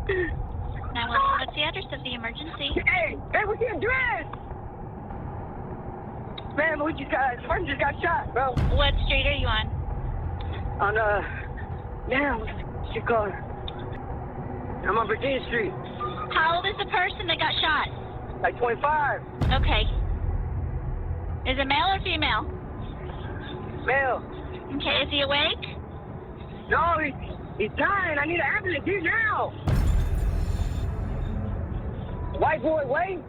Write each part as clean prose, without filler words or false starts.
911, what's the address of the emergency? Hey, what's the address? Man, person just got shot, bro. What street are you on? On, damn, what's she called? I'm on Virginia Street. How old is the person that got shot? Like 25. Okay. Is it male or female? Male. Okay, is he awake? No, he's dying. I need an ambulance here now. White boy, wait.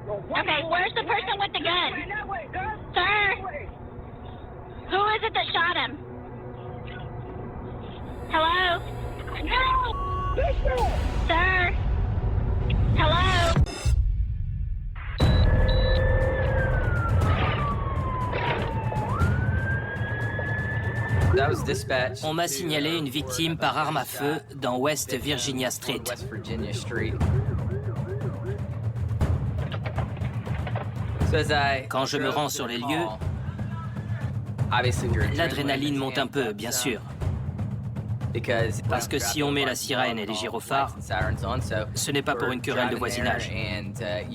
Okay, where's the person with the gun? Sir? Who is it that shot him? Hello? No! Sir? Hello? On m'a signalé une victime par arme à feu dans West Virginia Street. Quand je me rends sur les lieux, l'adrénaline monte un peu, bien sûr. Parce que si on met la sirène et les gyrophares, ce n'est pas pour une querelle de voisinage.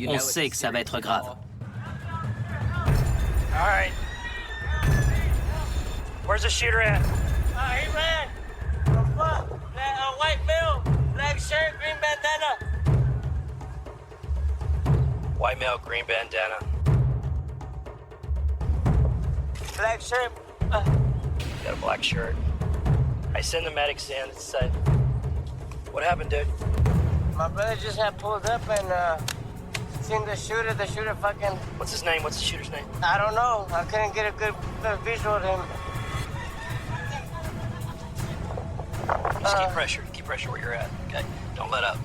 On sait que ça va être grave. All right. Where's the shooter at? He ran. A white male, black shirt, green bandana. White male, green bandana. Black shirt. Got a black shirt. I send the medics in. It's, what happened, dude? My brother just had pulled up and seen the shooter. The shooter fucking... What's his name? What's the shooter's name? I don't know. I couldn't get a good visual of him. Just keep pressure where you're at, okay? Don't let up.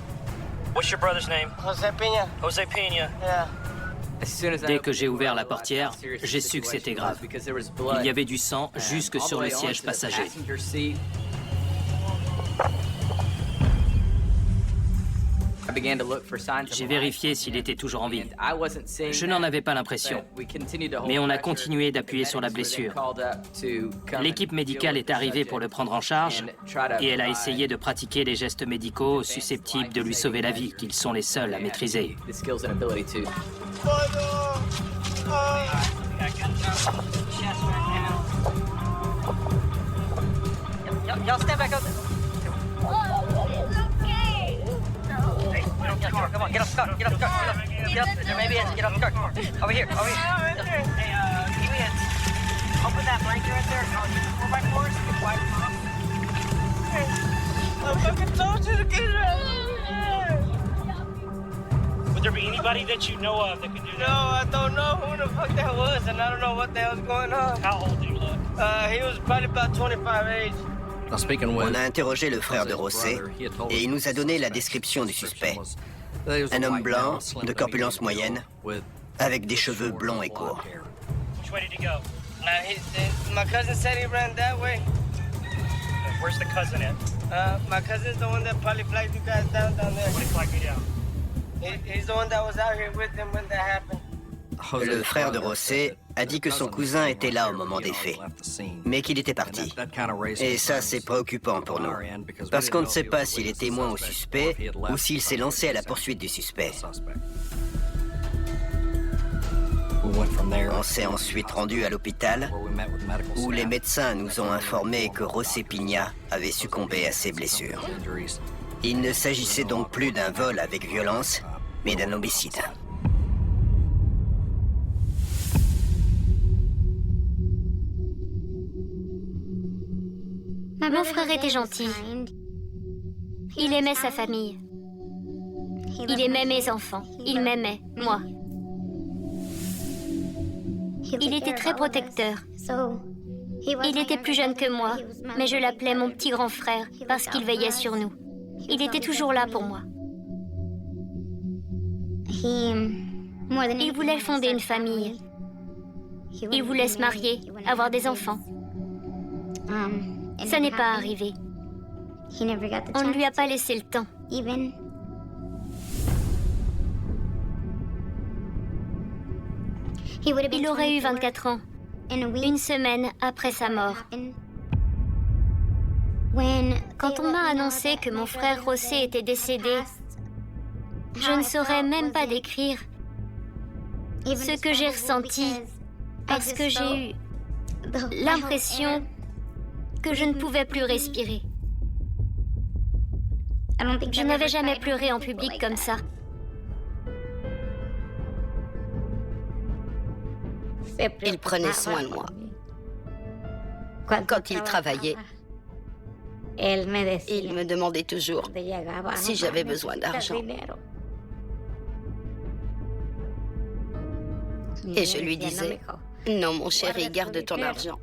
What's your brother's name? Jose Pina. Jose Pina. Yeah. Dès que j'ai ouvert la portière, j'ai su que c'était grave. Il y avait du sang jusque sur le siège passager. J'ai vérifié s'il était toujours en vie. Je n'en avais pas l'impression, mais on a continué d'appuyer sur la blessure. L'équipe médicale est arrivée pour le prendre en charge et elle a essayé de pratiquer les gestes médicaux susceptibles de lui sauver la vie, qu'ils sont les seuls à maîtriser. Y'all stand back up. Come on, get off the car, get off the car, get up. There may be a, get off the car. Over here, over here. Hey, give me a, open that blanket right there. Oh, 4x4s, wide top. I fucking told you to get it out. Would there be anybody that you know of that could do that? No, I don't know who the fuck that was, and I don't know what the hell's going on. How old do you look? He was probably about 25 age. On a interrogé le frère de José et il nous a donné la description du suspect. Un homme blanc, de corpulence moyenne, avec des cheveux blonds et courts. Which way did he go? My cousin said he ran that way. Where's the cousin at? My cousin's the one that probably flagged you guys down there. What did he flag me down? He's the one that was out here with him when that happened. Le frère de José a dit que son cousin était là au moment des faits, mais qu'il était parti. Et ça, c'est préoccupant pour nous, parce qu'on ne sait pas s'il est témoin au suspect ou s'il s'est lancé à la poursuite du suspect. On s'est ensuite rendu à l'hôpital, où les médecins nous ont informé que José Pina avait succombé à ses blessures. Il ne s'agissait donc plus d'un vol avec violence, mais d'un homicide. Mon frère était gentil. Il aimait sa famille. Il aimait mes enfants. Il m'aimait, moi. Il était très protecteur. Il était plus jeune que moi, mais je l'appelais mon petit grand frère parce qu'il veillait sur nous. Il était toujours là pour moi. Il voulait fonder une famille. Il voulait se marier, avoir des enfants. Ça n'est pas arrivé. On ne lui a pas laissé le temps. Il aurait eu 24 ans, une semaine après sa mort. Quand on m'a annoncé que mon frère José était décédé, je ne saurais même pas décrire ce que j'ai ressenti parce que j'ai eu l'impression que je ne pouvais plus respirer. Je n'avais jamais pleuré en public comme ça. Il prenait soin de moi. Quand il travaillait, il me demandait toujours si j'avais besoin d'argent. Et je lui disais, non mon chéri, garde ton argent.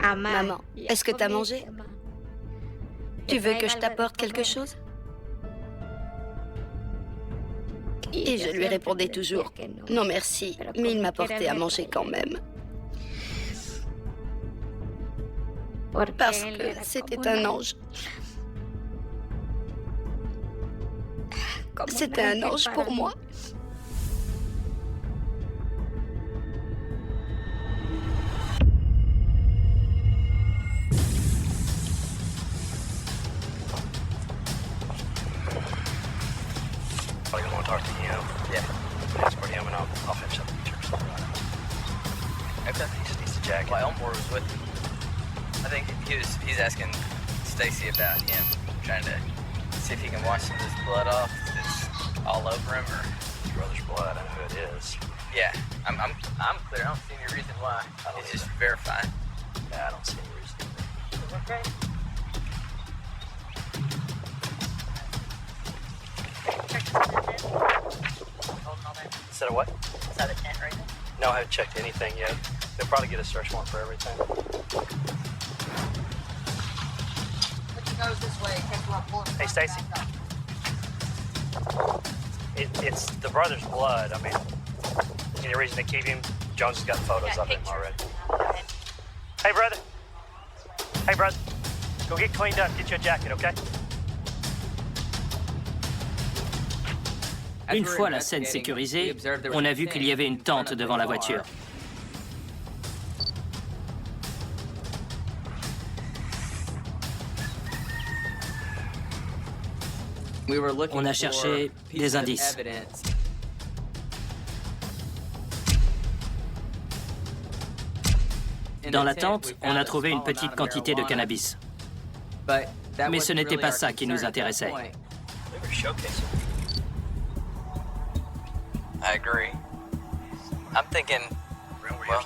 Maman, est-ce que tu as mangé? Tu veux que je t'apporte quelque chose? Et je lui répondais toujours, non merci, mais il m'apportait à manger quand même. Parce que c'était un ange. C'était un ange pour moi. Well, Elmore was with him. I think he's asking Stacy about him, trying to see if he can wash some of this blood off that's all over him, or his brother's blood. I know who it is. Yeah, I'm clear. I don't see any reason why. It's just verifying. Yeah, I don't see any reason. Okay. Is that a what? Is that a tent right there? No, I haven't checked anything yet. They'll probably get a search warrant for everything. Hey, Stacy. It's the brother's blood. I mean, any reason to keep him? Jones has got photos of him already. Hey, brother. Hey, brother. Go get cleaned up. Get you a jacket, okay? Une fois la scène sécurisée, on a vu qu'il y avait une tente devant la voiture. On a cherché des indices. Dans la tente, on a trouvé une petite quantité de cannabis. Mais ce n'était pas ça qui nous intéressait. I agree. I'm thinking, well,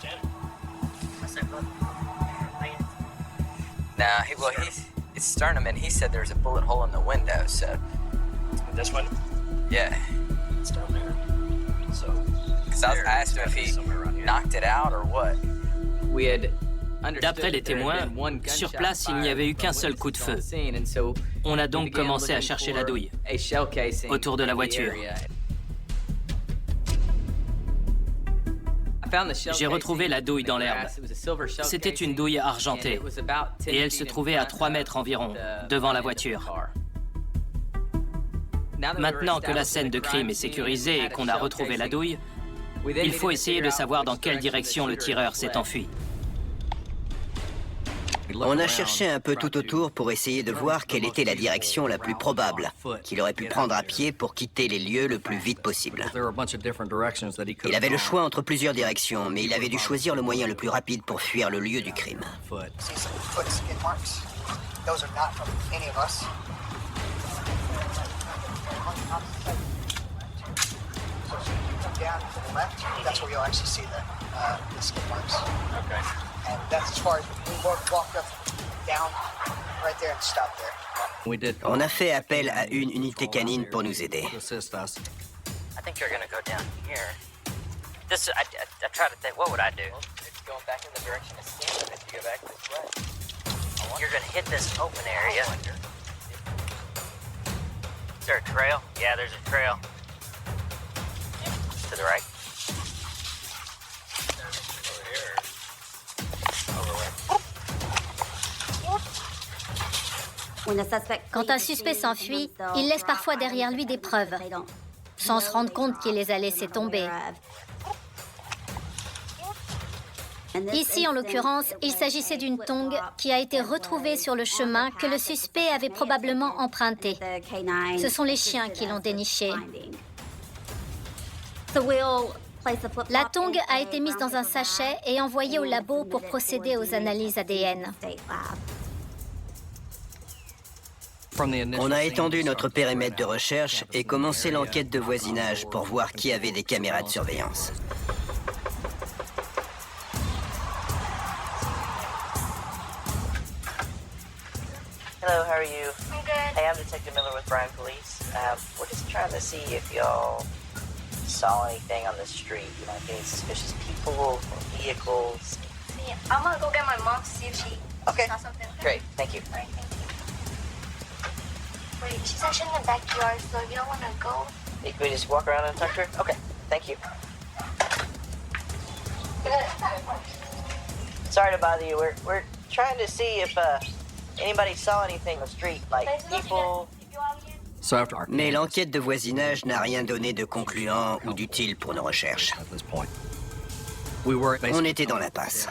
nah, it's sternum, and he said there's a bullet hole in the window, so. This one? Yeah. It's down there. So. Because I asked him if he knocked it out or what. D'après les témoins, sur place, il n'y avait eu qu'un seul coup de feu. On a donc commencé à chercher la douille autour de la voiture. J'ai retrouvé la douille dans l'herbe. C'était une douille argentée et elle se trouvait à 3 mètres environ, devant la voiture. Maintenant que la scène de crime est sécurisée et qu'on a retrouvé la douille, il faut essayer de savoir dans quelle direction le tireur s'est enfui. On a cherché un peu tout autour pour essayer de voir quelle était la direction la plus probable qu'il aurait pu prendre à pied pour quitter les lieux le plus vite possible. Il avait le choix entre plusieurs directions, mais il avait dû choisir le moyen le plus rapide pour fuir le lieu du crime. On a fait appel à une unité canine pour nous aider. I think you're gonna go down here. This, I try to think, what would I do? It's going back in the direction of Stan if you go back this way. You're gonna hit this open area. Is there a trail? Yeah, there's a trail. To the right. Quand un suspect s'enfuit, il laisse parfois derrière lui des preuves, sans se rendre compte qu'il les a laissées tomber. Ici, en l'occurrence, il s'agissait d'une tongue qui a été retrouvée sur le chemin que le suspect avait probablement emprunté. Ce sont les chiens qui l'ont dénichée. La tongue a été mise dans un sachet et envoyée au labo pour procéder aux analyses ADN. On a étendu notre périmètre de recherche et commencé l'enquête de voisinage pour voir qui avait des caméras de surveillance. Hello, how are you? I'm good. Hey, I'm Detective Miller with Bryan Police. We're just trying to see if y'all saw anything on the street, like any suspicious people or vehicles. Yeah, I'm gonna go get my mom to see if she saw something. Great, thank you. All right, thank you. Wait, she's actually in the backyard, so if you don't want to go... Hey, can we just walk around and talk to her? Okay, thank you. Sorry to bother you. We're trying to see if anybody saw anything on the street, like people... Mais l'enquête de voisinage n'a rien donné de concluant ou d'utile pour nos recherches. On était dans l'impasse.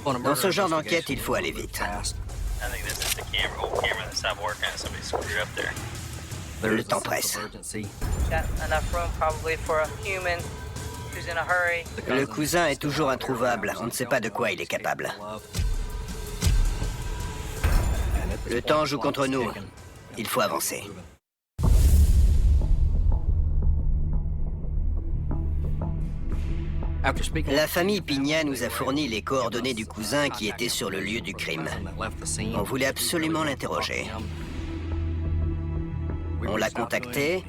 Dans ce genre d'enquête, il faut aller vite. Le temps presse. Le cousin est toujours introuvable. On ne sait pas de quoi il est capable. Le temps joue contre nous. Il faut avancer. La famille Pigna nous a fourni les coordonnées du cousin qui était sur le lieu du crime. On voulait absolument l'interroger. On l'a contacté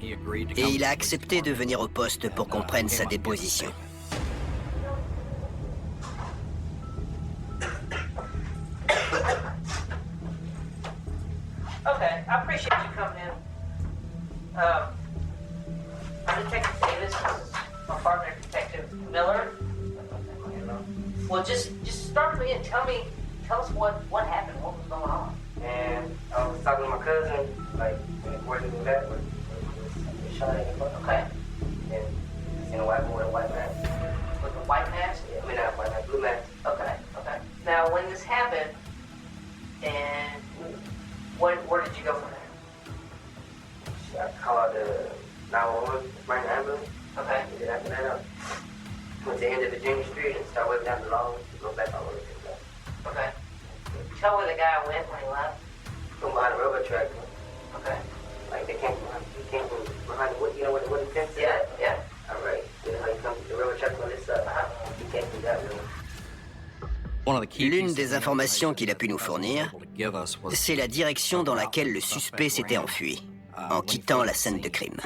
et il a accepté de venir au poste pour qu'on prenne sa déposition. Okay, I appreciate you coming in. I'm Detective Davis. This is my partner, Detective Miller. Well, just start me and tell us what happened, what was going on. And I was talking to my cousin, like, where did we met? We shot at him. Okay. And seen a white boy with a white mask. With a white mask? Yeah, I mean, not white mask, blue mask. Okay, okay. Now, when this happened, and where did you go from there? I called 911, rang the ambulance. Okay. And then after that, I went to the end of Virginia Street and started working down the long to go back all the way to the left. Okay. Tell where the guy went when he left. From behind the railroad track. Okay. Like they came from behind the wood, you know what the fence is? Yeah, yeah. All right. You know how you come to the railroad track on this side? He came through that way. L'une des informations qu'il a pu nous fournir, c'est la direction dans laquelle le suspect s'était enfui, en quittant la scène de crime.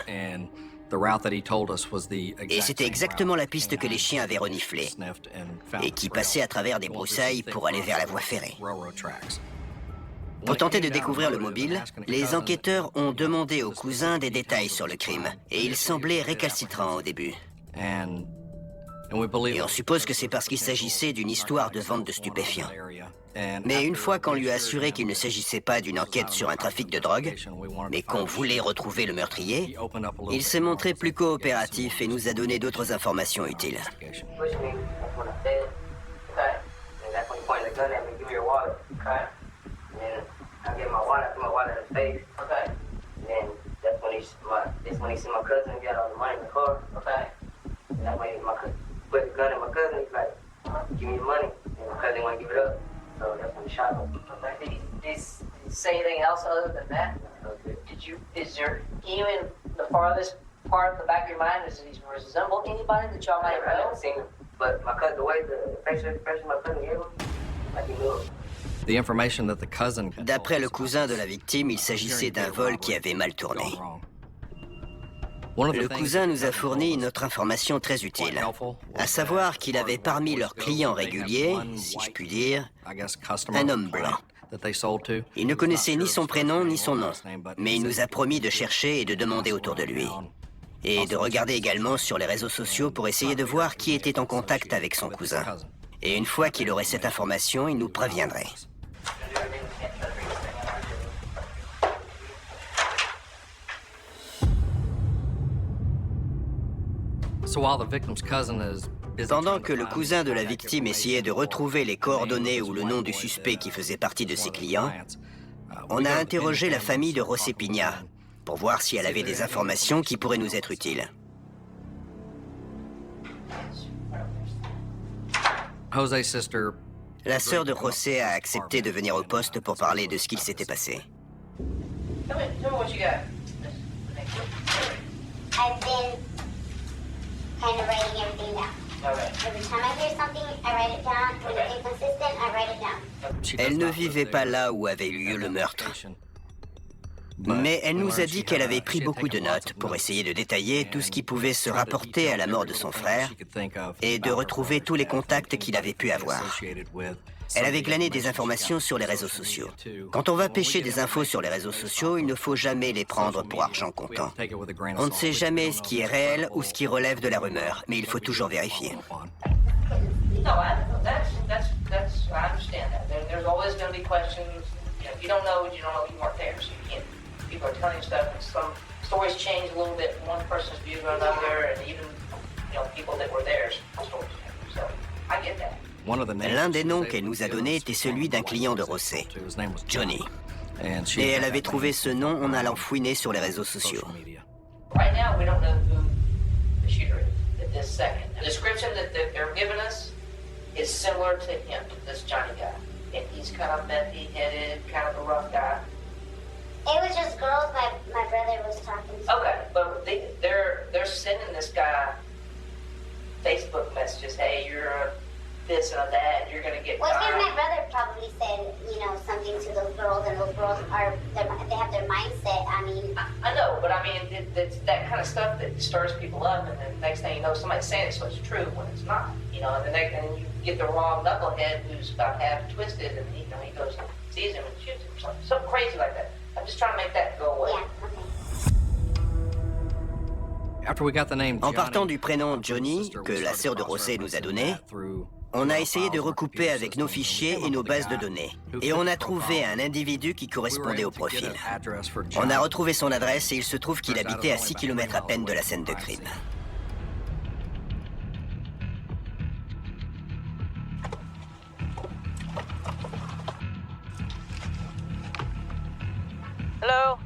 Et c'était exactement la piste que les chiens avaient reniflée, et qui passait à travers des broussailles pour aller vers la voie ferrée. Pour tenter de découvrir le mobile, les enquêteurs ont demandé au cousin des détails sur le crime, et il semblait récalcitrant au début. Et on suppose que c'est parce qu'il s'agissait d'une histoire de vente de stupéfiants. Mais une fois qu'on lui a assuré qu'il ne s'agissait pas d'une enquête sur un trafic de drogue, mais qu'on voulait retrouver le meurtrier, il s'est montré plus coopératif et nous a donné d'autres informations utiles. Put the gun in my cousin, he's like, give me the money. And my cousin didn't want to give it up. So that's when he shot him. Okay. Did he say anything else other than that? Is there even the farthest part of the back of your mind, does he resemble anybody that y'all might I know? never seen him. But my cousin, the way the facial expression my cousin gave him, like he knew him. D'après le cousin de la victime, il s'agissait d'un vol qui avait mal tourné. Le cousin nous a fourni une autre information très utile, à savoir qu'il avait parmi leurs clients réguliers, si je puis dire, un homme blanc. Il ne connaissait ni son prénom ni son nom, mais il nous a promis de chercher et de demander autour de lui. Et de regarder également sur les réseaux sociaux pour essayer de voir qui était en contact avec son cousin. Et une fois qu'il aurait cette information, il nous préviendrait. So while the victim's cousin is Pendant que le cousin de la victime essayait de retrouver les coordonnées ou le nom du suspect qui faisait partie de ses clients, on a interrogé la famille de José Piña pour voir si elle avait des informations qui pourraient nous être utiles. La sœur de José a accepté de venir au poste pour parler de ce qu'il s'était passé. I've been kind of writing everything down. Every time I hear something, I write it down. When it's inconsistent, I write it down. Elle ne vivait pas là où avait eu lieu le meurtre. Mais elle nous a dit qu'elle avait pris beaucoup de notes pour essayer de détailler tout ce qui pouvait se rapporter à la mort de son frère et de retrouver tous les contacts qu'il avait pu avoir. Elle avait glané des informations sur les réseaux sociaux. Quand on va pêcher des infos sur les réseaux sociaux, il ne faut jamais les prendre pour argent comptant. On ne sait jamais ce qui est réel ou ce qui relève de la rumeur, mais il faut toujours vérifier. No, that's I understand that. There's always going to be questions. You know, if you don't know, you weren't there, so you can't. People are telling you stuff, and some stories change a little bit from one person's view to another, and even people that were there, stories change. So I get that. L'un des noms qu'elle nous a donné était celui d'un client de José, Johnny. Et elle avait trouvé ce nom en allant fouiner sur les réseaux sociaux. Right now, we don't know who the shooter is at this second. The description that they're giving us is similar to him, this Johnny guy. And he's kind of messy-headed, kind of a rough guy. It was just girls my brother was talking to. Okay, but they're sending this guy Facebook messages. Hey, you're a this and a that. You're gonna get. Well, because my brother probably said, something to those girls, and those girls they have their mindset. I mean, I know, but I mean, it's that kind of stuff that stirs people up, and then next thing you know, somebody's saying it's supposed to be true when it's not. And then you get the wrong knucklehead who's about half twisted, and he goes, sees him and shoots him, something crazy like that. I'm just trying to make that go away. Yeah, En partant du prénom Johnny, que la sœur de José nous a donné, on a essayé de recouper avec nos fichiers et nos bases de données. Et on a trouvé un individu qui correspondait au profil. On a retrouvé son adresse et il se trouve qu'il habitait à 6 km à peine de la scène de crime. Hello?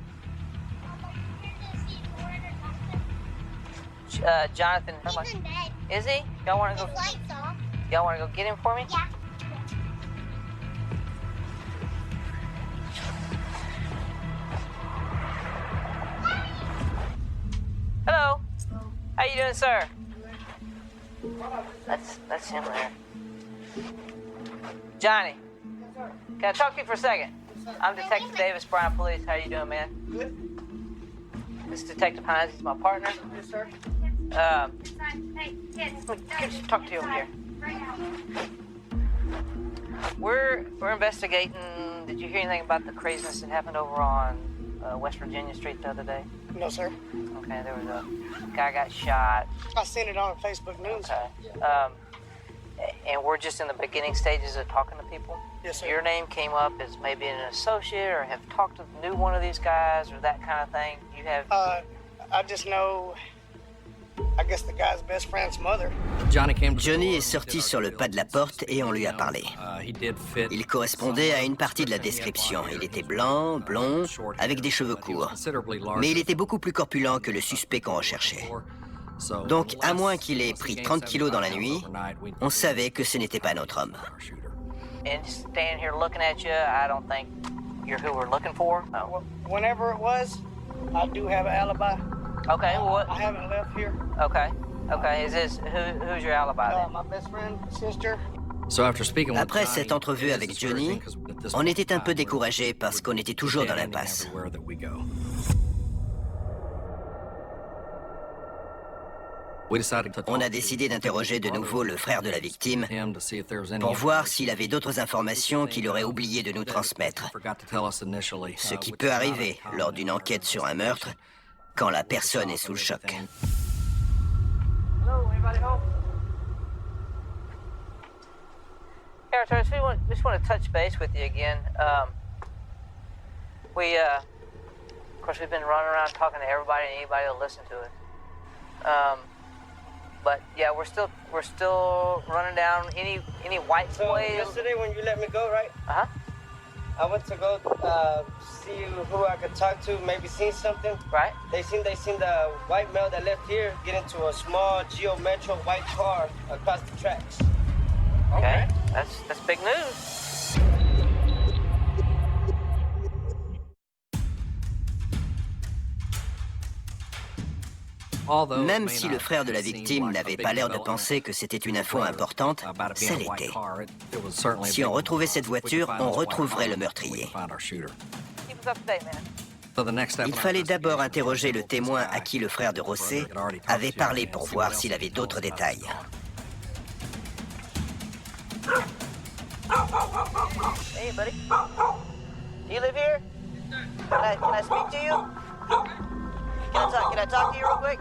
Jonathan. he's in bed. Is he? Y'all want to go? Lights off. Y'all want to go get him for me? Yeah. Hello. How you doing, sir? That's him there. Johnny. Can I talk to you for a second? I'm Detective Davis, Bryan Police. How you doing, man? Good. This is Detective Hines. He's my partner. Yes, sir. Hey, kids. Can I talk to you over here? We're investigating. Did you hear anything about the craziness that happened over on West Virginia Street the other day? No, sir. Okay, there was a guy got shot. I seen it on Facebook News. Okay. And we're just in the beginning stages of talking to people. Yes, sir. Your name came up as maybe an associate, or have talked to knew one of these guys, or that kind of thing. You have. I just know. I guess the guy's best friend's mother. Johnny est sorti sur le pas de la porte et on lui a parlé. Il correspondait à une partie de la description. Il était blanc, blond, avec des cheveux courts. Mais il était beaucoup plus corpulent que le suspect qu'on recherchait. Donc, à moins qu'il ait pris 30 kilos dans la nuit, on savait que ce n'était pas notre homme. And standing here looking at you, I don't think you're who we're looking for. No. Whenever it was, I do have an alibi. Okay, well, what? I haven't left here. Okay. Is this who's your alibi then? My best friend, sister. Après cette entrevue avec Johnny, on était un peu découragés parce qu'on était toujours dans l'impasse. On a décidé d'interroger de nouveau le frère de la victime pour voir s'il avait d'autres informations qu'il aurait oublié de nous transmettre. Ce qui peut arriver lors d'une enquête sur un meurtre quand la personne est sous le choc. Yeah, I just want to touch base with you again. Of course, we've been running around talking to everybody and anybody who'll listen to it. But yeah, we're still running down any white boys. Yesterday when you let me go, right? Uh-huh. I went to go see who I could talk to, maybe seen something. Right. They seen the white male that left here get into a small Geo Metro white car across the tracks. Okay, that's big news. Même si le frère de la victime n'avait pas l'air de penser que c'était une info importante, ça l'était. Si on retrouvait cette voiture, on retrouverait le meurtrier. Il fallait d'abord interroger le témoin à qui le frère de José avait parlé pour voir s'il avait d'autres détails. Hey, buddy. You live here? Can I speak to you? Can I talk to you real quick?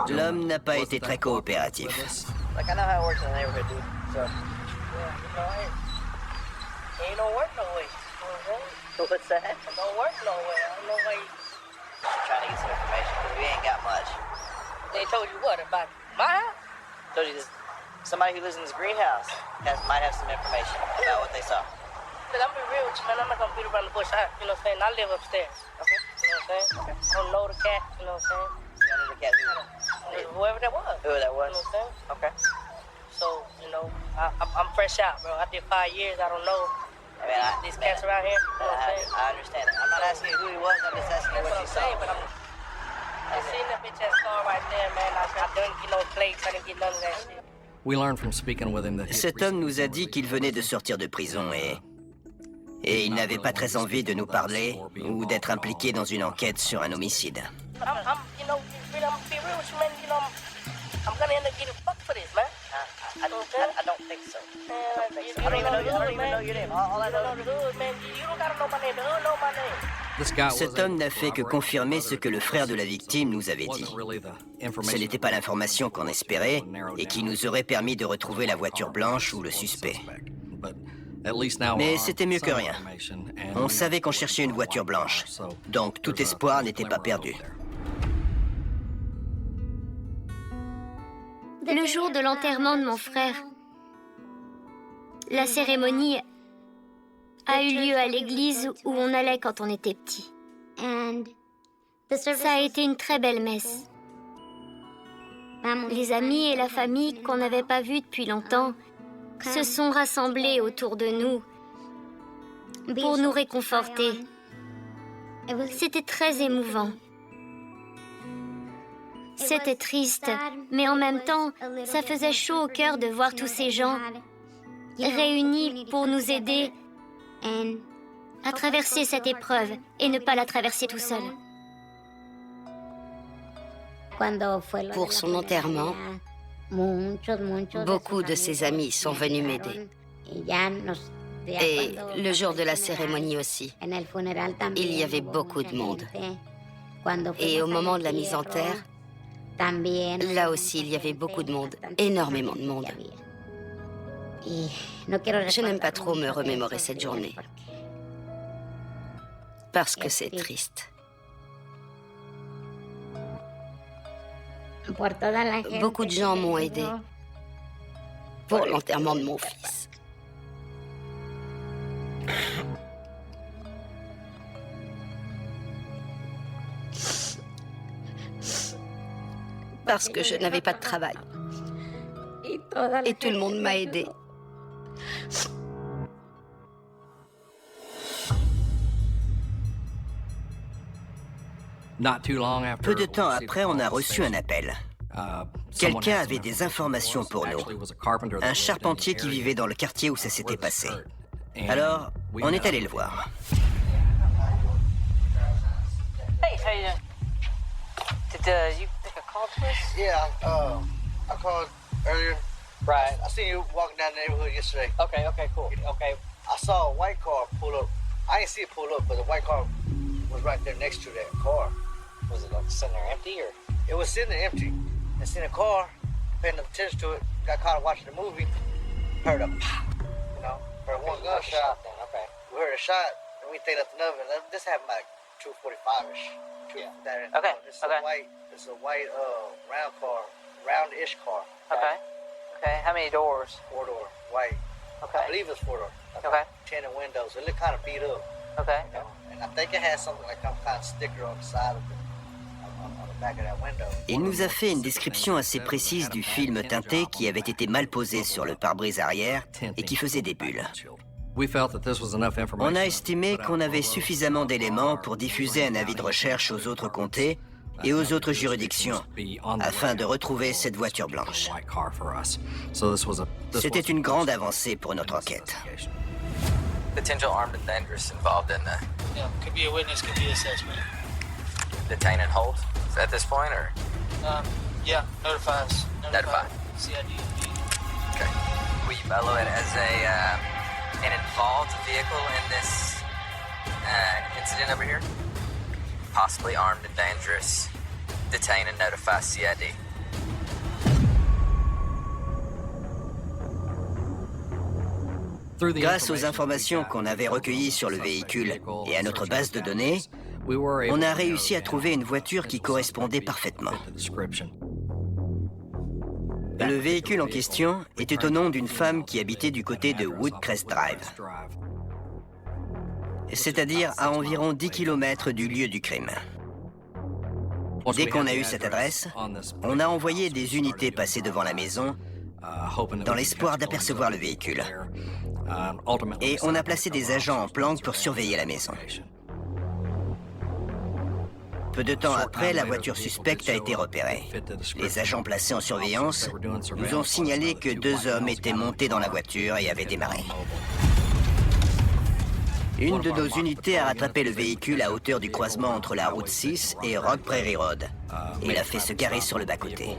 L'homme n'a pas été très coopératif. Like, I know how it works in the neighborhood, dude. So, yeah, ain't no work no way. What's that? No work no way. I don't know why you... Trying to get some information, but we ain't got much. They told you what, about my house? Told you this. Somebody who lives in this greenhouse might have some information about what they saw. Look, I'm gonna be real with you, man. I'm not gonna beat around the bush. You know what I'm saying? I live upstairs. Okay. You know what I'm saying? Okay. I don't know the cat, you know what I'm saying? You don't know the cat who? Whoever that was. Whoever that was. You know what I'm saying? Okay. So, you know, I'm fresh out, bro. I did 5 years. I don't know. I mean, these cats around here, you know what I'm saying? I understand it. I'm not asking you who he was. I'm just asking you what you saw. But I seen that bitch ass car right there, man. I didn't get no plates. I didn't get none of that shit. Cet homme nous a dit qu'il venait de sortir de prison et il n'avait pas très envie de nous parler ou d'être impliqué dans une enquête sur un homicide. Cet homme n'a fait que confirmer ce que le frère de la victime nous avait dit. Ce n'était pas l'information qu'on espérait et qui nous aurait permis de retrouver la voiture blanche ou le suspect. Mais c'était mieux que rien. On savait qu'on cherchait une voiture blanche, donc tout espoir n'était pas perdu. Le jour de l'enterrement de mon frère, la cérémonie a eu lieu à l'église où on allait quand on était petit. Ça a été une très belle messe. Les amis et la famille qu'on n'avait pas vus depuis longtemps se sont rassemblés autour de nous pour nous réconforter. C'était très émouvant. C'était triste, mais en même temps, ça faisait chaud au cœur de voir tous ces gens réunis pour nous aider à traverser cette épreuve et ne pas la traverser tout seul. Pour son enterrement, beaucoup de ses amis sont venus m'aider. Et le jour de la cérémonie aussi, il y avait beaucoup de monde. Et au moment de la mise en terre, là aussi, il y avait beaucoup de monde, énormément de monde. Je n'aime pas trop me remémorer cette journée, parce que c'est triste. Beaucoup de gens m'ont aidé pour l'enterrement de mon fils. Parce que je n'avais pas de travail. Et tout le monde m'a aidé. Peu de temps après, on a reçu un appel. Quelqu'un avait des informations pour nous. Un charpentier qui vivait dans le quartier où ça s'était passé. Alors, on est allé le voir. Hey, how you doing? Did you make a call to us? Yeah, I called earlier. Right. I seen you walking down the neighborhood yesterday. Okay, cool. Okay. I saw a white car pull up. I didn't see it pull up, but the white car was right there next to that car. Was it like sitting there empty or? It was sitting there empty. I seen a car, paying attention to it, got caught watching the movie, heard a pop, heard one gunshot. Okay. We heard a shot, and we think nothing of it. This happened like 2:45-ish. Yeah. Okay. It's a white round car round-ish car. Okay. Okay. How many doors? 4-door, white. Okay. I believe it's 4-door. Okay. Tinted windows. It looked kind of beat up. Okay. You know? And I think it has something like some kind of sticker on the side of it, on the back of that window. Il nous a fait une description assez précise du film teinté qui avait été mal posé sur le pare-brise arrière et qui faisait des bulles. On a estimé qu'on avait suffisamment d'éléments pour diffuser un avis de recherche aux autres comtés et aux autres juridictions afin de retrouver cette voiture blanche. C'était une grande avancée pour notre enquête. Potential armed and dangerous involved in the... Yeah, could be a witness, could be a suspect. Detain and hold? Is that this point, or? Yeah, notify us. Notify. CID. Okay. Will you bellow it as an involved vehicle in this incident over here? Possibly armed and dangerous. Detain and notify CID. Grâce aux informations qu'on avait recueillies sur le véhicule et à notre base de données, on a réussi à trouver une voiture qui correspondait parfaitement. Le véhicule en question était au nom d'une femme qui habitait du côté de Woodcrest Drive, c'est-à-dire à environ 10 km du lieu du crime. Dès qu'on a eu cette adresse, on a envoyé des unités passer devant la maison dans l'espoir d'apercevoir le véhicule. Et on a placé des agents en planque pour surveiller la maison. Peu de temps après, la voiture suspecte a été repérée. Les agents placés en surveillance nous ont signalé que 2 hommes étaient montés dans la voiture et avaient démarré. Une de nos unités a rattrapé le véhicule à hauteur du croisement entre la route 6 et Rock Prairie Road et l'a fait se garer sur le bas-côté.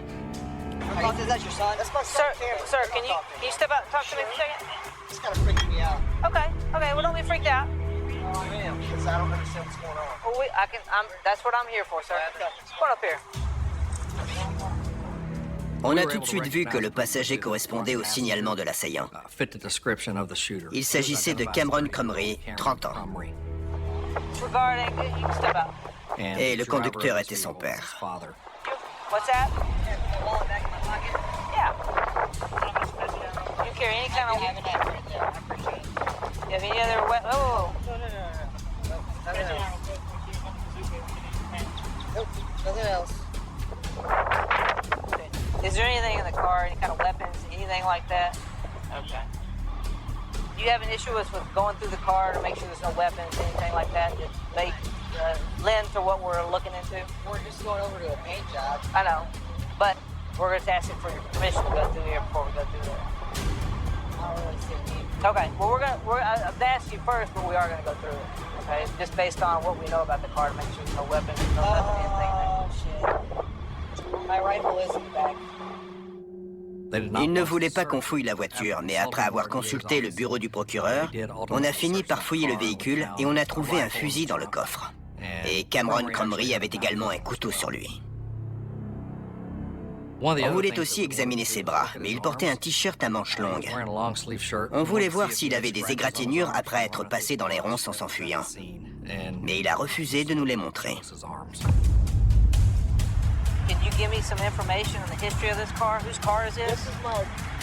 Sir, can you step out and talk to me for a second? It's kind of freaking me out. Okay, well, don't be freaked out. Oh, I am, because I don't understand what's going on. Well, that's what I'm here for, sir. Come on up here. On a tout de suite vu que le passager correspondait au signalement de l'assaillant. Il s'agissait de Cameron Crumry, 30 ans. Et le conducteur était son père. What's that? Yeah. You carry any kind of... You have any other weapon? Oh. Nope, nothing else. Is there anything in the car, any kind of weapons, anything like that? Okay. Do you have an issue with going through the car to make sure there's no weapons, anything like that may lend to what we're looking into? We're just going over to a paint job. I know, but we're going to ask you for your permission to go through here before we go through there. I don't really see a need. Okay, well, I've asked you first, but we are going to go through it, okay? Just based on what we know about the car to make sure there's no weapons, no anything. Oh, shit. My rifle is in the back. Ils ne voulaient pas qu'on fouille la voiture, mais après avoir consulté le bureau du procureur, on a fini par fouiller le véhicule et on a trouvé un fusil dans le coffre. Et Cameron Crumry avait également un couteau sur lui. On voulait aussi examiner ses bras, mais il portait un t-shirt à manches longues. On voulait voir s'il avait des égratignures après être passé dans les ronces en s'enfuyant. Mais il a refusé de nous les montrer. Can you give me some information on the history of this car? Whose car is this? This is my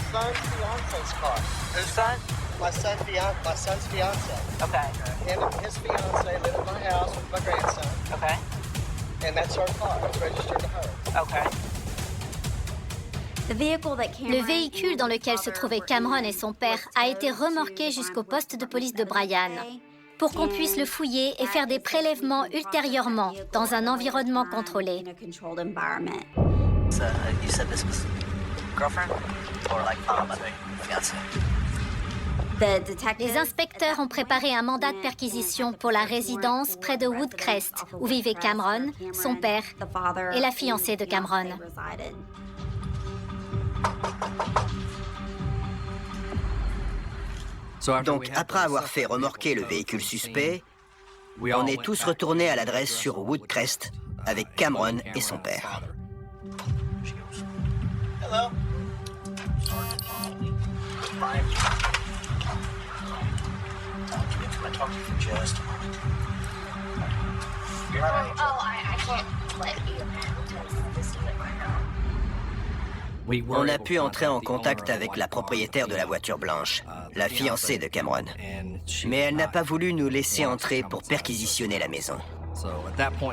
son's fiance's car. Whose son? My son's fiance. Okay. Him and his fiance live at my house with my grandson. Okay. And that's our car. It's registered to her. Okay. Le véhicule dans lequel se trouvaient Cameron et son père a été remorqué jusqu'au poste de police de Bryan pour qu'on puisse le fouiller et faire des prélèvements ultérieurement dans un environnement contrôlé. So, you said this was girlfriend or like fiance? Les inspecteurs ont préparé un mandat de perquisition pour la résidence près de Woodcrest, où vivaient Cameron, son père et la fiancée de Cameron. Donc, après avoir fait remorquer le véhicule suspect, on est tous retournés à l'adresse sur Woodcrest avec Cameron et son père. Hello. I can't let you because this is right now. On a pu entrer en contact avec la propriétaire de la voiture blanche, la fiancée de Cameron. Mais elle n'a pas voulu nous laisser entrer pour perquisitionner la maison.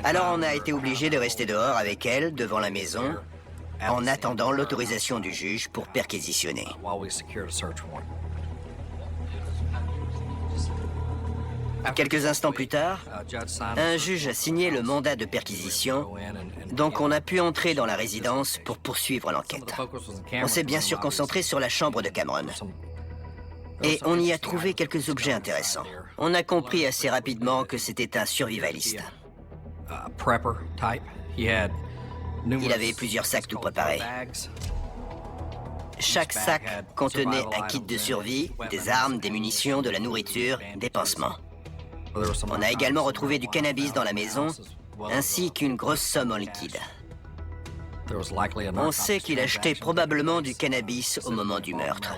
Alors on a été obligé de rester dehors avec elle, devant la maison, en attendant l'autorisation du juge pour perquisitionner. Quelques instants plus tard, un juge a signé le mandat de perquisition, donc on a pu entrer dans la résidence pour poursuivre l'enquête. On s'est bien sûr concentré sur la chambre de Cameron. Et on y a trouvé quelques objets intéressants. On a compris assez rapidement que c'était un survivaliste. Il avait plusieurs sacs tout préparés. Chaque sac contenait un kit de survie, des armes, des munitions, de la nourriture, des pansements. On a également retrouvé du cannabis dans la maison, ainsi qu'une grosse somme en liquide. On sait qu'il achetait probablement du cannabis au moment du meurtre.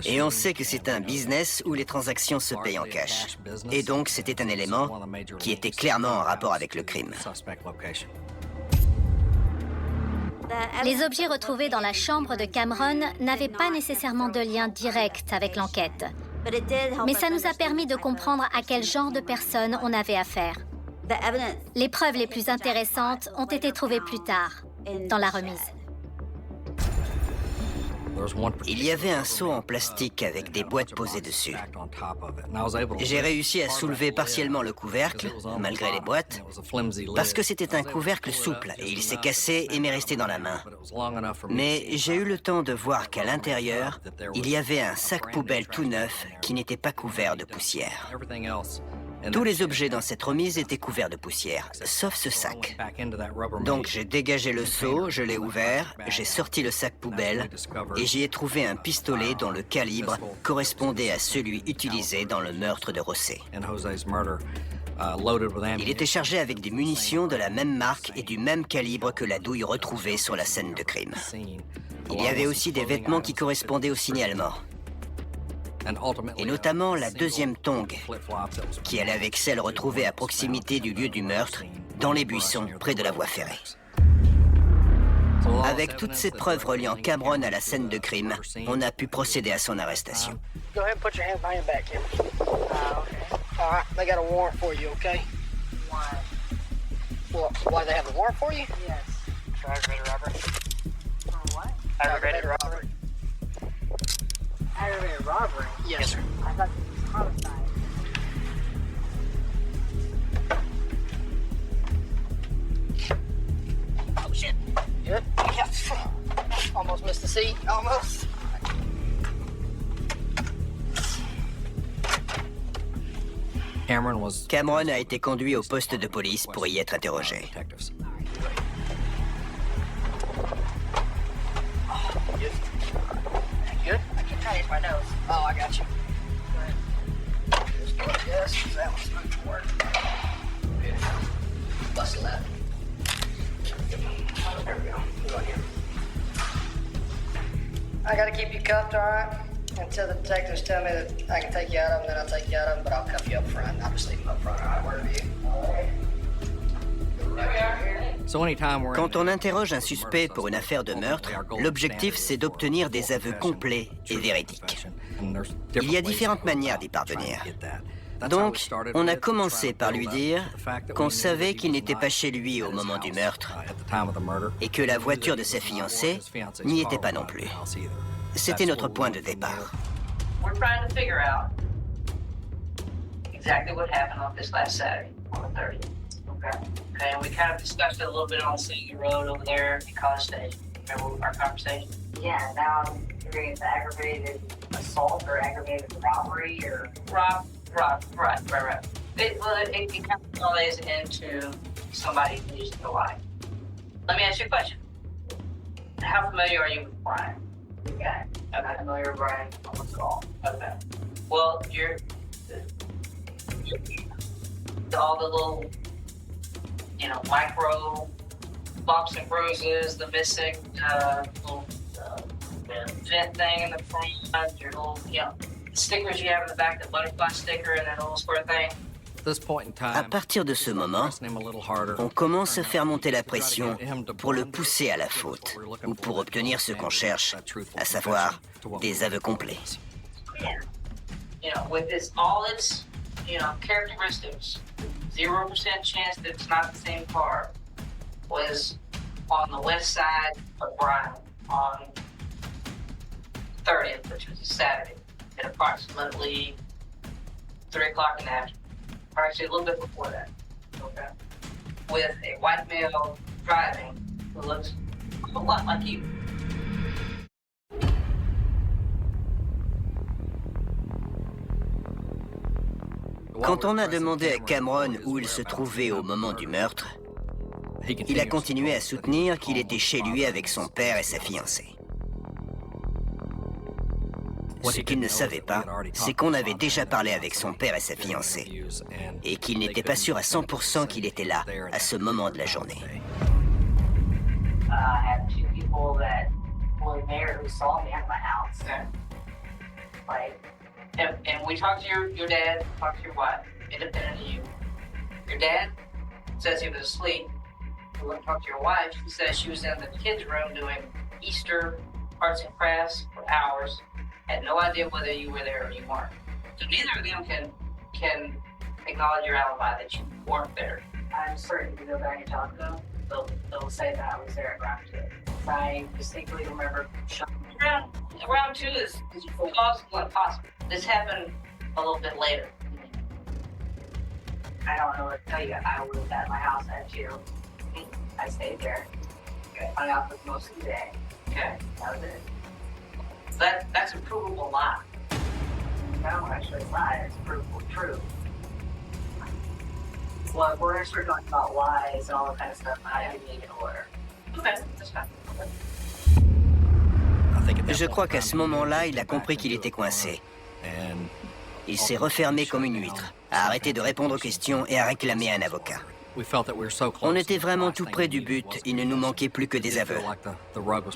Et on sait que c'est un business où les transactions se payent en cash. Et donc c'était un élément qui était clairement en rapport avec le crime. Les objets retrouvés dans la chambre de Cameron n'avaient pas nécessairement de lien direct avec l'enquête. Mais ça nous a permis de comprendre à quel genre de personnes on avait affaire. Les preuves les plus intéressantes ont été trouvées plus tard, dans la remise. Il y avait un seau en plastique avec des boîtes posées dessus. J'ai réussi à soulever partiellement le couvercle, malgré les boîtes, parce que c'était un couvercle souple et il s'est cassé et m'est resté dans la main. Mais j'ai eu le temps de voir qu'à l'intérieur, il y avait un sac poubelle tout neuf qui n'était pas couvert de poussière. Tous les objets dans cette remise étaient couverts de poussière, sauf ce sac. Donc j'ai dégagé le seau, je l'ai ouvert, j'ai sorti le sac poubelle et j'y ai trouvé un pistolet dont le calibre correspondait à celui utilisé dans le meurtre de José. Il était chargé avec des munitions de la même marque et du même calibre que la douille retrouvée sur la scène de crime. Il y avait aussi des vêtements qui correspondaient au signalement. Et notamment la deuxième tongue, qui allait avec celle retrouvée à proximité du lieu du meurtre, dans les buissons près de la voie ferrée. Avec toutes ces preuves reliant Cameron à la scène de crime, on a pu procéder à son arrestation. Go ahead and put your hands behind your back, Kim. Okay. All right, they got a warrant for you, okay? Why? Well, why they have a warrant for you? Yes. For aggravated robbery. For what? Aggravated robbery. Aggravated robbery? Yes, sir. I thought it was homicide. Oh, shit. Good? Yeah. Almost missed the seat. Almost. Cameron a été conduit au poste de police pour y être interrogé. Good? I keep trying to use my nose. Oh, I got you. Just go like this, because that one's not to work. Bust a left. There we go. Go in here. I gotta keep you cuffed, all right? Until the detectives tell me that I can take you out of them, then I'll take you out of them, but I'll cuff you up front. I'll just leave them up front, all right? Wherever you. All right. Quand on interroge un suspect pour une affaire de meurtre, l'objectif c'est d'obtenir des aveux complets et véridiques. Il y a différentes manières d'y parvenir. Donc, on a commencé par lui dire qu'on savait qu'il n'était pas chez lui au moment du meurtre et que la voiture de sa fiancée n'y était pas non plus. C'était notre point de départ. We're trying to figure out exactly what happened on this last Saturday, on the 30th. Okay. Okay, and we kind of discussed it a little bit on City Road over there at College Station. Remember our conversation? Yeah, now I'm hearing it's aggravated assault or aggravated robbery or... Right. It kind of plays into somebody losing their life. Let me ask you a question. How familiar are you with Brian? Okay. I'm familiar with Brian on the call. Okay. Well, you're all the little, micro bumps and bruises, the missing little vent thing in the front, your little, the stickers you have in the back, the butterfly sticker and that little square thing. À partir de ce moment, on commence à faire monter la pression pour le pousser à la faute, ou pour obtenir ce qu'on cherche, à savoir des aveux complets. You know, with this, all its, you know, characteristics, 0% chance that it's not the same car, was on the west side of Bryan on 30th, which was a Saturday, at approximately 3 o'clock in the afternoon, or actually a little bit before that, okay? With a white male driving who looks a whole lot like you. Quand on a demandé à Cameron où il se trouvait au moment du meurtre, il a continué à soutenir qu'il était chez lui avec son père et sa fiancée. Ce qu'il ne savait pas, c'est qu'on avait déjà parlé avec son père et sa fiancée, et qu'il n'était pas sûr à 100% qu'il était là, à ce moment de la journée. I had 2 people that were there who saw me at my house. Like, and we talked to your dad, talked to your wife, independent of you. Your dad says he was asleep. We went and talked to your wife. She says she was in the kids' room doing Easter arts and crafts for hours. Had no idea whether you were there or you weren't. So neither of them can acknowledge your alibi that you weren't there. I'm certain if you go back and talk to them, they'll say that I was there at round 2. I distinctly remember round 2 is plausible and possible. This happened a little bit later. I don't know what to tell you. I was at my house at 2. I stayed there. I hung out with most of the day. Okay, that was it. That's a provable lie. No, actually, it's not. It's provable true. Well, if we're going to start talking about lies and all that kind of stuff, I didn't need an order. Okay, that's fine. Je crois qu'à ce moment-là, il a compris qu'il était coincé. Il s'est refermé comme une huître, a arrêté de répondre aux questions et a réclamé un avocat. On était vraiment tout près du but, il ne nous manquait plus que des aveux.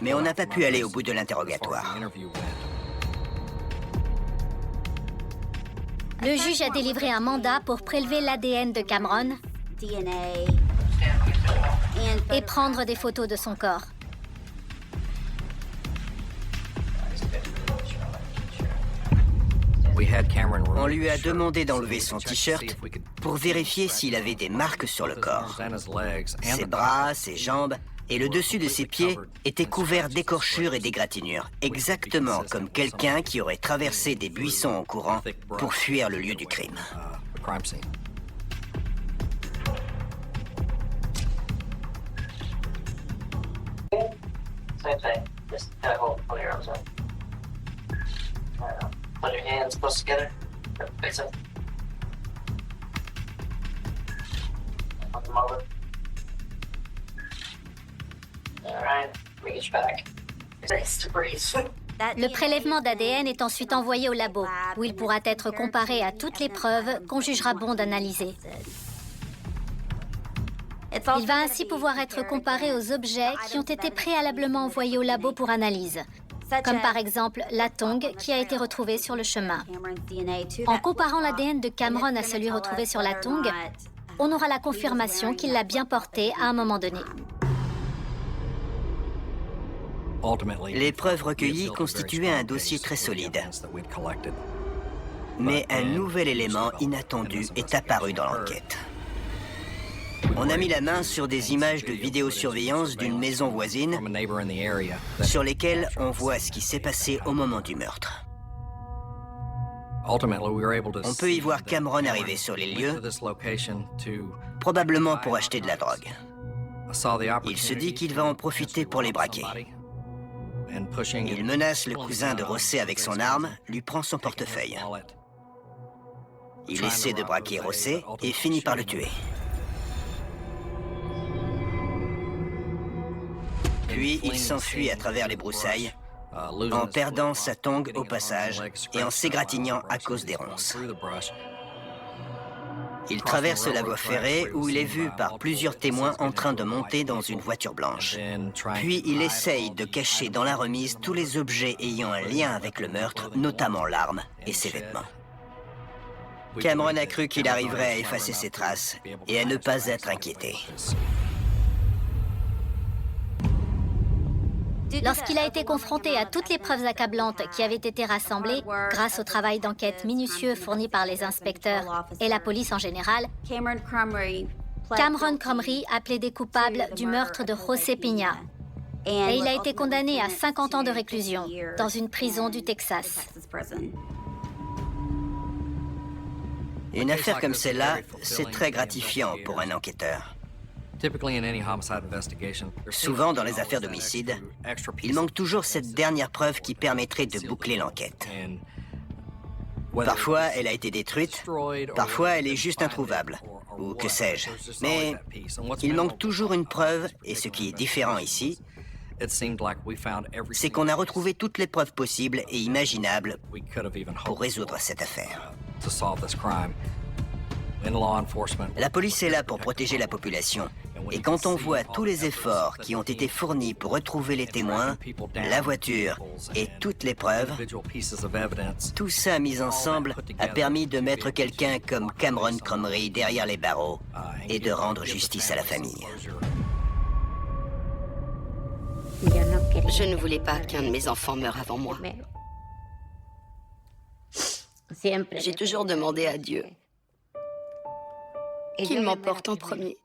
Mais on n'a pas pu aller au bout de l'interrogatoire. Le juge a délivré un mandat pour prélever l'ADN de Cameron et prendre des photos de son corps. On lui a demandé d'enlever son t-shirt pour vérifier s'il avait des marques sur le corps. Ses bras, ses jambes et le dessus de ses pieds étaient couverts d'écorchures et d'égratignures, exactement comme quelqu'un qui aurait traversé des buissons en courant pour fuir le lieu du crime. Same thing. Just kind of hold your arms up. Put your hands close together. Face up. Put them over. All right. We get you back. Nice to breathe. Le prélèvement d'ADN est ensuite envoyé au labo, où il pourra être comparé à toutes les preuves qu'on jugera bon d'analyser. Il va ainsi pouvoir être comparé aux objets qui ont été préalablement envoyés au labo pour analyse, comme par exemple la tongue qui a été retrouvée sur le chemin. En comparant l'ADN de Cameron à celui retrouvé sur la tongue, on aura la confirmation qu'il l'a bien porté à un moment donné. Les preuves recueillies constituaient un dossier très solide. Mais un nouvel élément inattendu est apparu dans l'enquête. On a mis la main sur des images de vidéosurveillance d'une maison voisine sur lesquelles on voit ce qui s'est passé au moment du meurtre. On peut y voir Cameron arriver sur les lieux, probablement pour acheter de la drogue. Il se dit qu'il va en profiter pour les braquer. Il menace le cousin de José avec son arme, lui prend son portefeuille. Il essaie de braquer José et finit par le tuer. Puis il s'enfuit à travers les broussailles, en perdant sa tongue au passage et en s'égratignant à cause des ronces. Il traverse la voie ferrée où il est vu par plusieurs témoins en train de monter dans une voiture blanche. Puis il essaye de cacher dans la remise tous les objets ayant un lien avec le meurtre, notamment l'arme et ses vêtements. Cameron a cru qu'il arriverait à effacer ses traces et à ne pas être inquiété. Lorsqu'il a été confronté à toutes les preuves accablantes qui avaient été rassemblées, grâce au travail d'enquête minutieux fourni par les inspecteurs et la police en général, Cameron Crumry a plaidé coupable du meurtre de José Piña. Et il a été condamné à 50 ans de réclusion dans une prison du Texas. Une affaire comme celle-là, c'est très gratifiant pour un enquêteur. Souvent, dans les affaires d'homicide, il manque toujours cette dernière preuve qui permettrait de boucler l'enquête. Parfois, elle a été détruite, parfois, elle est juste introuvable, ou que sais-je. Mais il manque toujours une preuve, et ce qui est différent ici, c'est qu'on a retrouvé toutes les preuves possibles et imaginables pour résoudre cette affaire. La police est là pour protéger la population. Et quand on voit tous les efforts qui ont été fournis pour retrouver les témoins, la voiture et toutes les preuves, tout ça mis ensemble a permis de mettre quelqu'un comme Cameron Crumry derrière les barreaux et de rendre justice à la famille. Je ne voulais pas qu'un de mes enfants meure avant moi. J'ai toujours demandé à Dieu qu'il m'emporte en premier.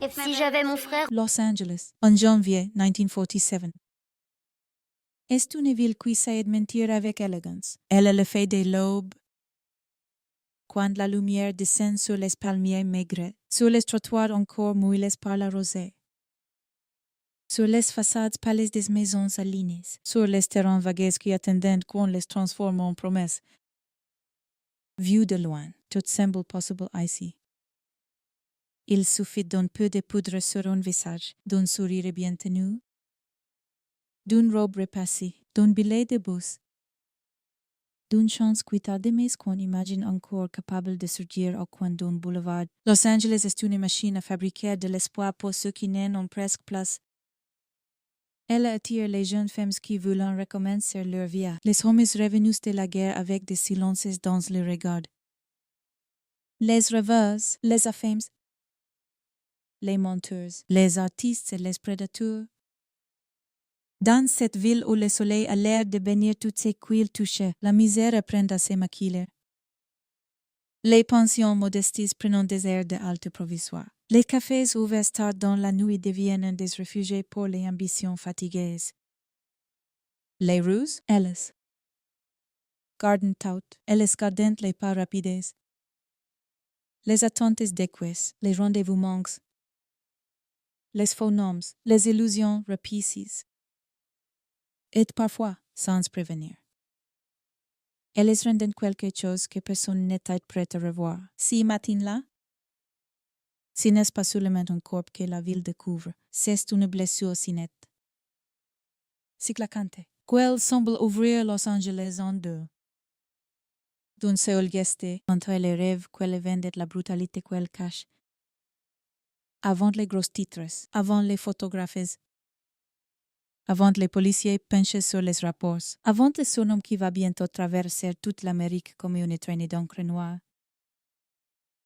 Si j'avais mon frère... Los Angeles, en janvier 1947. Est une ville qui sait mentir avec élégance. Elle a le fait des lobes. Quand la lumière descend sur les palmiers maigres, sur les trottoirs encore mouillés par la rosée, sur les façades pâles des maisons alignées, sur les terrains vagues qui attendent qu'on les transforme en promesses. Vu de loin, tout semble possible ici. Il suffit d'un peu de poudre sur un visage, d'un sourire bien tenu, d'une robe repassée, d'un billet de bus, d'une chance qui tarde qu'on imagine encore capable de surgir au coin d'un boulevard. Los Angeles est une machine à fabriquer de l'espoir pour ceux qui n'en ont presque place. Elle attire les jeunes femmes qui veulent recommencer leur vie. Les hommes revenus de la guerre avec des silences dans le regard. Les rêveuses, les affamées, les menteuses, les artistes et les prédateurs. Dans cette ville où le soleil a l'air de bénir toutes ces cuils touchées, la misère apprend à se maquiller. Les pensions modestes prennent des airs de halte provisoire. Les cafés ouverts tard dans la nuit deviennent des réfugiés pour les ambitions fatiguées. Les rues, elles, garden tout, elles gardent les pas rapides. Les attentes déquées, les rendez-vous manques, les faux noms, les illusions rapices. Et parfois, sans prévenir. Elles rendent quelque chose que personne n'était prêt à revoir. Si matin-là, ce n'est pas seulement un corps que la ville découvre, c'est une blessure si nette. Si claquante, qu'elle semble ouvrir Los Angeles en deux. D'un seul geste, entre les rêves qu'elle vend et la brutalité qu'elle cache. Avant les gros titres, avant les photographes, avant les policiers penchés sur les rapports, avant le surnom qui va bientôt traverser toute l'Amérique comme une traînée d'encre noire.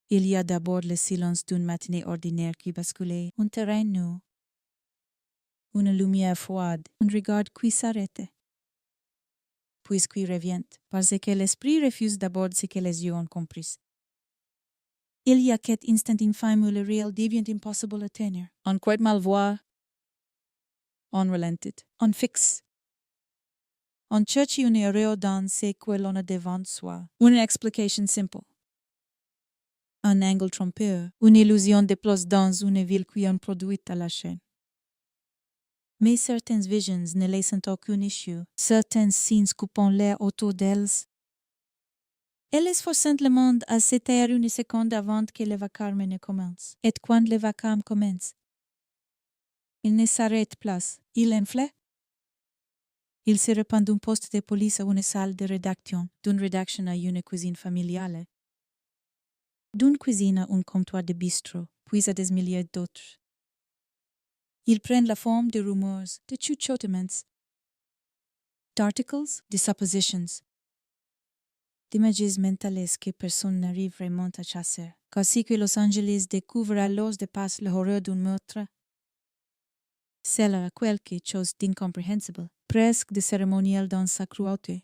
Il y a d'abord le silence d'une matinée ordinaire qui basculait, un terrain nu, une lumière froide, un regard qui s'arrête, puis qui revient, parce que l'esprit refuse d'abord ce que les yeux ont compris. Il y a cet instant infime où le réel devient impossible à tenir. On croit mal voir, on relented, on fixe. On cherche une erreur dans ce que l'on a devant soi. Une explication simple. Un angle trompeur, une illusion de place dans une ville qui en produit à la chaîne. Mais certaines visions ne laissent aucune issue, certains signes coupant l'air autour d'elles. Elles forcent le monde à se taire une seconde avant que le vacarme ne commence. Et quand le vacarme commence, il ne s'arrête plus, il enfle. Il se répand d'un poste de police à une salle de rédaction, d'une rédaction à une cuisine familiale, d'une cuisine à un comptoir de bistrot, puis à des milliers d'autres. Ils prennent la forme de rumeurs, de chuchotements, d'articles, de suppositions, d'images mentales que personne n'arrive vraiment à chasser. Ainsi que Los Angeles découvre alors de passe l'horreur d'un meurtre, c'est là quelque chose d'incompréhensible, presque de cérémoniel dans sa cruauté.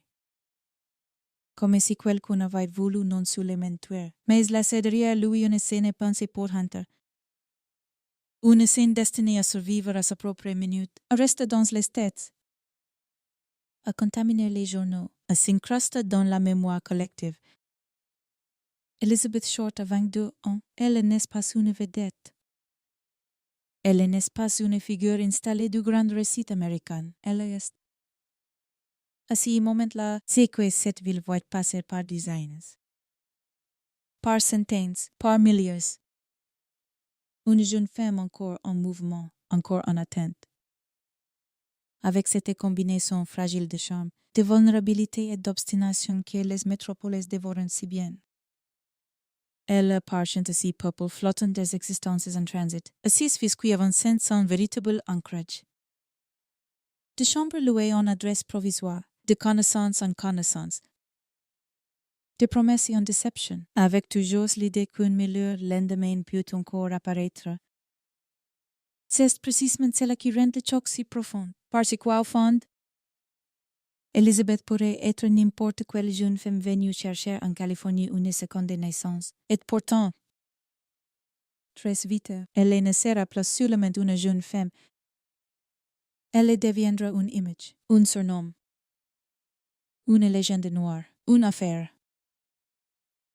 Comme si quelqu'un avait voulu non seulement tuer, mais laisser derrière lui une scène pensée pour Hunter. Une scène destinée à survivre à sa propre minute, à rester dans les têtes, à contaminer les journaux, à s'incruster dans la mémoire collective. Elizabeth Short a 22 ans, elle n'est pas une vedette. Elle n'est pas une figure installée du grand récit américain. Elle est. À ce moment-là, c'est que cette ville va être passée par designers. Par centaines, par milliers. Une jeune femme encore en mouvement, encore en attente. Avec cette combinaison fragile de charme, de vulnérabilité et d'obstination que les métropoles dévorent si bien. Elle appartient à ces peuples flottant des existences en transit, à ces fils qui avancent sans véritable ancrage. De chambres louées en adresse provisoire, de connaissance en connaissance, de promesses en déception, avec toujours l'idée qu'un meilleur lendemain peut encore apparaître. C'est précisément cela qui rend le choc si profond, parce qu'au fond, Elizabeth pourrait être n'importe quelle jeune femme venue chercher en Californie une seconde naissance. Et pourtant, très vite, elle ne sera plus seulement une jeune femme. Elle deviendra une image, un surnom, une légende noire, une affaire.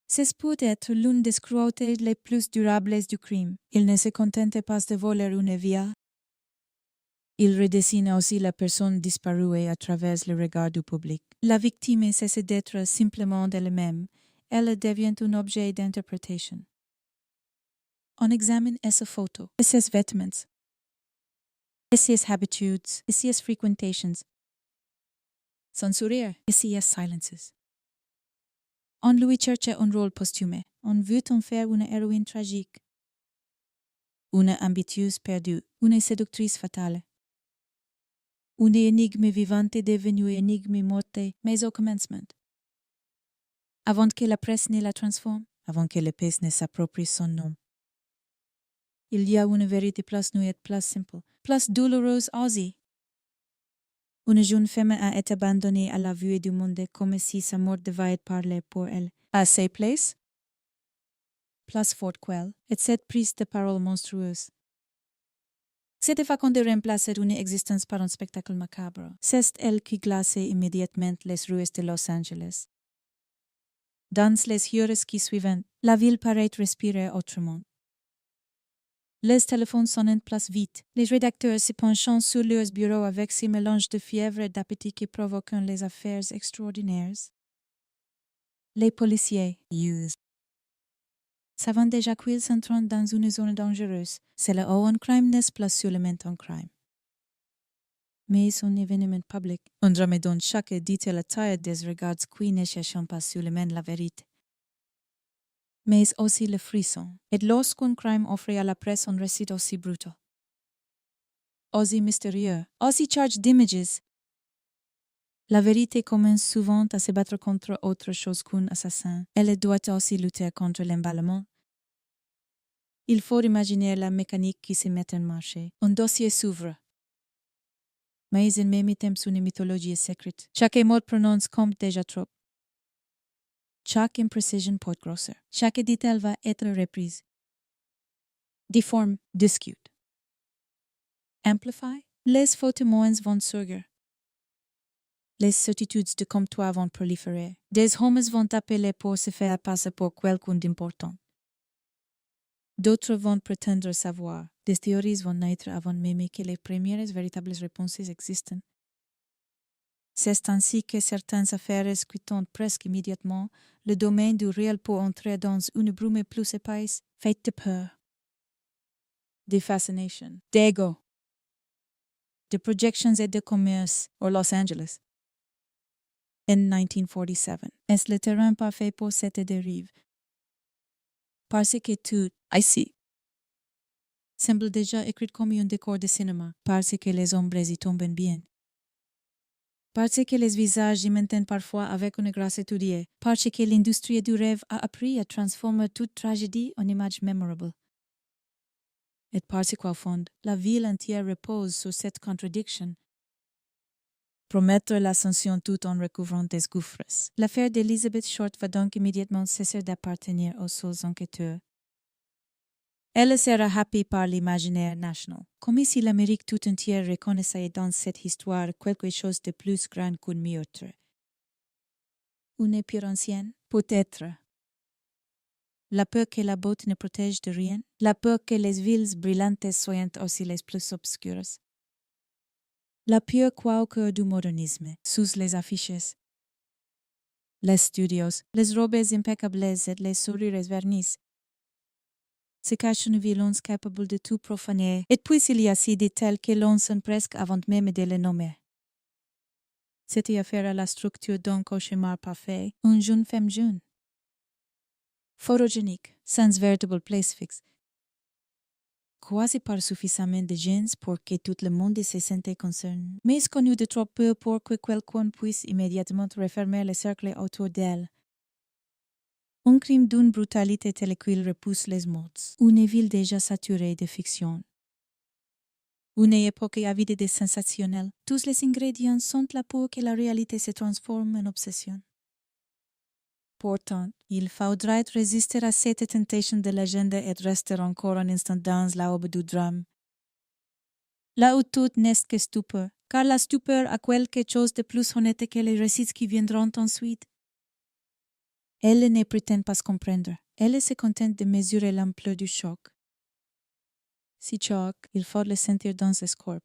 C'est peut-être l'une des cruautés les plus durables du crime. Il ne se contente pas de voler une vie. Il redessine aussi la personne disparue à travers le regard du public. La victime cesse d'être simplement elle-même. Elle devient un objet d'interprétation. On examine ses photos, ses vêtements, ses habitudes, ses fréquentations, son sourire, ses silences. On lui cherche un rôle posthume. On veut en faire une héroïne tragique, une ambitieuse perdue, une séductrice fatale. Une énigme vivante devenue énigme morte, mais au commencement. Avant que la presse ne la transforme, avant que l'épaisse ne s'approprie son nom. Il y a une vérité plus nuette, plus simple, plus douloureuse aussi. Une jeune femme a été abandonnée à la vue du monde comme si sa mort devait être parlée pour elle. À ses places, plus forte qu'elle, et cette prise de parole monstrueuse. Cette façon de remplacer une existence par un spectacle macabre, c'est elle qui glaçait immédiatement les rues de Los Angeles. Dans les heures qui suivent, la ville paraît respirer autrement. Les téléphones sonnent plus vite, les rédacteurs se penchant sur leurs bureaux avec ces mélanges de fièvre et d'appétit qui provoquent les affaires extraordinaires. Les policiers savant déjà qu'ils s'entrent dans une zone dangereuse, c'est là où un crime n'est plus seulement un crime. Mais un événement public, un drame dont chaque détail attire des regards qui ne cherchent pas seulement la vérité. Mais aussi le frisson, et lorsqu'un crime offre à la presse un récit aussi brutal, aussi mystérieux, aussi chargé d'images, la vérité commence souvent à se battre contre autre chose qu'un assassin. Elle doit aussi lutter contre l'emballement. Il faut imaginer la mécanique qui se met en marche. Un dossier s'ouvre. Mais en même temps une mythologie secrète. Chaque mot prononce comme déjà trop. Chaque imprécision porte grosseur. Chaque détail va être reprise. Déforme, discute. Amplify. Les faux témoins vont surgir. Les certitudes de comptoir vont proliférer. Des hommes vont appeler pour se faire passer pour quelqu'un d'important. D'autres vont prétendre savoir. Des théories vont naître avant même que les premières véritables réponses existent. C'est ainsi que certaines affaires quittent presque immédiatement le domaine du réel pour entrer dans une brume plus épaisse, faite de peur, de fascination, d'ego, de projections et de commerce, au Los Angeles. En 1947, est le terrain parfait pour cette dérive. Parce que tout, ici, semble déjà écrite comme un décor de cinéma, parce que les ombres y tombent bien. Parce que les visages y maintiennent parfois avec une grâce étudiée, parce que l'industrie du rêve a appris à transformer toute tragédie en image mémorable. Et parce qu'au fond, la ville entière repose sur cette contradiction. Promettre l'ascension tout en recouvrant des gouffres. L'affaire d'Elizabeth Short va donc immédiatement cesser d'appartenir aux seuls enquêteurs. Elle sera happée par l'imaginaire national, comme si l'Amérique tout entière reconnaissait dans cette histoire quelque chose de plus grand qu'un meurtre. Une pire ancienne, peut-être. La peur que la botte ne protège de rien, la peur que les villes brillantes soient aussi les plus obscures. La pure quoi au cœur du modernisme, sous les affiches. Les studios, les robes impeccables et les sourires vernis se cache une violence capable de tout profaner, et puis il y a si de tels que l'on sent presque avant même de les nommer. C'était affaire à la structure d'un cauchemar parfait, une jeune femme jeune. Photogénique, sans véritable place fixe. Quasi pas suffisamment de gens pour que tout le monde se sente concerné, mais connu de trop peu pour que quelqu'un puisse immédiatement refermer le cercle autour d'elle. Un crime d'une brutalité telle qu'il repousse les mots. Une ville déjà saturée de fiction. Une époque avide de sensationnel. Tous les ingrédients sont là pour que la réalité se transforme en obsession. Pourtant, il faudrait résister à cette tentation de légende et rester encore un instant dans l'aube du drame. Là où tout n'est que stupeur, car la stupeur a quelque chose de plus honnête que les récits qui viendront ensuite. Elle ne prétend pas comprendre. Elle se contente de mesurer l'ampleur du choc. Si choc, il faut le sentir dans le corps.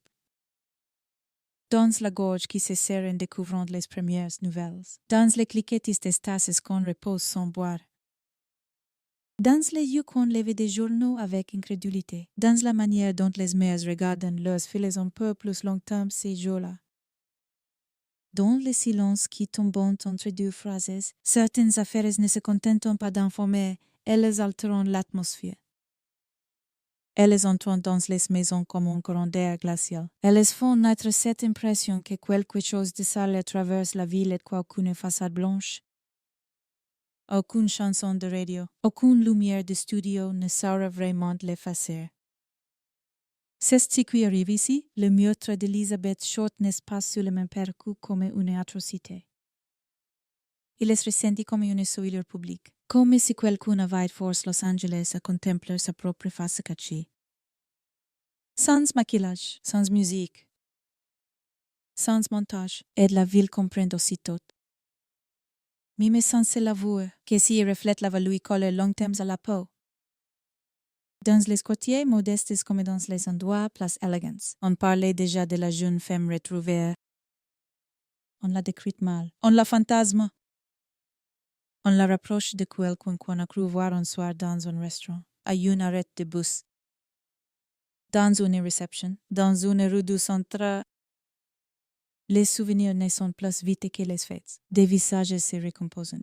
Dans la gorge qui se serre en découvrant les premières nouvelles. Dans les cliquetis des tasses qu'on repose sans boire. Dans les yeux qu'on lève des journaux avec incrédulité. Dans la manière dont les mères regardent leurs filles un peu plus longtemps ces jours-là. Dans le silence qui tombe entre deux phrases, certaines affaires ne se contentent pas d'informer, elles altèrent l'atmosphère. Elles entrent dans les maisons comme un courant d'air glacial. Elles font naître cette impression que quelque chose de sale traverse la ville et qu'aucune façade blanche, aucune chanson de radio, aucune lumière de studio ne saura vraiment l'effacer. C'est ce qui arrive ici, le meurtre d'Elizabeth Short n'est pas sur le même parcours comme une atrocité. Il est ressenti comme une souillure publique, comme si quelqu'un avait forcé Los Angeles à contempler sa propre face cachée. Sans maquillage, sans musique, sans montage, et la ville comprend aussitôt. Même sans se l'avouer, que s'y reflète la lui colle longtemps à la peau. Dans les quartiers modestes comme dans les endroits place élégance, on parlait déjà de la jeune femme retrouvée. On l'a décrite mal, on la fantasme. On la rapproche de quelqu'un qu'on a cru voir un soir dans un restaurant, à une arrêt de bus, dans une réception, dans une rue du centre. Les souvenirs ne sont plus vite que les faits. Des visages se recomposent.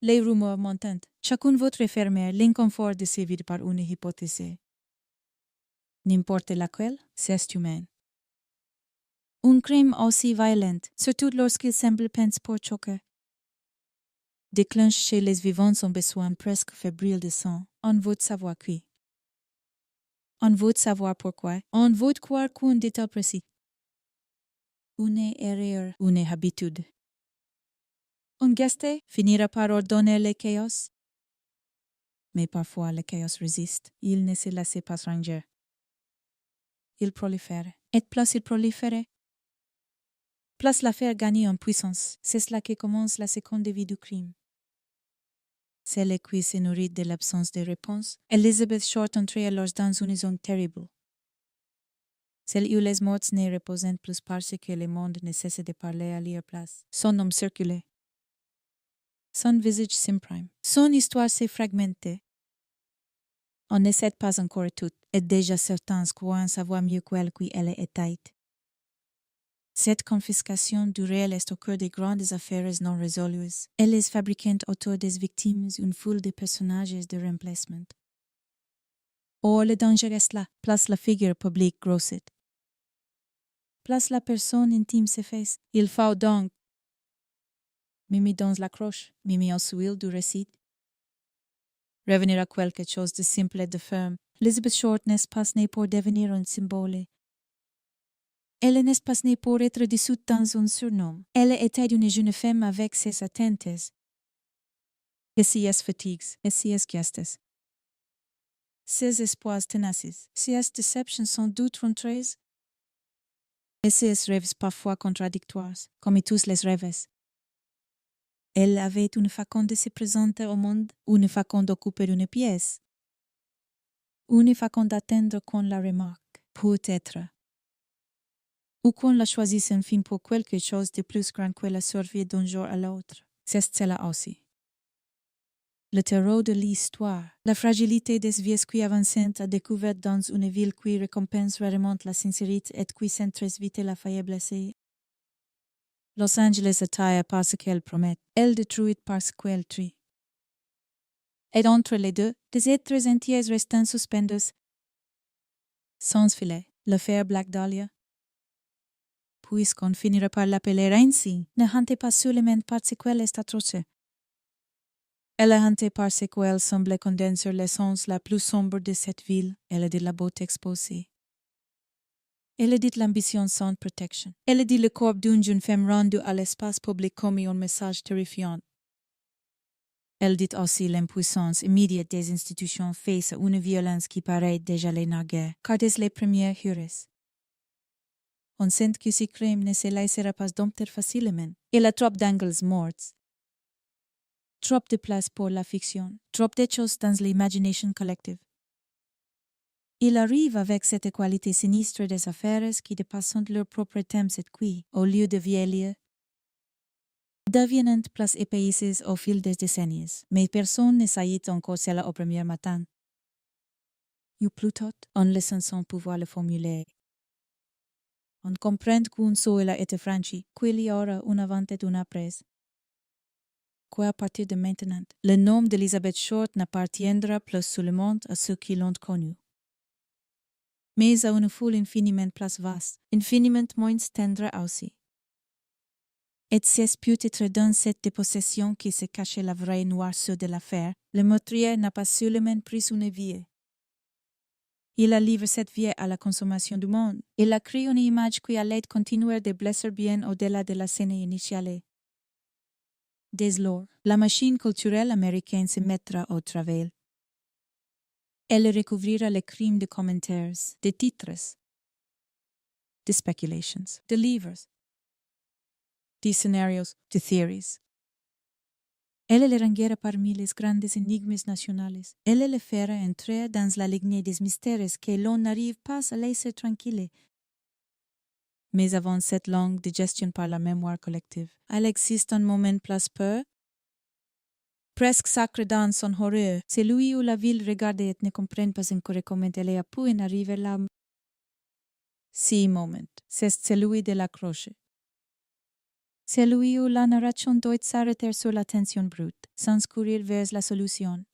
Les rumeurs montent. Chacun veut refermer l'inconfort de se vivre par une hypothèse. N'importe laquelle, c'est humain. Un crime aussi violent, surtout lorsqu'il semble pensé pour choquer, déclenche chez les vivants un besoin presque fébrile de sang. On veut savoir qui. On veut savoir pourquoi. On veut croire qu'un détail précis. Une erreur, une habitude. Un geste finira par ordonner le chaos. Mais parfois le chaos résiste. Il ne se laisse pas ranger. Il prolifère. Et plus il prolifère, plus l'affaire gagne en puissance. C'est là que commence la seconde vie du crime. Celle qui se nourrit de l'absence de réponse. Elizabeth Short entrait alors dans une zone terrible. Celle où les morts ne reposent plus parce que le monde ne cesse de parler à leur place. Son nom circulait. Son visage s'imprime. Son histoire s'est fragmentée. On ne sait pas encore tout, et déjà certains croient savoir mieux qu'elle qui elle était. Cette confiscation du réel est au cœur des grandes affaires non résolues. Elles fabriquent autour des victimes une foule de personnages de remplacement. Or le danger est là, place la figure publique grossit. Place la personne intime s'efface. Il faut donc Mimi dans la croche, Mimi en suil du récit. Revenir à quelque chose de simple et de ferme. Elizabeth Short n'est pas née pour devenir un symbole. Elle n'est pas née pour être dissoute dans un surnom. Elle était une jeune femme avec ses attentes. Ses fatigues, ses gestes. Ses espoirs tenaces, ses déceptions sans doute rentrées. Et ses rêves parfois contradictoires, comme tous les rêves. Elle avait une façon de se présenter au monde, une façon d'occuper une pièce, une façon d'attendre qu'on la remarque, peut-être, ou qu'on la choisisse enfin pour quelque chose de plus grand que la survie d'un jour à l'autre. C'est cela aussi. Le terreau de l'histoire, la fragilité des vies qui avancent à découvert dans une ville qui récompense rarement la sincérité et qui s'intéresse vite la faiblesse. Los Angeles attire parce qu'elle promet, elle détruit parce qu'elle tue. Et entre les deux, des êtres entiers restant suspendus. Sans filet, l'affaire Black Dahlia. Puisqu'on finira par l'appeler ainsi, ne hantez pas seulement parce qu'elle est atroce. Elle est hantée parce qu'elle semble condenser l'essence la plus sombre de cette ville, elle est de la beauté exposée. Elle dit l'ambition sans protection. Elle dit le corps d'une jeune femme rendue à l'espace public comme un message terrifiant. Elle dit aussi l'impuissance immédiate des institutions face à une violence qui paraît déjà les naguère, car dès les premières heures. On sent que ce crime ne se laissera pas dompter facilement. Il y a trop d'angles morts. Trop de place pour la fiction, trop de choses dans l'imagination collective. Il arrive avec cette qualité sinistre des affaires qui dépassent leur propre thème cette qui, au lieu de vieillir, deviennent plus épaissées au fil des décennies, mais personne ne sait encore cela au premier matin. Ou plutôt, on laisse son pouvoir le formuler. On comprend qu'un saut a été franchi, qu'il y aura un avant et un après. Qu'à partir de maintenant, le nom d'Elizabeth Short n'appartiendra plus seulement à ceux qui l'ont connu, mais à une foule infiniment plus vaste, infiniment moins tendre aussi. Et c'est peut-être dans cette dépossession qui se cachait la vraie noirceur de l'affaire. Le meurtrier n'a pas seulement pris une vie. Il a livré cette vie à la consommation du monde. Il a créé une image qui allait continuer de blesser bien au-delà de la scène initiale. Dès lors, la machine culturelle américaine se mettra au travail. Elle recouvrira les crimes de commentaires, de titres, de speculations, de livres, de scénarios, de theories. Elle les ranguera parmi les grandes énigmes nationales. Elle les fera entrer dans la lignée des mystères que l'on n'arrive pas à laisser tranquille. Mais avant cette longue digestion par la mémoire collective, il existe un moment plus peu, presque sacré dans son horreur. C'est lui où la ville regarde et ne comprend pas encore comment elle a pu en arriver là. Ce moment, c'est celui de la croche. C'est lui où la narration doit s'arrêter sur la tension brute, sans courir vers la solution.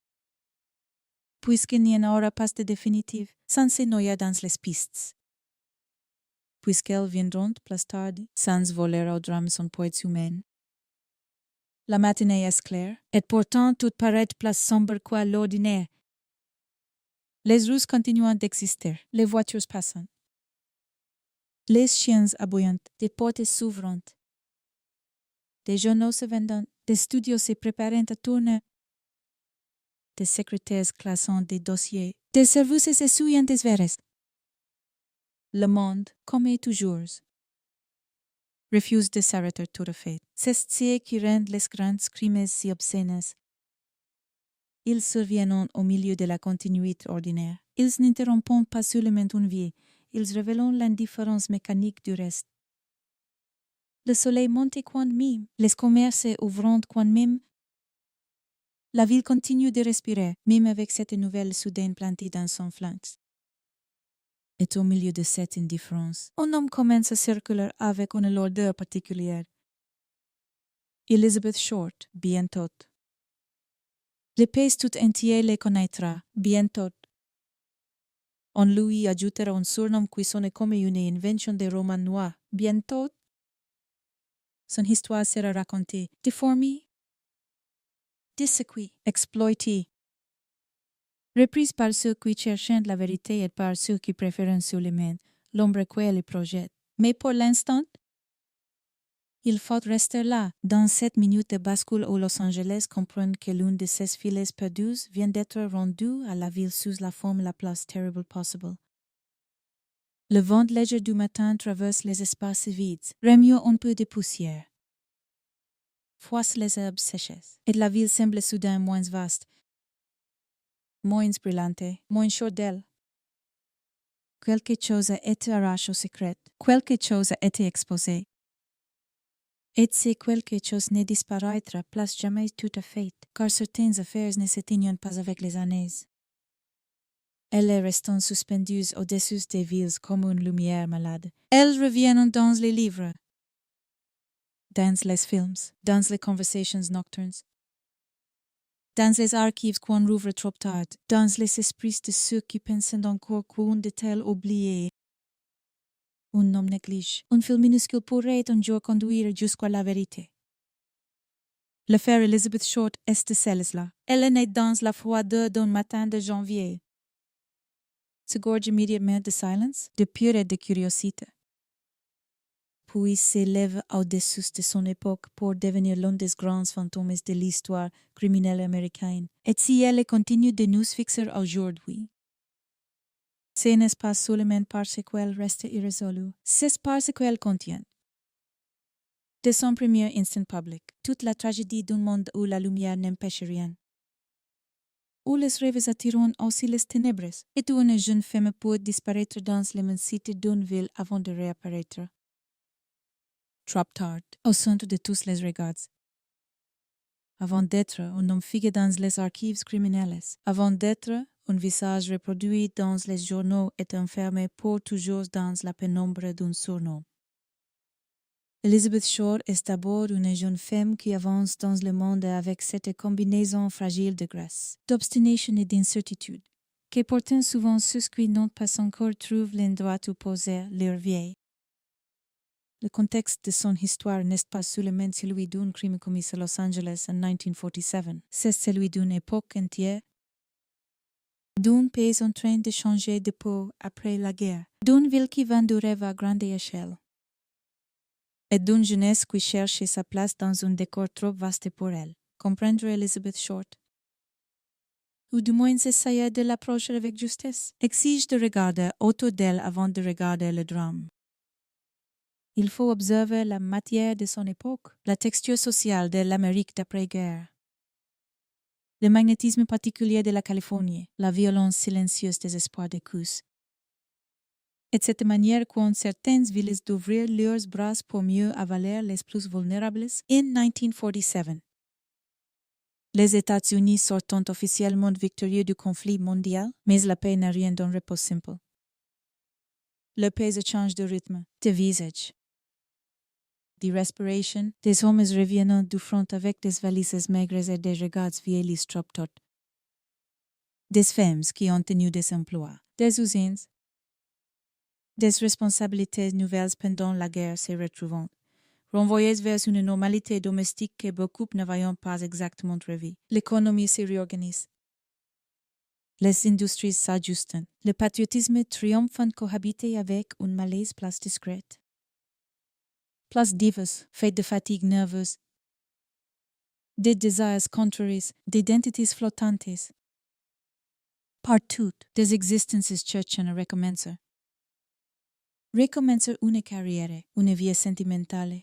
Puisqu'il n'y en aura pas de définitive, sans se noyer dans les pistes. Puisqu'elles viendront plus tard, sans voler au drame son poids humain. La matinée est claire, et pourtant tout paraît plus sombre qu'à l'ordinaire. Les rues continuent d'exister, les voitures passent. Les chiens aboyant, des portes s'ouvrant. Des journaux se vendant, des studios se préparant à tourner, des secrétaires classant des dossiers, des services essuyant des verres. Le monde, comme toujours, refuse de s'arrêter tout à fait. C'est ce qui rend les grands crimes si obscènes. Ils surviennent au milieu de la continuité ordinaire. Ils n'interrompent pas seulement une vie, ils révèlent l'indifférence mécanique du reste. Le soleil monte quand même, les commerces ouvrant quand même. La ville continue de respirer, même avec cette nouvelle soudaine plantée dans son flanc. Et au milieu de cette indifférence, un homme commence à circuler avec une lourdeur particulière. Elizabeth Short, bientôt. Le pays tout entier les connaîtra, bientôt. On lui ajoutera un surnom qui sonne comme une invention des romans noirs. Bientôt, son histoire sera racontée, déformée, disséquée, exploitée, reprise par ceux qui cherchent la vérité et par ceux qui préfèrent sur les mains l'ombre qu'elle projette. Mais pour l'instant, il faut rester là, dans cette minute de bascule où Los Angeles comprend que l'une de ses filles perdues vient d'être rendue à la ville sous la forme la plus terrible possible. Le vent léger du matin traverse les espaces vides, remuant un peu de poussière. Froisse les herbes sèches, et la ville semble soudain moins vaste, moins brillante, moins chaude d'elle. Quelque chose a été arraché au secret, quelque chose a été exposé. Et c'est quelque chose ne disparaîtra place jamais tout à fait, car certaines affaires ne s'éteignent pas avec les années. Elles restent suspendues au-dessus des villes comme une lumière malade. Elles reviennent dans les livres, dans les films, dans les conversations nocturnes, dans les archives qu'on rouvre trop tard, dans les esprits de ceux qui pensent encore qu'un détail oublié, un homme néglige, un fil minuscule pourrait un jour conduire jusqu'à la vérité. L'affaire Elizabeth Short est de celle-là. Elle est née dans la froideur d'un matin de janvier. Se gorge immédiatement de silence, de peur et de curiosité. Puis s'élève au-dessus de son époque pour devenir l'un des grands fantômes de l'histoire criminelle américaine. Et si elle continue de nous fixer aujourd'hui, ce n'est pas seulement parce qu'elle reste irrésolue, c'est parce qu'elle contient, de son premier instant public, toute la tragédie d'un monde où la lumière n'empêche rien, où les rêves attirent aussi les ténèbres, et où une jeune femme peut disparaître dans l'immensité d'une ville avant de réapparaître. Trop tard, au centre de tous les regards. Avant d'être un homme figé dans les archives criminelles, avant d'être un visage reproduit dans les journaux et enfermé pour toujours dans la pénombre d'un surnom. Elizabeth Short est d'abord une jeune femme qui avance dans le monde avec cette combinaison fragile de grâce, d'obstination et d'incertitude, que pourtant souvent ceux qui n'ont pas encore trouvé l'endroit où poser leur vie. Le contexte de son histoire n'est pas seulement celui d'un crime commis à Los Angeles en 1947, c'est celui d'une époque entière, d'un pays en train de changer de peau après la guerre, d'une ville qui vend du rêve à grande échelle, et d'une jeunesse qui cherche sa place dans un décor trop vaste pour elle. Comprendre Elizabeth Short, ou du moins essayer de l'approcher avec justesse, exige de regarder autour d'elle avant de regarder le drame. Il faut observer la matière de son époque, la texture sociale de l'Amérique d'après-guerre, le magnétisme particulier de la Californie, la violence silencieuse des espoirs de Cus. Et cette manière qu'ont certaines villes d'ouvrir leurs bras pour mieux avaler les plus vulnérables en 1947. Les États-Unis sortant officiellement victorieux du conflit mondial, mais la paix n'a rien d'un repos simple. Le pays change de rythme, de visage. De respiration, des hommes reviennent du front avec des valises maigres et des regards vieillis trop tôt. Des femmes qui ont tenu des emplois, des usines, des responsabilités nouvelles pendant la guerre se retrouvant, renvoyées vers une normalité domestique que beaucoup ne voyant pas exactement revue. L'économie se réorganise. Les industries s'ajustent. Le patriotisme triomphant cohabité avec une malaise plus discrète. Plus divers, faite de fatigue nerveuse, des désirs contraires, d'identités flottantes. Partout, des existences cherchent à recommencer. Recommencer une carrière, une vie sentimentale,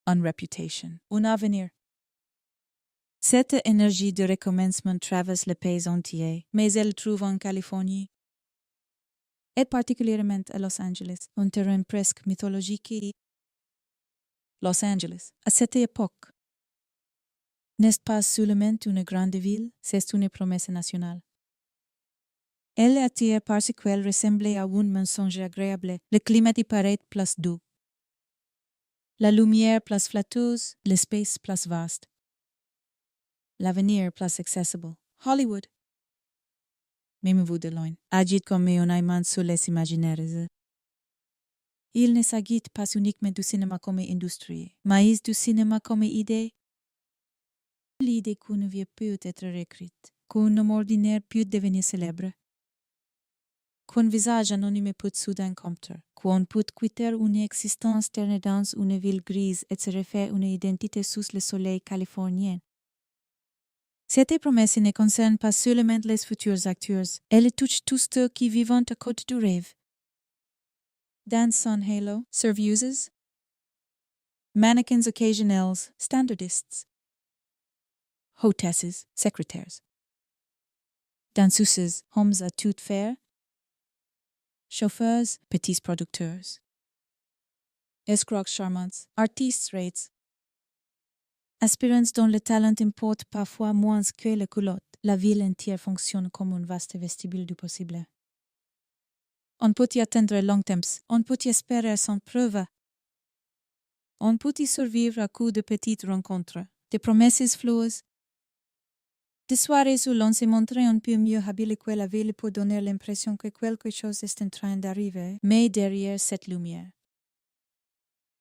une réputation, un avenir. Cette énergie de recommencement traverse le pays entier, mais elle trouve en Californie, et particulièrement à Los Angeles, un terrain presque mythologique. Los Angeles, à cette époque, n'est pas seulement une grande ville, c'est une promesse nationale. Elle attire parce qu'elle ressemble à un mensonge agréable. Le climat y paraît plus doux. La lumière plus flatteuse, l'espace plus vaste. L'avenir plus accessible. Hollywood. Memez-vous de loin. Agit comme un aimant sur les imaginaires. Il ne s'agit pas uniquement du cinéma comme industrie, mais du cinéma comme idée. L'idée qu'une vie peut être écrite, qu'un homme ordinaire peut devenir célèbre, qu'un visage anonyme peut soudain compter, qu'on peut quitter une existence terne dans une ville grise et se refaire une identité sous le soleil californien. Cette promesse ne concerne pas seulement les futurs acteurs, elle touche tous ceux qui vivent à côté du rêve. Dans son halo, servieuses, mannequins occasionnels, standardistes, hostesses, secrétaires, danseuses, hommes à tout faire, chauffeurs, petits producteurs, escrocs charmants, artistes rates, aspirants dont le talent importe parfois moins que la culotte, la ville entière fonctionne comme un vaste vestibule du possible. On peut y atteindre long temps, on peut y espérer sans preuve. On peut y survivre à coups de petites rencontres, de promesses floues, de soirées où l'on se montre un peu mieux habillé que la ville pour donner l'impression que quelque chose est en train d'arriver, mais derrière cette lumière.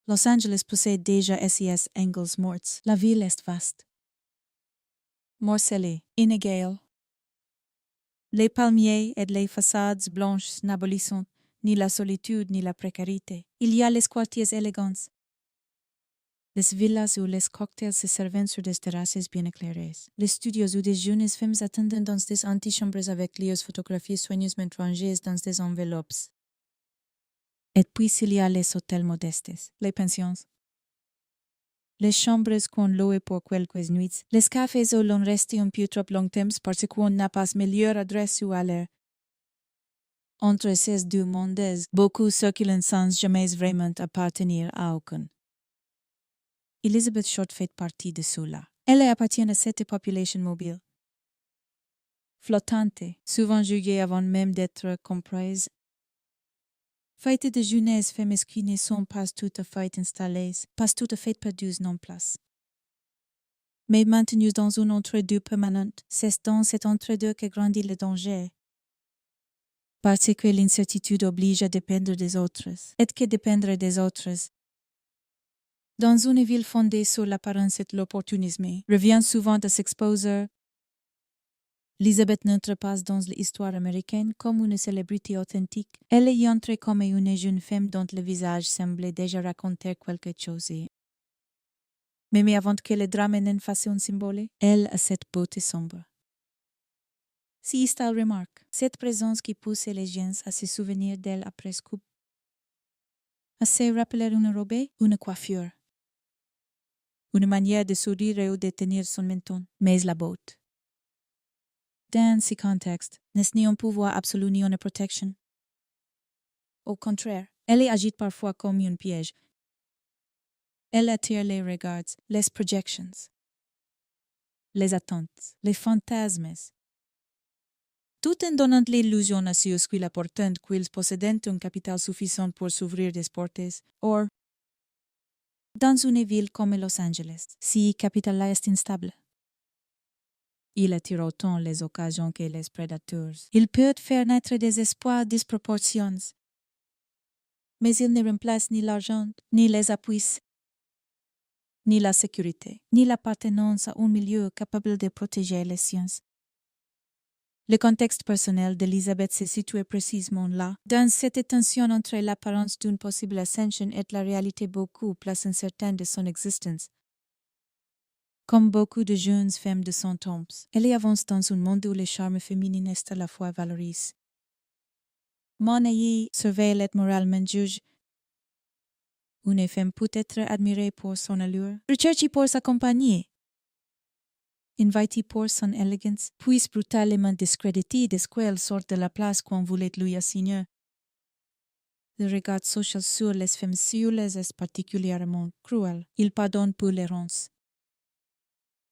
Los Angeles possède déjà SIS angles morts. La ville est vaste, morcelée, inégale. Les palmiers et les façades blanches n'abolissent ni la solitude ni la précarité. Il y a les quartiers élégants, les villas où les cocktails se servent sur des terrasses bien éclairées, les studios où des jeunes femmes attendent dans des antichambres avec leurs photographies soigneusement rangées dans des enveloppes. Et puis il y a les hôtels modestes, les pensions, les chambres qu'on loue pour quelques nuits, les cafés où l'on reste un peu trop longtemps parce qu'on n'a pas meilleure adresse où aller. Entre ces deux mondes, beaucoup circulent sans jamais vraiment appartenir à aucun. Elizabeth Short fait partie de cela. Elle appartient à cette population mobile, flottante, souvent jugée avant même d'être comprise. Faite de jeunesses femmes qui ne sont pas tout à fait installées, pas tout à fait perdues non plus. Mais maintenues dans un entre-deux permanent, c'est dans cet entre-deux que grandit le danger. Parce que l'incertitude oblige à dépendre des autres, et que dépendre des autres, dans une ville fondée sur l'apparence et l'opportunisme, revient souvent à s'exposer. Elizabeth n'entre pas dans l'histoire américaine comme une célébrité authentique. Elle y entre comme une jeune femme dont le visage semblait déjà raconter quelque chose. Mais avant que le drame n'en fasse un symbole, elle a cette beauté sombre. Si Style remarque, cette présence qui pousse les gens à se souvenir d'elle après coup, à se rappeler une robe, une coiffure, une manière de sourire ou de tenir son menton, mais la beauté. Dans ce contexte, n'est-ce ni un pouvoir absolu ni une protection. Au contraire, elle agit parfois comme un piège. Elle attire les regards, les projections, les attentes, les fantasmes, tout en donnant l'illusion à ceux qui la portent qu'ils possèdent un capital suffisant pour s'ouvrir des portes, or, dans une ville comme Los Angeles, si capital-là est instable. Il attire autant les occasions que les prédateurs. Il peut faire naître des espoirs disproportionnés. Mais il ne remplace ni l'argent, ni les appuis, ni la sécurité, ni l'appartenance à un milieu capable de protéger les siens. Le contexte personnel d'Elizabeth se situait précisément là, dans cette tension entre l'apparence d'une possible ascension et la réalité beaucoup plus incertaine de son existence. Comme beaucoup de jeunes femmes de son temps, elle avance dans un monde où le charme féminin est à la fois valorisé. Monnaie surveille moralement juge. Une femme peut être admirée pour son allure, recherchée pour sa compagnie, invitée pour son élégance, puis brutalement discréditée dès qu'elle sort de la place qu'on voulait lui assigner. Le regard social sur les femmes seules est particulièrement cruel. Il pardonne pour l'errance.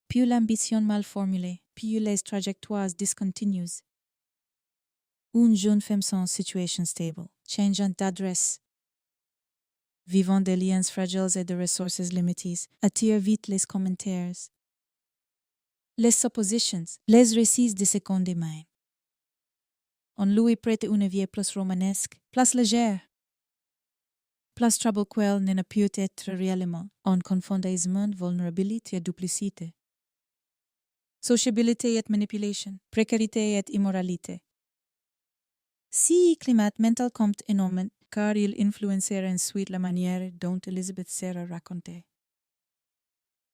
Plus l'ambition mal formulée, plus les trajectoires discontinues. Une jeune femme sans situation stable, changeant d'adresse, vivant des liens fragiles et de ressources limitées, attire vite les commentaires, les suppositions, les récits de seconde main. On lui prête une vie plus romanesque, plus légère. Plus trouble quel ne peut être réellement. On confond aisément vulnérabilité et duplicité. Sociabilité et manipulation, précarité et immoralité. Si climat mental compte énormément, car il influencera ensuite la manière dont Elizabeth sera racontée.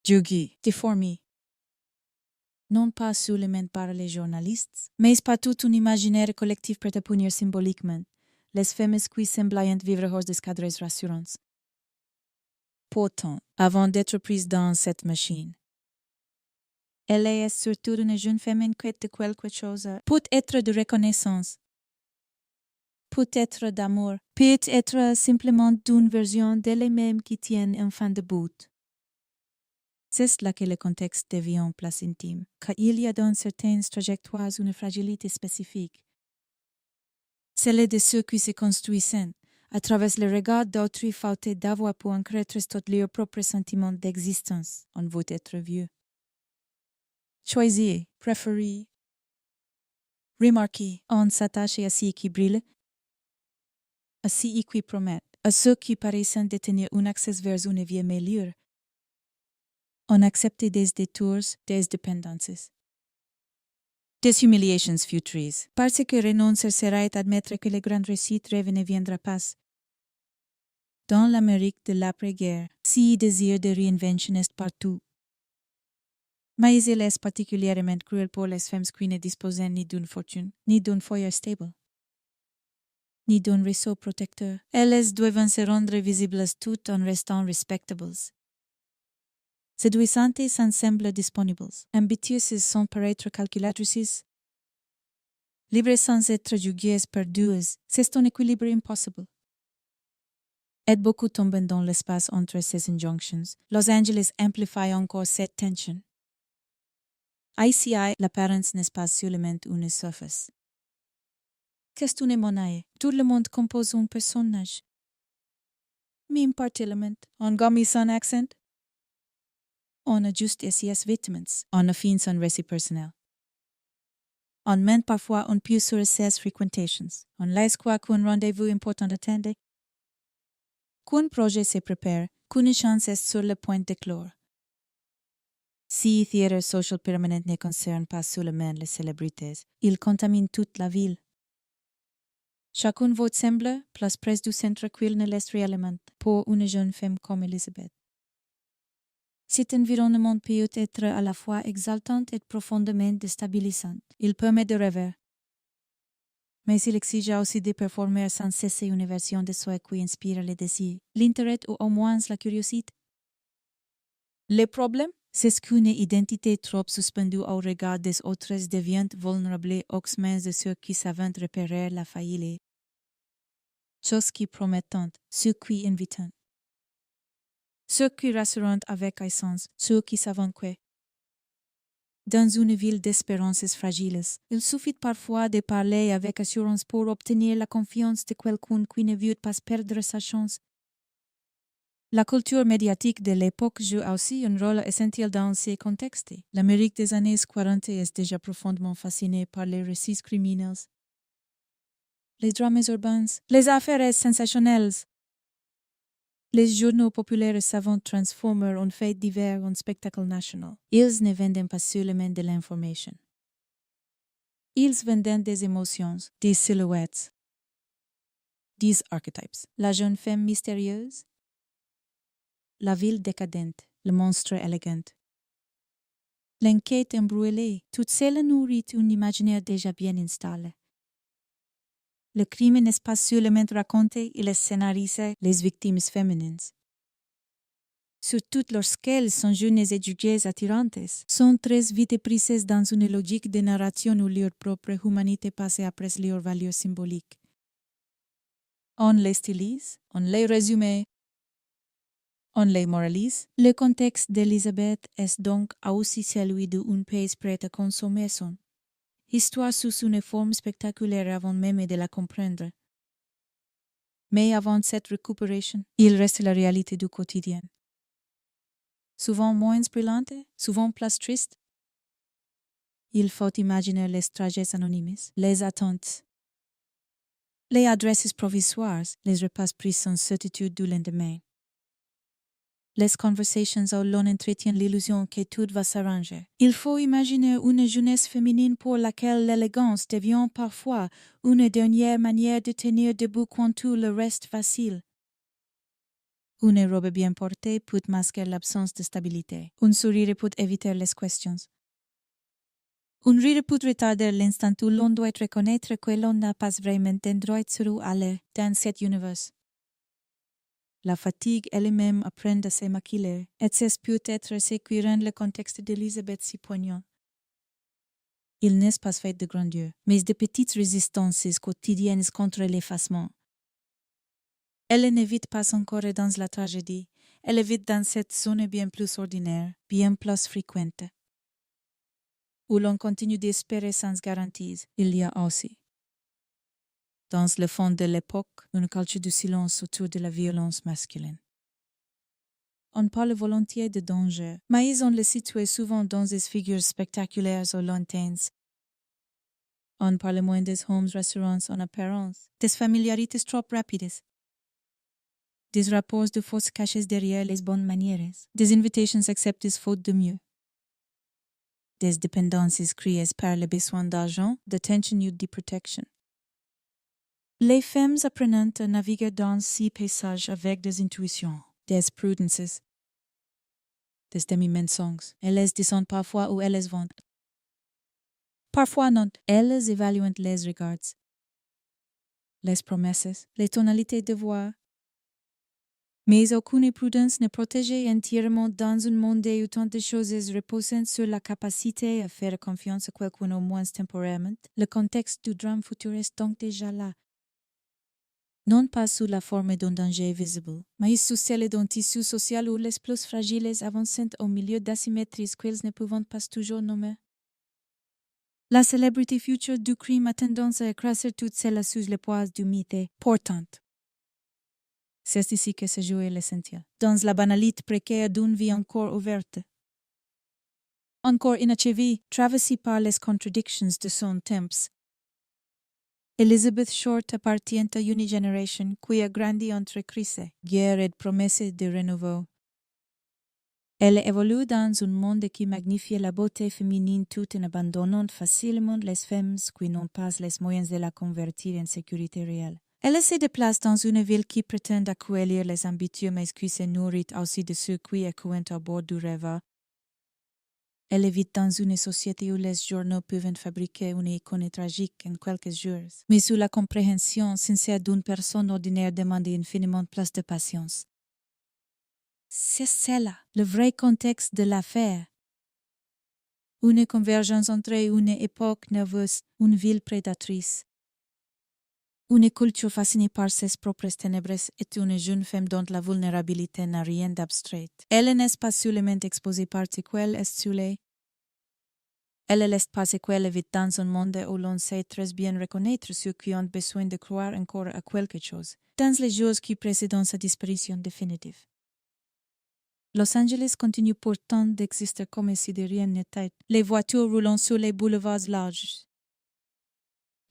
Jugi, déformé. Non pas seulement par les journalistes, mais par tout un imaginaire collectif prêt à punir symboliquement les femmes qui semblent vivre hors des cadres rassurants. Pourtant, avant d'être prise dans cette machine, elle est surtout une jeune femme inquiète de quelque chose, peut-être de reconnaissance, peut-être d'amour, peut-être simplement d'une version d'elle-même qui tient enfin debout. C'est là que le contexte devient place intime, car il y a dans certaines trajectoires une fragilité spécifique. Celle de ceux qui se construisent à travers le regard d'autrui faute d'avoir pour ancrer tout leur propre sentiment d'existence, on veut être vieux. Choisir, préférer, remarquer, on s'attache à ceux qui brillent, à ceux qui promettent, à ceux qui paraissent détenir un accès vers une vie meilleure. On accepte des détours, des dépendances. Des humiliations futures, parce que renoncer serait admettre que le grand récit rêve ne viendra pas. Dans l'Amérique de l'après-guerre, si désir de réinvention est partout. Mais il est particulièrement cruel pour les femmes qui ne disposent ni d'une fortune, ni d'un foyer stable, ni d'un réseau protecteur. Elles doivent se rendre visibles tout en restant respectables. Séduisantes sans semblent disponibles, ambitieuses sans paraître calculatrices, libres sans être jugées perdues, c'est un équilibre impossible. Et beaucoup tombent dans l'espace entre ces injonctions. Los Angeles amplifie encore cette tension. Ici, l'apparence n'est pas seulement une surface. Qu'est-ce une monnaie? Tout le monde compose un personnage. Même partiellement, on gomme son accent. On ajuste ses vêtements, on affine son récit personnel. On ment parfois un peu sur ses fréquentations. On laisse croire qu'un rendez-vous important attendait. Qu'un projet se prépare, qu'une chance est sur le point d'éclore. Si theater social permanent ne concerne pas seulement les célébrités, il contamine toute la ville. Chacun vote semble, plus près du centre qu'il ne l'est réellement, pour une jeune femme comme Elizabeth. Cet environnement peut être à la fois exaltant et profondément déstabilisant. Il permet de rêver. Mais il exige aussi de performer sans cesser une version de soi qui inspire le désir, l'intérêt ou au moins la curiosité. Le problème, c'est qu'une identité trop suspendue au regard des autres devient vulnérable aux mains de ceux qui savent repérer la faillite. Chose qui promettant, ceux qui invitant. Ceux qui rassurent avec aisance, ceux qui savent que. Dans une ville d'espérances fragiles, il suffit parfois de parler avec assurance pour obtenir la confiance de quelqu'un qui ne veut pas perdre sa chance. La culture médiatique de l'époque joue aussi un rôle essentiel dans ces contextes. L'Amérique des années 40 est déjà profondément fascinée par les récits criminels, les drames urbains, les affaires sensationnelles. Les journaux populaires savent transformer un fait divers en spectacle national. Ils ne vendent pas seulement de l'information. Ils vendent des émotions, des silhouettes, des archetypes. La jeune femme mystérieuse, la ville décadente, le monstre élégant. L'enquête embrouillée, toute celle nourrit un imaginaire déjà bien installé. Le crime n'est pas seulement raconté, il est scénarisé les victimes féminines. Surtout lorsqu'elles sont jeunes et jugées attirantes, sont très vite prises dans une logique de narration où leur propre humanité passe après leurs valeurs symboliques. On les stylise, on les résume, on les moralise. Le contexte d'Elizabeth est donc aussi celui d'un pays prêt à consommer son histoire sous une forme spectaculaire avant même de la comprendre. Mais avant cette récupération, il reste la réalité du quotidien. Souvent moins brillante, souvent plus triste. Il faut imaginer les trajets anonymes, les attentes, Les adresses provisoires, les repas pris sans certitude du lendemain. Les conversations où l'on entretient l'illusion que tout va s'arranger. Il faut imaginer une jeunesse féminine pour laquelle l'élégance devient parfois une dernière manière de tenir debout quand tout le reste vacille. Une robe bien portée peut masquer l'absence de stabilité. Un sourire peut éviter les questions. Un rire peut retarder l'instant où l'on doit reconnaître que l'on n'a pas vraiment d'endroit sur aller dans cet univers. La fatigue elle-même apprend à se maquiller, et c'est peut-être ce qui rend le contexte d'Elizabeth si poignant. Il n'est pas fait de grandeur, mais de petites résistances quotidiennes contre l'effacement. Elle n'évite pas encore dans la tragédie, elle évite dans cette zone bien plus ordinaire, bien plus fréquente. Où l'on continue d'espérer sans garantie, il y a aussi. Dans le fond de l'époque, une culture du silence autour de la violence masculine. On parle volontiers de danger, mais on le situe souvent dans des figures spectaculaires ou lointaines. On parle moins des homes rassurants en apparence, des familiarités trop rapides, des rapports de force cachés derrière les bonnes manières, des invitations acceptées faute de mieux, des dépendances créées par le besoin d'argent, d'attention ou de protection. Les femmes apprenant à naviguer dans ces paysages avec des intuitions, des prudences, des demi-mensonges. Elles descendent parfois ou elles vont. Parfois non, elles évaluent les regards, les promesses, les tonalités de voix. Mais aucune prudence ne protège entièrement dans un monde où tant de choses reposent sur la capacité à faire confiance à quelqu'un au moins temporairement. Le contexte du drame futur est donc déjà là. Non pas sous la forme d'un danger visible, mais sous celle d'un tissu social où les plus fragiles avancent au milieu d'asymétries qu'elles ne peuvent pas toujours nommer. La célébrité future du crime a tendance à écraser toutes celles sous le poids du mythe portant. C'est ici que se joue l'essentiel, dans la banalité précaire d'une vie encore ouverte. Encore inachevée, traversée par les contradictions de son temps. Elizabeth Short appartient à une génération qui a grandi entre crise, guerre et promesses de renouveau. Elle évolue dans un monde qui magnifie la beauté féminine tout en abandonnant facilement les femmes qui n'ont pas les moyens de la convertir en sécurité réelle. Elle se déplace dans une ville qui prétend accueillir les ambitieux mais qui se nourrit aussi de ceux qui écouent à bord du rêve. Elle vit dans une société où les journaux peuvent fabriquer une icône tragique en quelques jours, mais où la compréhension sincère d'une personne ordinaire demande infiniment plus de patience. C'est cela, le vrai contexte de l'affaire. Une convergence entre une époque nerveuse, une ville prédatrice, une culture fascinée par ses propres ténèbres et une jeune femme dont la vulnérabilité n'a rien d'abstrait. Elle n'est pas seulement exposée parce qu'elle est saoulée. Elle est parce qu'elle vit dans un monde où l'on sait très bien reconnaître ceux qui ont besoin de croire encore à quelque chose, dans les jours qui précèdent sa disparition définitive. Los Angeles continue pourtant d'exister comme si de rien n'était, les voitures roulant sur les boulevards larges.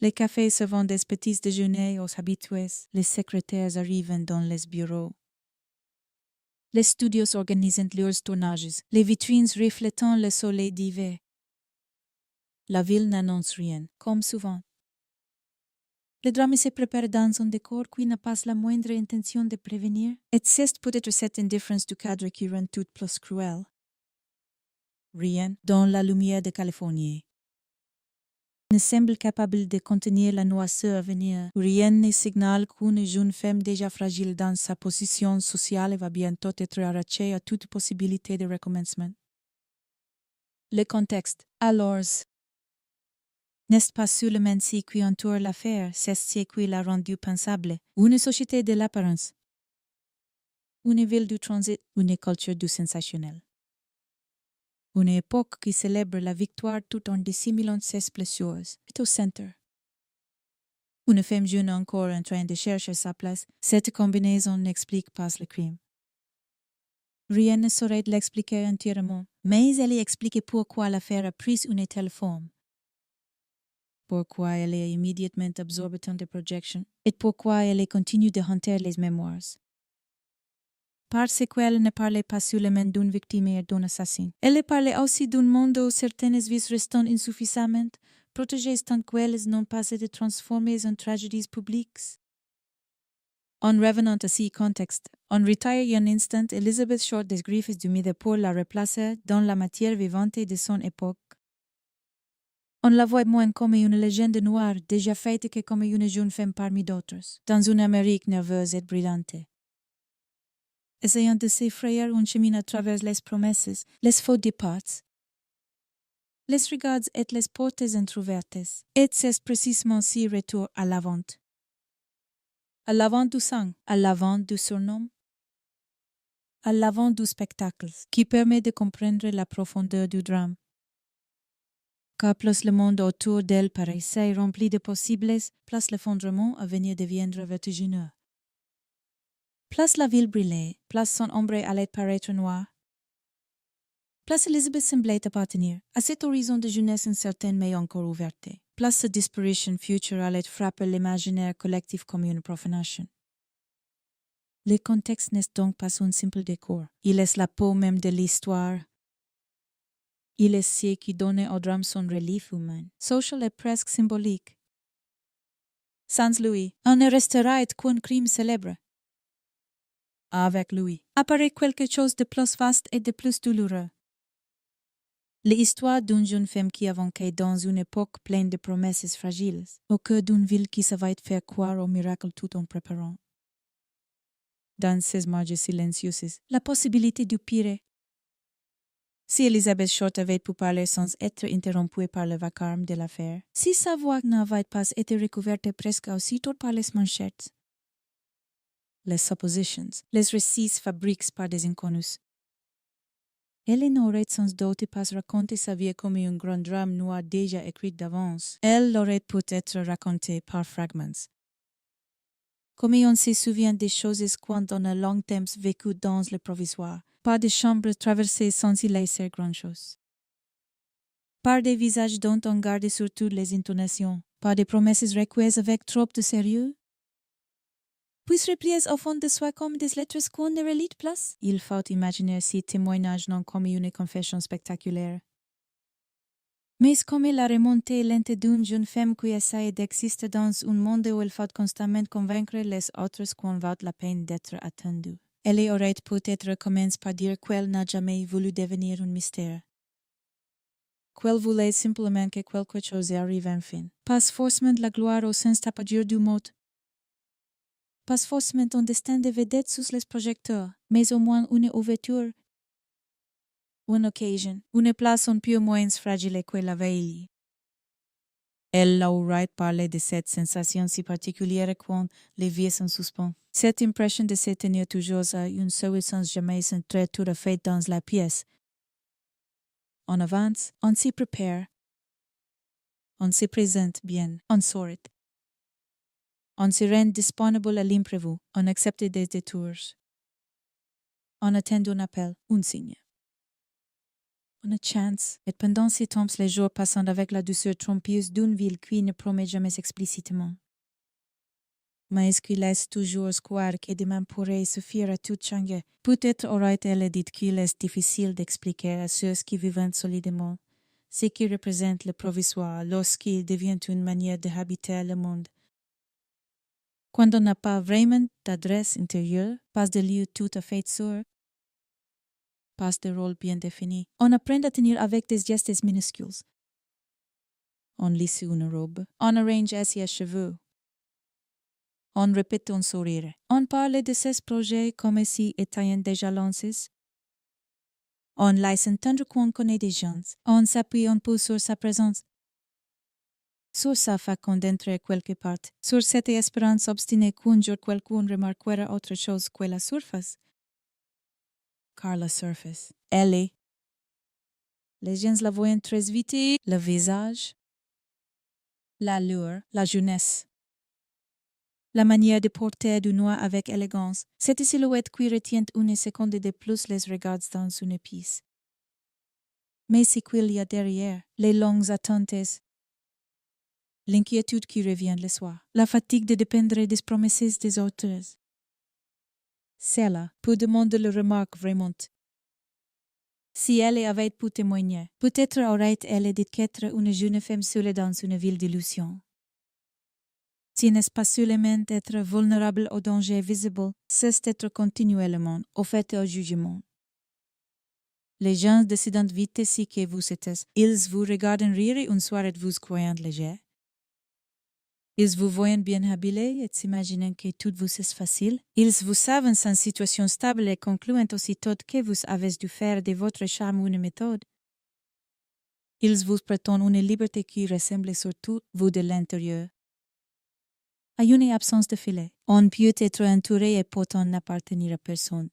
Les cafés servant des petits déjeuners aux habitués, les secrétaires arrivent dans les bureaux. Les studios organisent leurs tournages, les vitrines reflétant le soleil d'hiver. La ville n'annonce rien, comme souvent. Le drame se prépare dans un décor qui n'a pas la moindre intention de prévenir, et c'est peut-être cette indifference du cadre qui rend tout plus cruel. Rien, dans la lumière de Californie, ne semble capable de contenir la noirceur à venir. Rien ne signale qu'une jeune femme déjà fragile dans sa position sociale va bientôt être arrachée à toute possibilité de recommencement. Le contexte, alors, n'est pas seulement ce qui entoure l'affaire, c'est ce qui l'a rendu pensable. Une société de l'apparence, une ville du transit, une culture du sensationnel. Une époque qui célèbre la victoire tout en dissimulant ses blessures est au centre. Une femme jeune encore en train de chercher sa place, cette combinaison n'explique pas le crime. Rien ne saurait l'expliquer entièrement, mais elle explique pourquoi l'affaire a pris une telle forme. pourquoi elle est immédiatement absorbée dans des projections, et pourquoi elle continue de hanter les mémoires. Parce qu'elle ne parlait pas seulement d'une victime et d'un assassin. Elle parlait aussi d'un monde où certaines vies restent insuffisamment protégées tant qu'elles n'ont pas été transformées en tragédies publiques. En revenant à ce contexte, on retire un instant Elizabeth Short des griefs du midi pour la replacer dans la matière vivante de son époque. On la voit moins comme une légende noire déjà faite que comme une jeune femme parmi d'autres, dans une Amérique nerveuse et brillante. Essayant de s'effrayer un chemin à travers les promesses, les faux départs, les regards et les portes entrouvertes, et c'est précisément ce retour à l'avant. À l'avant du sang, à l'avant du surnom, à l'avant du spectacle, qui permet de comprendre la profondeur du drame. Car plus le monde autour d'elle paraissait rempli de possibles, plus l'effondrement à venir deviendra vertigineux. Plus la ville brûlait, plus son ombre allait paraître noire. Plus Elizabeth semblait appartenir à cet horizon de jeunesse incertaine mais encore ouverte. Plus sa disparition future allait frapper l'imaginaire collectif comme une profanation. Le contexte n'est donc pas un simple décor. Il est la peau même de l'histoire. Il est ce qui donne au drame son relief humain, social et presque symbolique. Sans lui, on ne restera qu'un crime célèbre. Avec lui, apparaît quelque chose de plus vaste et de plus douloureux. L'histoire d'une jeune femme qui a vaincu dans une époque pleine de promesses fragiles, au cœur d'une ville qui savait faire croire au miracle tout en préparant. Dans ces marges silencieuses, la possibilité du pire. Si Elizabeth Short avait pu parler sans être interrompue par le vacarme de l'affaire, si sa voix n'avait pas été recouverte presque aussitôt par les manchettes, les suppositions, les récits fabriqués par des inconnus. Elle n'aurait sans doute pas raconté sa vie comme un grand drame noir déjà écrit d'avance. Elle l'aurait peut-être raconté par fragments. Comme on se souvient des choses quand on a longtemps vécu dans le provisoire, par des chambres traversées sans y laisser grand-chose. Par des visages dont on garde surtout les intonations, par des promesses requises avec trop de sérieux. Puis reprises au fond de soi comme des lettres qu'on ne relit plus. Il faut imaginer ces témoignages non comme une confession spectaculaire. Mais comme la remontée lente d'une jeune femme qui essaie d'exister dans un monde où il faut constamment convaincre les autres qu'on vaut la peine d'être attendu. Elle aurait peut-être commencé par dire qu'elle n'a jamais voulu devenir un mystère. Qu'elle voulait simplement que quelque chose arrive enfin. Pas forcément la gloire au sens tapageur du mot. Pas forcément un destin de vedette sous les projecteurs, mais au moins une ouverture, une occasion, une place un peu moins fragile que la veille. Elle aurait parlé de cette sensation si particulière quand les vies sont suspens. Cette impression de se tenir toujours à une seule sans jamais entrer tout à fait dans la pièce. On avance, on s'y prépare, on se présente bien, on sort. On se rend disponible à l'imprévu, on accepte des détours. On attend un appel, un signe. On a chance, et pendant ces temps, les jours passant avec la douceur trompieuse d'une ville qui ne promet jamais explicitement. Mais qu'il laisse toujours croire que demain pourrait suffire à tout changer. Peut-être aurait-elle dit qu'il est difficile d'expliquer à ceux qui vivent solidement ce qui représente le provisoire lorsqu'il devient une manière de habiter le monde. Quand on n'a pas vraiment d'adresse intérieure, pas de lieu tout à fait sûr, pas de rôle bien défini, on apprend à tenir avec des gestes minuscules. On lisse une robe, on arrange ses cheveux, on répète un sourire, on parle de ses projets comme si étaient déjà lancés. On laisse entendre qu'on connaît des gens, on s'appuie un peu sur sa présence. Sur sa faculté d'entrer quelque part, sur cette espérance obstinée qu'un jour quelqu'un remarquera autre chose que la surface. Car la surface, elle est. Les gens la voient très vite, le visage, l'allure, la jeunesse. La manière de porter du noir avec élégance, cette silhouette qui retient une seconde de plus les regards dans une pièce. Mais ce qu'il y a derrière, les longues attentes, l'inquiétude qui revient le soir, la fatigue de dépendre des promesses des autres. C'est là, peu de monde le remarque vraiment. Si elle avait pu témoigner, peut-être aurait-elle dit qu'être une jeune femme seule dans une ville d'illusion. Si n'est pas seulement être vulnérable au danger visible, c'est être continuellement au fait au jugement. Les gens décident vite si que vous êtes, ils vous regardent rire et un soir vous croyant léger. Ils vous voient bien habillé et s'imaginent que tout vous est facile. Ils vous savent sans situation stable et concluent aussitôt que vous avez dû faire de votre charme une méthode. Ils vous prétendent une liberté qui ressemble surtout vous de l'intérieur. À une absence de filet, on peut être entouré et pourtant n'appartenir à personne.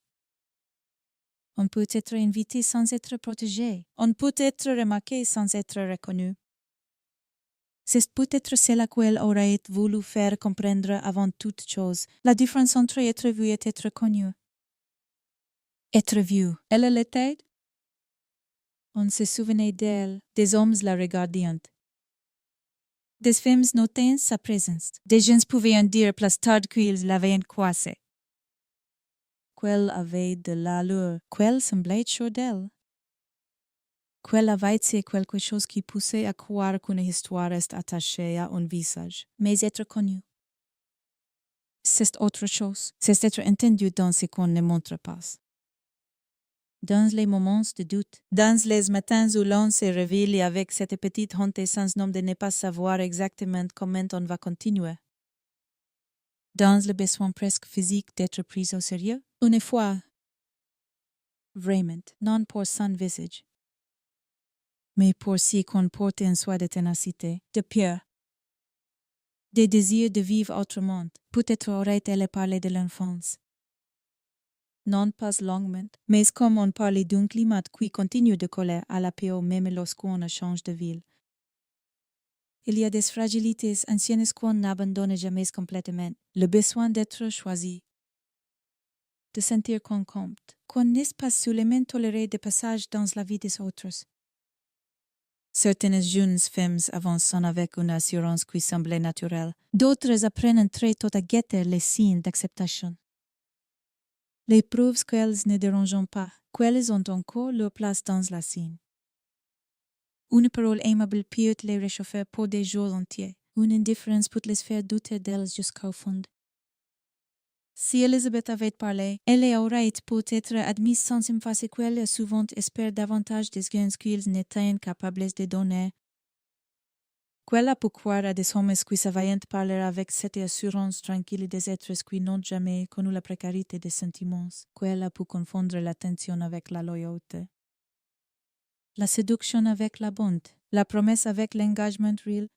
On peut être invité sans être protégé. On peut être remarqué sans être reconnu. C'est peut-être cela qu'elle aurait voulu faire comprendre avant toute chose, la différence entre être vu et être connu. Être vu, elle l'était? On se souvenait d'elle, des hommes la regardiant. Des femmes notaient sa présence. Des gens pouvaient en dire plus tard qu'ils l'avaient croisée. Qu'elle avait de l'allure, qu'elle semblait sûre d'elle. Qu'elle avait quelque chose qui poussait à croire qu'une histoire est attachée à un visage, mais être connu. C'est autre chose, c'est être entendu dans ce qu'on ne montre pas. Dans les moments de doute, dans les matins où l'on se réveille avec cette petite honte sans nom de ne pas savoir exactement comment on va continuer. Dans le besoin presque physique d'être pris au sérieux, une fois, vraiment, non pour son visage, mais pour ce qu'on porte en soi de ténacité, de peur, des désirs de vivre autrement. Peut-être aurait-elle parlé de l'enfance. Non pas longuement, mais comme on parlait d'un climat qui continue de coller à la paix même lorsqu'on change de ville. Il y a des fragilités anciennes qu'on n'abandonne jamais complètement. Le besoin d'être choisi, de sentir qu'on compte, qu'on n'est pas seulement toléré de passage dans la vie des autres. Certaines jeunes femmes avancent avec une assurance qui semblait naturelle. D'autres apprennent très tôt à guetter les signes d'acceptation. Les preuves qu'elles ne dérangent pas, qu'elles ont encore leur place dans la scène. Une parole aimable peut les réchauffer pour des jours entiers. Une indifférence peut les faire douter d'elles jusqu'au fond. Si Elizabeth avait parlé, elle aurait peut-être admis sans emphase qu'elle souvent espère davantage des gains qu'ils n'étaient capables de donner. Qu'elle a pu croire à des hommes qui savaient parler avec cette assurance tranquille des êtres qui n'ont jamais connu la précarité des sentiments. Qu'elle a pu confondre l'attention avec la loyauté. La séduction avec la bonté, la promesse avec l'engagement réel.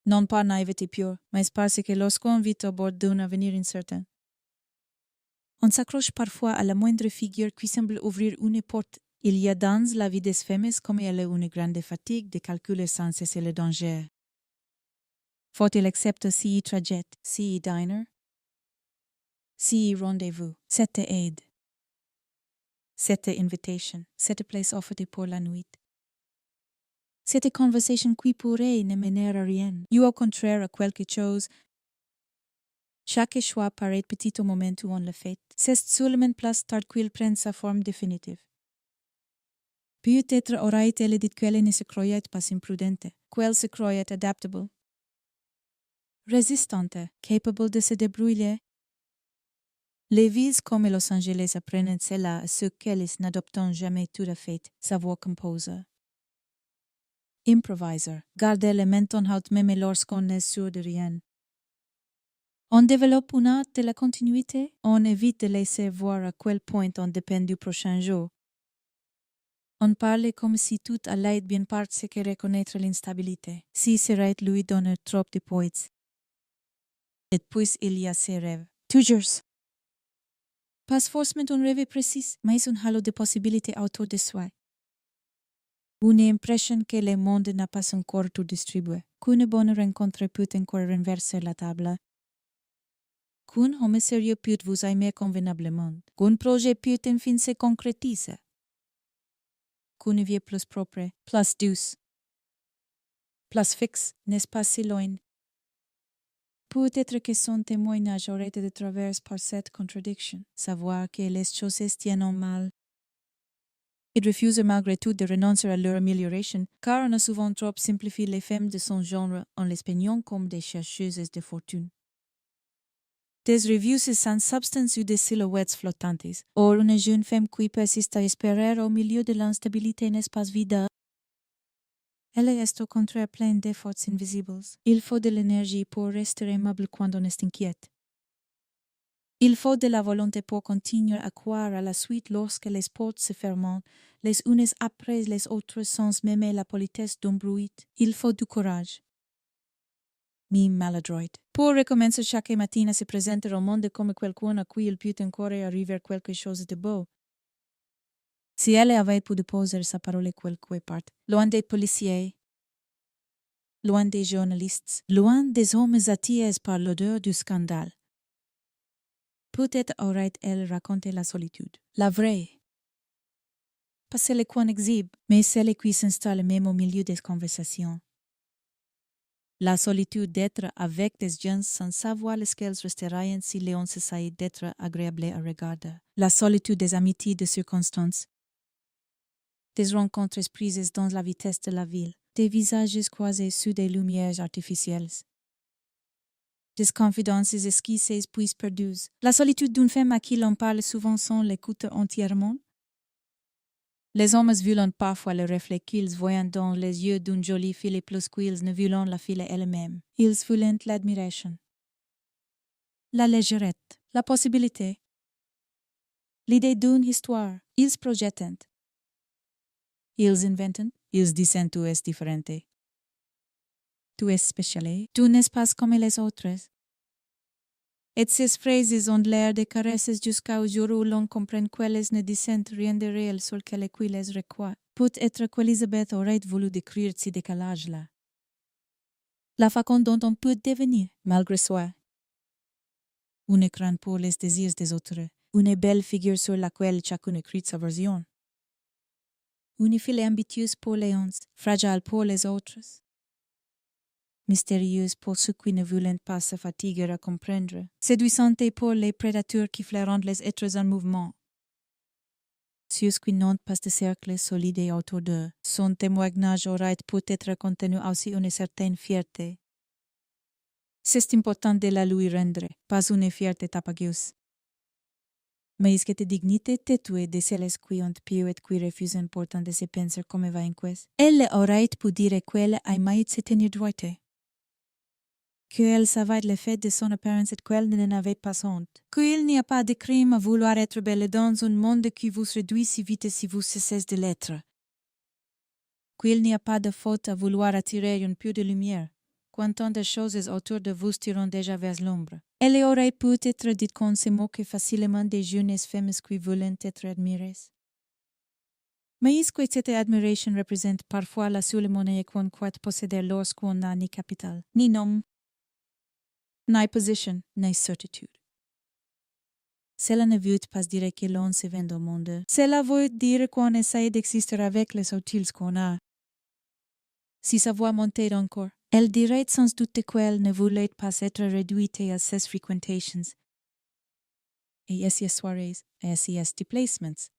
Non par naïveté pure, mais parce que lorsqu'on vit au bord d'un avenir incertain, on s'accroche parfois à la moindre figure qui semble ouvrir une porte. Il y a dans la vie des femmes comme elle une grande fatigue de calculer sans cesser le danger. Faut-il accepter si trajet, si diner, si rendez-vous, cette aide, cette invitation, cette place offerte pour la nuit. Cette conversation qui pourrait ne mener à rien, ou au contraire à quelque chose. Chaque choix paraît petit au moment où on le fait. C'est seulement plus tard qu'il prend sa forme définitive. Peut-être aurait-elle dit qu'elle ne se croyait pas imprudente, qu'elle se croyait adaptable, résistante, capable de se débrouiller. Les villes comme Los Angeles apprennent cela à ceux qu'elles n'adoptent jamais tout à fait, savoir composer. Improviser, garder le menton haut même lorsqu'on n'est sûr de rien. On développe une art de la continuité, on évite de laisser voir à quel point on dépend du prochain jour. On parle comme si tout allait bien parce que reconnaître l'instabilité, si serait lui donner trop de poids. Et puis il y a ses rêves. Toujours. Pas forcément un rêve précis, mais un halo de possibilités autour de soi. Une impression que le monde n'a pas encore tout distribué, qu'une bonne rencontre peut encore renverser la table, qu'un homme sérieux peut vous aimer convenablement, qu'un projet peut enfin se concrétiser, qu'une vie plus propre, plus douce, place fixe, n'est-ce pas si loin? Peut-être que son témoignage aurait été de travers par cette contradiction, savoir que les choses tiennent mal. Il refuse malgré tout de renoncer à leur amélioration, car on a souvent trop simplifié les femmes de son genre en les peignant comme des chercheuses de fortune. Des reviews sans substance ou des silhouettes flottantes. Or, une jeune femme qui persiste à espérer au milieu de l'instabilité n'est pas vide. Elle est au contraire pleine d'efforts invisibles. Il faut de l'énergie pour rester aimable quand on est inquiète. Il faut de la volonté pour continuer à croire à la suite lorsque les portes se ferment, les unes après les autres sans même la politesse d'un bruit. Il faut du courage. Mi maladroite. Pour recommencer chaque matin à se présenter au monde comme quelqu'un à qui il peut encore arriver quelque chose de beau. Si elle avait pu déposer sa parole quelque part, loin des policiers, loin des journalistes, loin des hommes attirés par l'odeur du scandale, peut-être aurait-elle raconté la solitude, la vraie. Pas celle qu'on exhibe, mais celle qui s'installe même au milieu des conversations. La solitude d'être avec des gens sans savoir lesquels resteraient si Léon s'essayait d'être agréable à regarder. La solitude des amitiés de circonstances. Des rencontres prises dans la vitesse de la ville. Des visages croisés sous des lumières artificielles. Des confidences esquissées puis perdues. La solitude d'une femme à qui l'on parle souvent sans l'écouter entièrement. Les hommes veulent parfois le reflet qu'ils voient dans les yeux d'une jolie fille plus qu'ils ne veulent la fille elle-même. Ils veulent l'admiration, la légèreté, la possibilité, l'idée d'une histoire. Ils projettent, ils inventent, ils disent tu es différente. Tu es spécial, tu n'es pas comme les autres. Et ces phrases ont l'air de caresses jusqu'au jour où l'on comprend qu'elles ne disent rien de réel sur quel qui les requiert. Peut-être qu'Elisabeth aurait voulu décrire ce décalage-là. La façon dont on peut devenir, malgré soi. Un écran pour les désirs des autres. Une belle figure sur laquelle chacun écrit sa version. Une fille ambitieuse pour les uns, fragile pour les autres. Mystérieuse pour ceux qui ne veulent pas se fatiguer à comprendre, séduisante pour les prédateurs qui flairent les êtres en mouvement. Ceux qui n'ont pas de cercle solide autour d'eux, son témoignage aurait peut-être contenu aussi une certaine fierté. C'est important de la lui rendre, pas une fierté tapageuse. Mais cette dignité têtue de celles qui ont pu et qui refusent important de se penser comme vainqueuses. Elle aurait pu dire qu'elle aimait se tenir droite. Qu'elle savait le fait de son apparence et qu'elle n'en avait pas honte. Qu'il n'y a pas de crime à vouloir être belle dans un monde qui vous réduit si vite si vous cessez de l'être. Qu'il n'y a pas de faute à vouloir attirer un peu de lumière, quand tant de choses autour de vous tirent déjà vers l'ombre. Elle aurait peut-être dit qu'on se moque facilement des jeunes femmes qui veulent être admirées. Mais est-ce que cette admiration représente parfois la seule monnaie qu'on croit posséder lorsqu'on n'a ni capital, ni nom, ni position, ni certitude? Cela ne veut pas dire que l'on se vend au monde. Cela veut dire qu'on essaie d'exister avec les outils qu'on a. Si sa voix montait encore, elle dirait sans doute qu'elle ne voulait pas être réduite à ses frequentations, et à ses soirées, et à ses déplacements.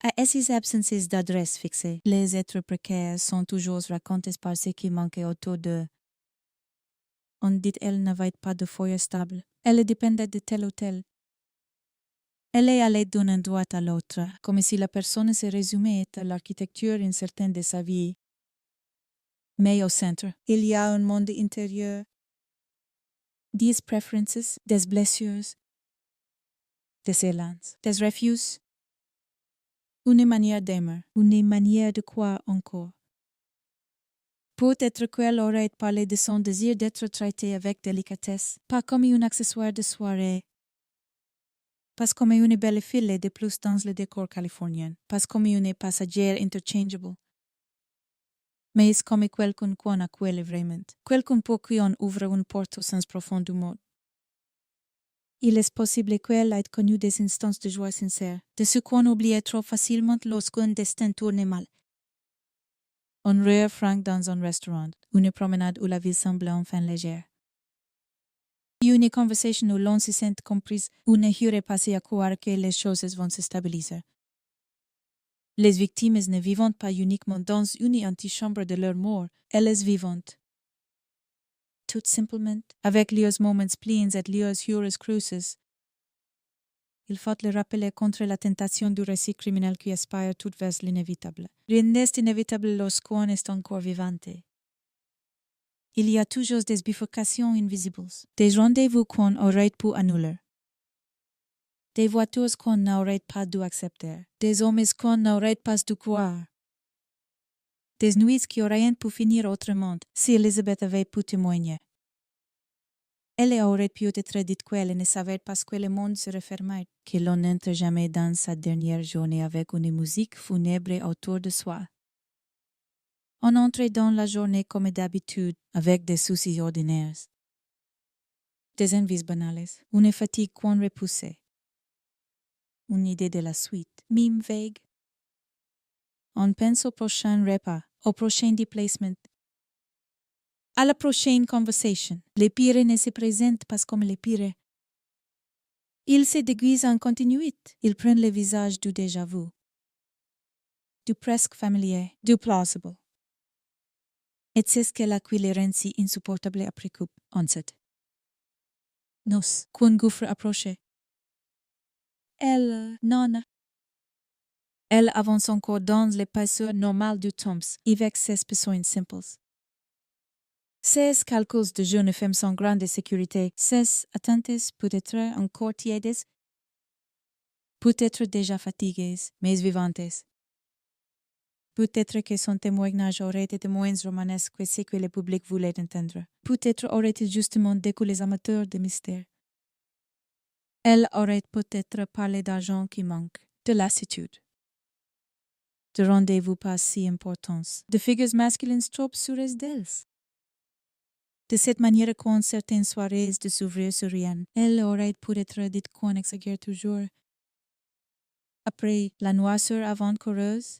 À ces absences d'adresse fixée, les êtres précaires sont toujours racontés par ce qui manque autour d'eux. On dit qu'elle n'avait pas de foyer stable. Elle dépendait de tel ou tel. Elle est allée d'un endroit à l'autre, comme si la personne se résumait à l'architecture incertaine de sa vie. Mais au centre, il y a un monde intérieur, des préférences, des blessures, des élans, des refus, une manière d'aimer, une manière de croire encore. Peut-être qu'elle aurait parlé de son désir d'être traitée avec délicatesse, pas comme un accessoire de soirée, pas comme une belle fille de plus dans le décor californien, pas comme une passagère interchangeable, mais comme quelqu'un qu'on accueille vraiment, quelqu'un pour qui on ouvre une porte au sens profond du mot. Il est possible qu'elle ait connu des instants de joie sincère, de ce qu'on oublie trop facilement lorsqu'un destin tourne mal. un rire franc dans un restaurant, une promenade où la vie semble enfin légère. Une conversation où l'on se sent comprise, où ne jure passer à croire que les choses vont se stabiliser. Les victimes ne vivent pas uniquement dans une antichambre de leur mort, elles vivent tout simplement avec leurs moments pleins et leurs heureuses cruces. Il faut le rappeler contre la tentation du récit criminel qui aspire tout vers l'inévitable. Rien n'est inévitable lorsqu'on est encore vivante. Il y a toujours des bifurcations invisibles, des rendez-vous qu'on aurait pu annuler, des voitures qu'on n'aurait pas dû accepter, des hommes qu'on n'aurait pas dû croire, des nuits qui auraient pu finir autrement si Elizabeth avait pu témoigner. Elle aurait pu être dite qu'elle ne savait pas que le monde se refermait, que l'on n'entre jamais dans sa dernière journée avec une musique funèbre autour de soi. On entre dans la journée comme d'habitude, avec des soucis ordinaires, des envies banales, une fatigue qu'on repoussait, une idée de la suite, même vague. On pense au prochain repas, au prochain déplacement, à la prochaine conversation. Les pires ne se présentent pas comme les pires. Ils se déguisent en continuité. Ils prennent le visage du déjà-vu, du presque familier, du plausible. Et c'est ce qu'elle a qui les rend si insupportables après coup, en fait. Nous, qu'un gouffre approchait. Elle, non. Elle avance encore dans l'épaisseur normale du temps, avec ses besoins simples. Ses calculs de jeunes femmes sans grande sécurité, ses attentes peut-être encore tièdes, peut-être déjà fatiguées, mais vivantes. Peut-être que son témoignage aurait été moins romanesque que ce que le public voulait entendre. Peut-être aurait-il justement déçu les amateurs de mystère. Elle aurait peut-être parlé d'argent qui manque, de lassitude, de rendez-vous pas si importants, de figures masculines trop sûres d'elles. De cette manière qu'en certaines soirées de s'ouvrir sur rien, elle aurait peut-être dit qu'on exagère toujours. Après la noirceur avant-coureuse,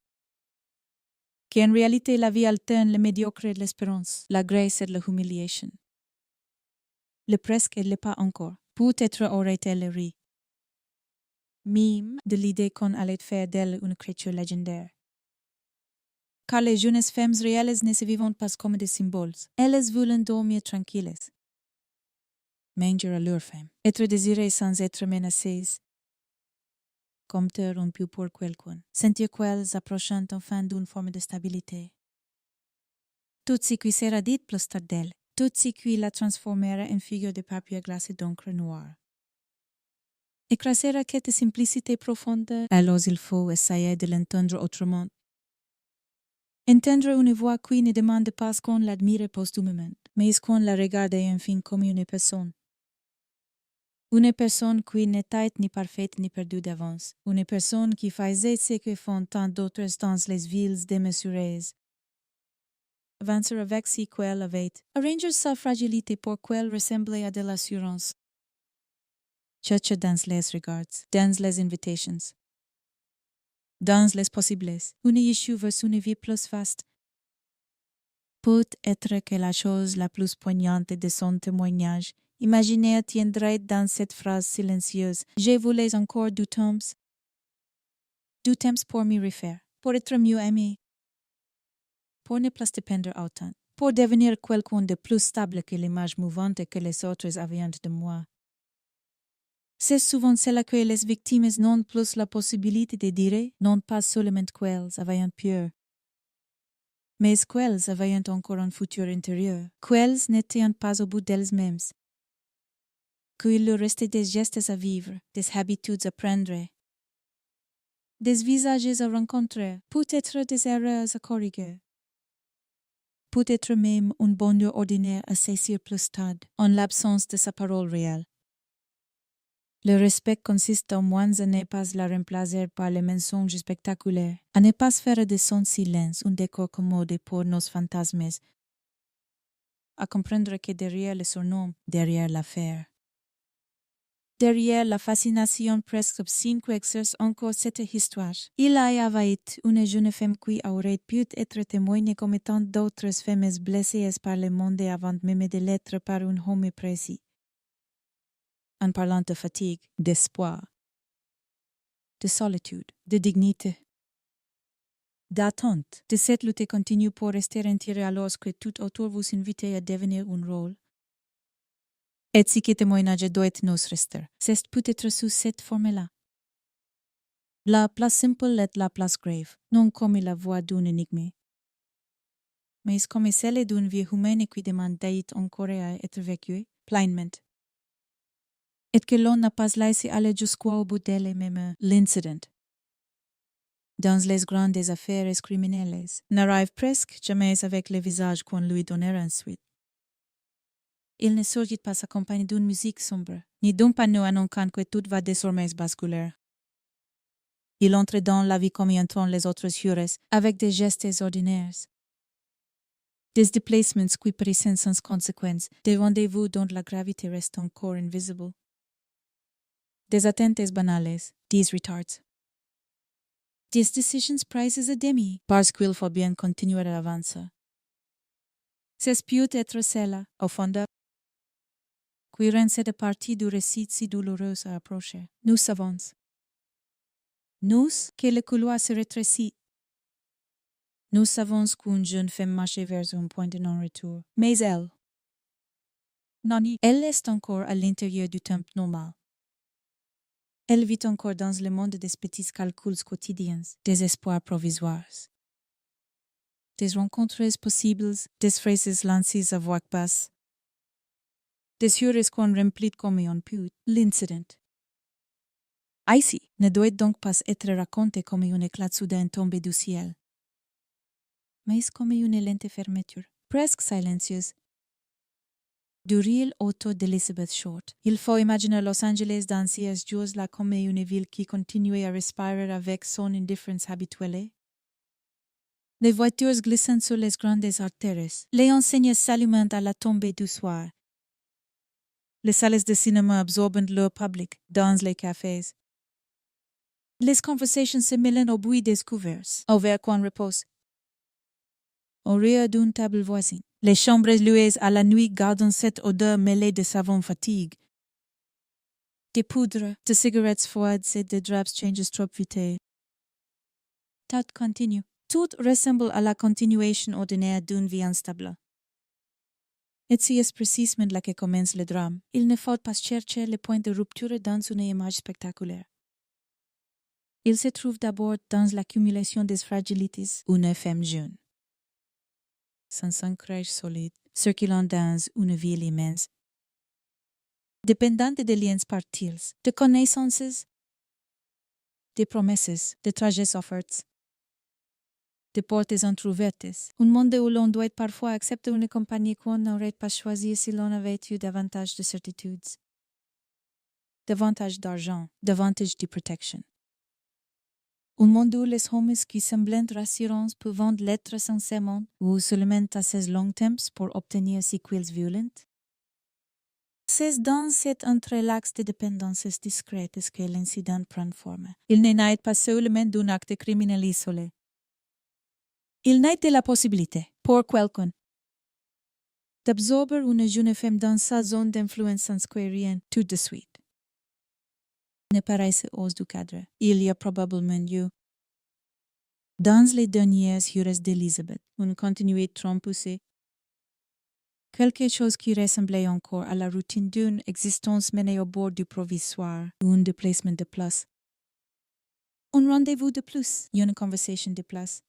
qu'en réalité la vie alterne le médiocre et l'espérance, la grâce et l'humiliation. Le presque et le pas encore. Peut-être aurait-elle ri. Même de l'idée qu'on allait faire d'elle une créature légendaire. Car les jeunes femmes réelles ne se vivent pas comme des symboles. Elles veulent dormir tranquilles. Manger à leur femme. Être désirées sans être menacées. Compter un peu pour quelqu'un. Sentir qu'elles approchent enfin d'une forme de stabilité. Tout ce qui sera dit plus tard d'elle. Tout ce qui la transformera en figure de papier glacé d'encre noire. Écrasera cette simplicité profonde, alors il faut essayer de l'entendre autrement. Entendre une voix qui ne demande pas qu'on l'admire posthumement, mais qu'on la regarde enfin comme une personne. Une personne qui n'est tête ni parfaite ni perdue d'avance. Une personne qui faisait ce que font tant d'autres dans les villes démesurées. Avancer avec ce qu'elle avait. Arranger sa fragilité pour qu'elle ressemble à de l'assurance. Chercher dans les regards, dans les invitations. Dans les possibles, une issue vers une vie plus vaste. Peut-être que la chose la plus poignante de son témoignage, imaginaire tiendrait dans cette phrase silencieuse. Je voulais encore du temps pour m'y refaire, pour être mieux aimé, pour ne plus dépendre autant, pour devenir quelqu'un de plus stable que l'image mouvante que les autres avaient de moi. C'est souvent cela que les victimes n'ont plus la possibilité de dire, non pas seulement qu'elles avaient peur, mais qu'elles avaient encore un futur intérieur, qu'elles n'étaient pas au bout d'elles-mêmes, qu'il leur restait des gestes à vivre, des habitudes à prendre, des visages à rencontrer, peut-être des erreurs à corriger, peut-être même un bonheur ordinaire à saisir plus tard, en l'absence de sa parole réelle. Le respect consiste au moins à ne pas la remplacer par les mensonges spectaculaires, à ne pas faire de son silence un décor commode pour nos fantasmes, à comprendre que derrière le surnom, derrière l'affaire, Derrière la fascination presque obscène qui exerce encore cette histoire, il y avait une jeune femme qui aurait pu être témoignée comme tant d'autres femmes blessées par le monde avant même de l'être par un homme précis. En parlant de fatigue, d'espoir, de solitude, de dignité, d'attente, de cette lutte continue pour rester entier alors que tout autour vous invite à devenir un rôle. Et si que témoignage doit nous rester, c'est peut-être sous cette forme-là. La place simple est la place grave, non comme la voix d'une énigme, mais comme celle d'une vie humaine qui demande d'être encore à être vécue pleinement. Et que l'on n'a pas laissé aller jusqu'au bout d'elle-même l'incident. Dans les grandes affaires criminelles, n'arrive presque jamais avec le visage qu'on lui donnera ensuite. Il ne s'agit pas accompagné d'une musique sombre, ni d'un panneau annonçant que tout va désormais basculer. Il entre dans la vie comme y entrent les autres jurés, avec des gestes ordinaires. Des déplacements qui présentent sans conséquence, des rendez-vous dont la gravité reste encore invisible. Des attentes banales, des retards. Des décisions prises à demi, parce qu'il faut bien continuer à avancer. C'est peut-être cela, au fond, qui rend cette partie du récit si douloureuse à approcher. Nous savons. Nous, que le couloir se rétrécit. Nous savons qu'une jeune femme marche vers un point de non-retour. Mais elle, non, elle est encore à l'intérieur du temps normal. Elle vit encore dans le monde des petits calculs quotidiens, des espoirs provisoires. Des rencontres possibles, des phrases lancées à voix basse. Des jurés qu'on remplit comme on peut l'incident. Ici, ne doit donc pas être raconté comme un éclat soudain tombé du ciel, mais comme une lente fermeture, presque silencieuse, du réel auto d'Elizabeth Short. Il faut imaginer Los Angeles dans ces jours-là comme une ville qui continue à respirer avec son indifférence habituelle. Les voitures glissant sur les grandes artères, les enseignes s'allumant à la tombée du soir, les salles de cinéma absorbant leur public dans les cafés. Les conversations se mêlent au bruit des couverts, au verre qu'on repose. Au rire d'une table voisine, les chambres louées à la nuit gardent cette odeur mêlée de savon fatigue. Des poudres, de cigarettes froides et de draps changes trop vite. Tout continue. Tout ressemble à la continuation ordinaire d'une vie instable. Et c'est précisément là que commence le drame. Il ne faut pas chercher le point de rupture dans une image spectaculaire. Il se trouve d'abord dans l'accumulation des fragilités d'une femme jeune. Sans ancrage solide, circulant dans une ville immense, dépendante de liens partils, de connaissances, de promesses, de trajets offerts, de portes entrouvertes, un monde où l'on doit parfois accepter une compagnie qu'on n'aurait pas choisie si l'on avait eu davantage de certitudes, davantage d'argent, davantage de protection. Un monde où les hommes qui semblent rassurants peuvent l'être sincèrement ou seulement assez long temps pour obtenir séquelles violentes. C'est dans cet entrelac de dépendances discrètes que l'incident prend forme. Il n'est pas seulement d'un acte criminel isolé. Il n'est de la possibilité, pour quelqu'un, d'absorber une jeune femme dans sa zone d'influence sans que rien tout de suite ne paraisse hors du cadre. Il y a probablement eu, dans les dernières heures d'Elizabeth, une continuité trop poussée, quelque chose qui ressemblait encore à la routine d'une existence menée au bord du provisoire, un déplacement de place, un rendez-vous de plus, une conversation de place.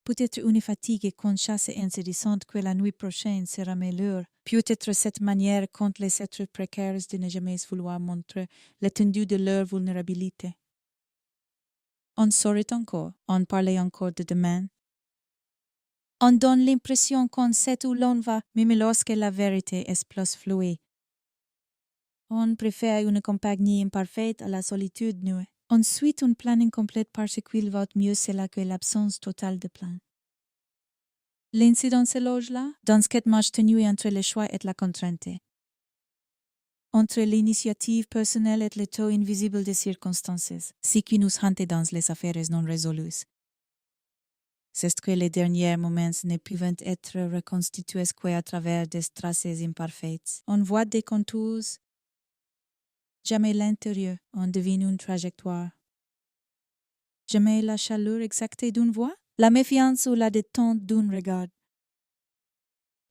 Peut-être une fatigue consciente et insaisissante que la nuit prochaine sera meilleure. Peut-être cette manière contre les êtres précaires de ne jamais vouloir montrer l'étendue de leur vulnérabilité. On saurait encore, on parlait encore de demain. On donne l'impression qu'on sait où l'on va, même lorsque la vérité est plus flouée. On préfère une compagnie imparfaite à la solitude nue. On suit un plan incomplet parce qu'il vaut mieux cela que l'absence totale de plan. L'incident se loge là, dans cette marche tenue entre le choix et la contrainte. entre l'initiative personnelle et le taux invisible des circonstances, ce qui nous hante dans les affaires non résolues. C'est que les derniers moments ne peuvent être reconstitués qu'à travers des traces imparfaites. On voit des contours, jamais l'intérieur, on devine une trajectoire. Jamais la chaleur exacte d'une voix, la méfiance ou la détente d'un regard.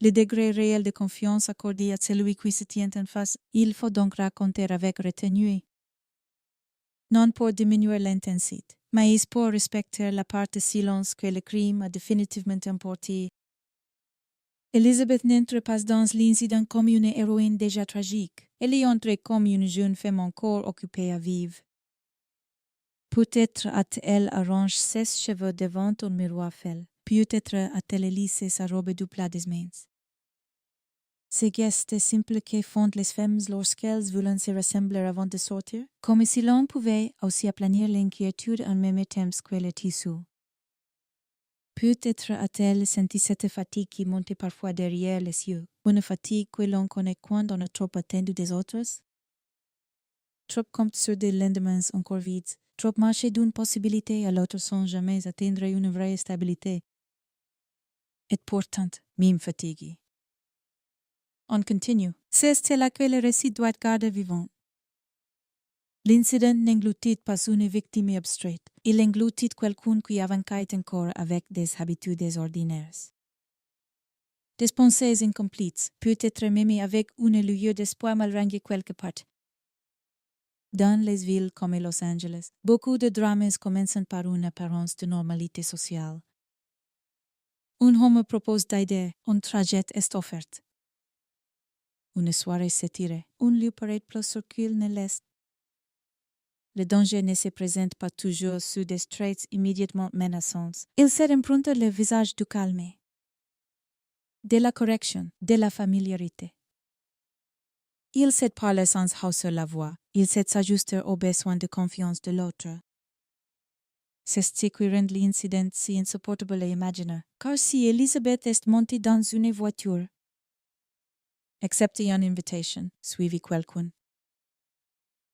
Le degré réel de confiance accordé à celui qui se tient en face, il faut donc raconter avec retenue. Non pour diminuer l'intensité, mais pour respecter la part de silence que le crime a définitivement emporté. Elizabeth n'entre pas dans l'incident comme une héroïne déjà tragique. Elle y entre comme une jeune femme encore occupée à vivre. Peut-être a-t-elle arrangé ses cheveux devant un miroir fait. Peut-être a-t-elle lissé sa robe du plat des mains. Ces gestes simples que font les femmes lorsqu'elles veulent se rassembler avant de sortir, comme si l'on pouvait aussi aplanir l'inquiétude en même temps que le tissu. Peut-être a-t-elle senti cette fatigue qui montait parfois derrière les yeux, une fatigue que l'on connaît quand on a trop attendu des autres. Trop compte sur des lendemains encore vides, trop marcher d'une possibilité à l'autre sans jamais atteindre une vraie stabilité. Et pourtant, même fatiguée. On continue. C'est là que le récit doit garder vivant. L'incident n'engloutit pas une victime abstraite. Il engloutit quelqu'un qui avançait encore avec des habitudes ordinaires. Des pensées incomplètes, peut-être même avec une lueur d'espoir mal rangée quelque part. Dans les villes comme Los Angeles, beaucoup de drames commencent par une apparence de normalité sociale. Un homme propose d'aider, un trajet est offert. Une soirée s'étire, un lieu paraît plus circule ne l'est. Le danger ne se présente pas toujours sous des traits immédiatement menaçants. Il se emprunte le visage du calme, de la correction, de la familiarité. Il sait parler sans hausser la voix. Il sait s'ajuster aux besoins de confiance de l'autre. C'est ce qui rend l'incident si insupportable à imaginer. Car si Elizabeth est montée dans une voiture, accepté une invitation, suivi quelqu'un,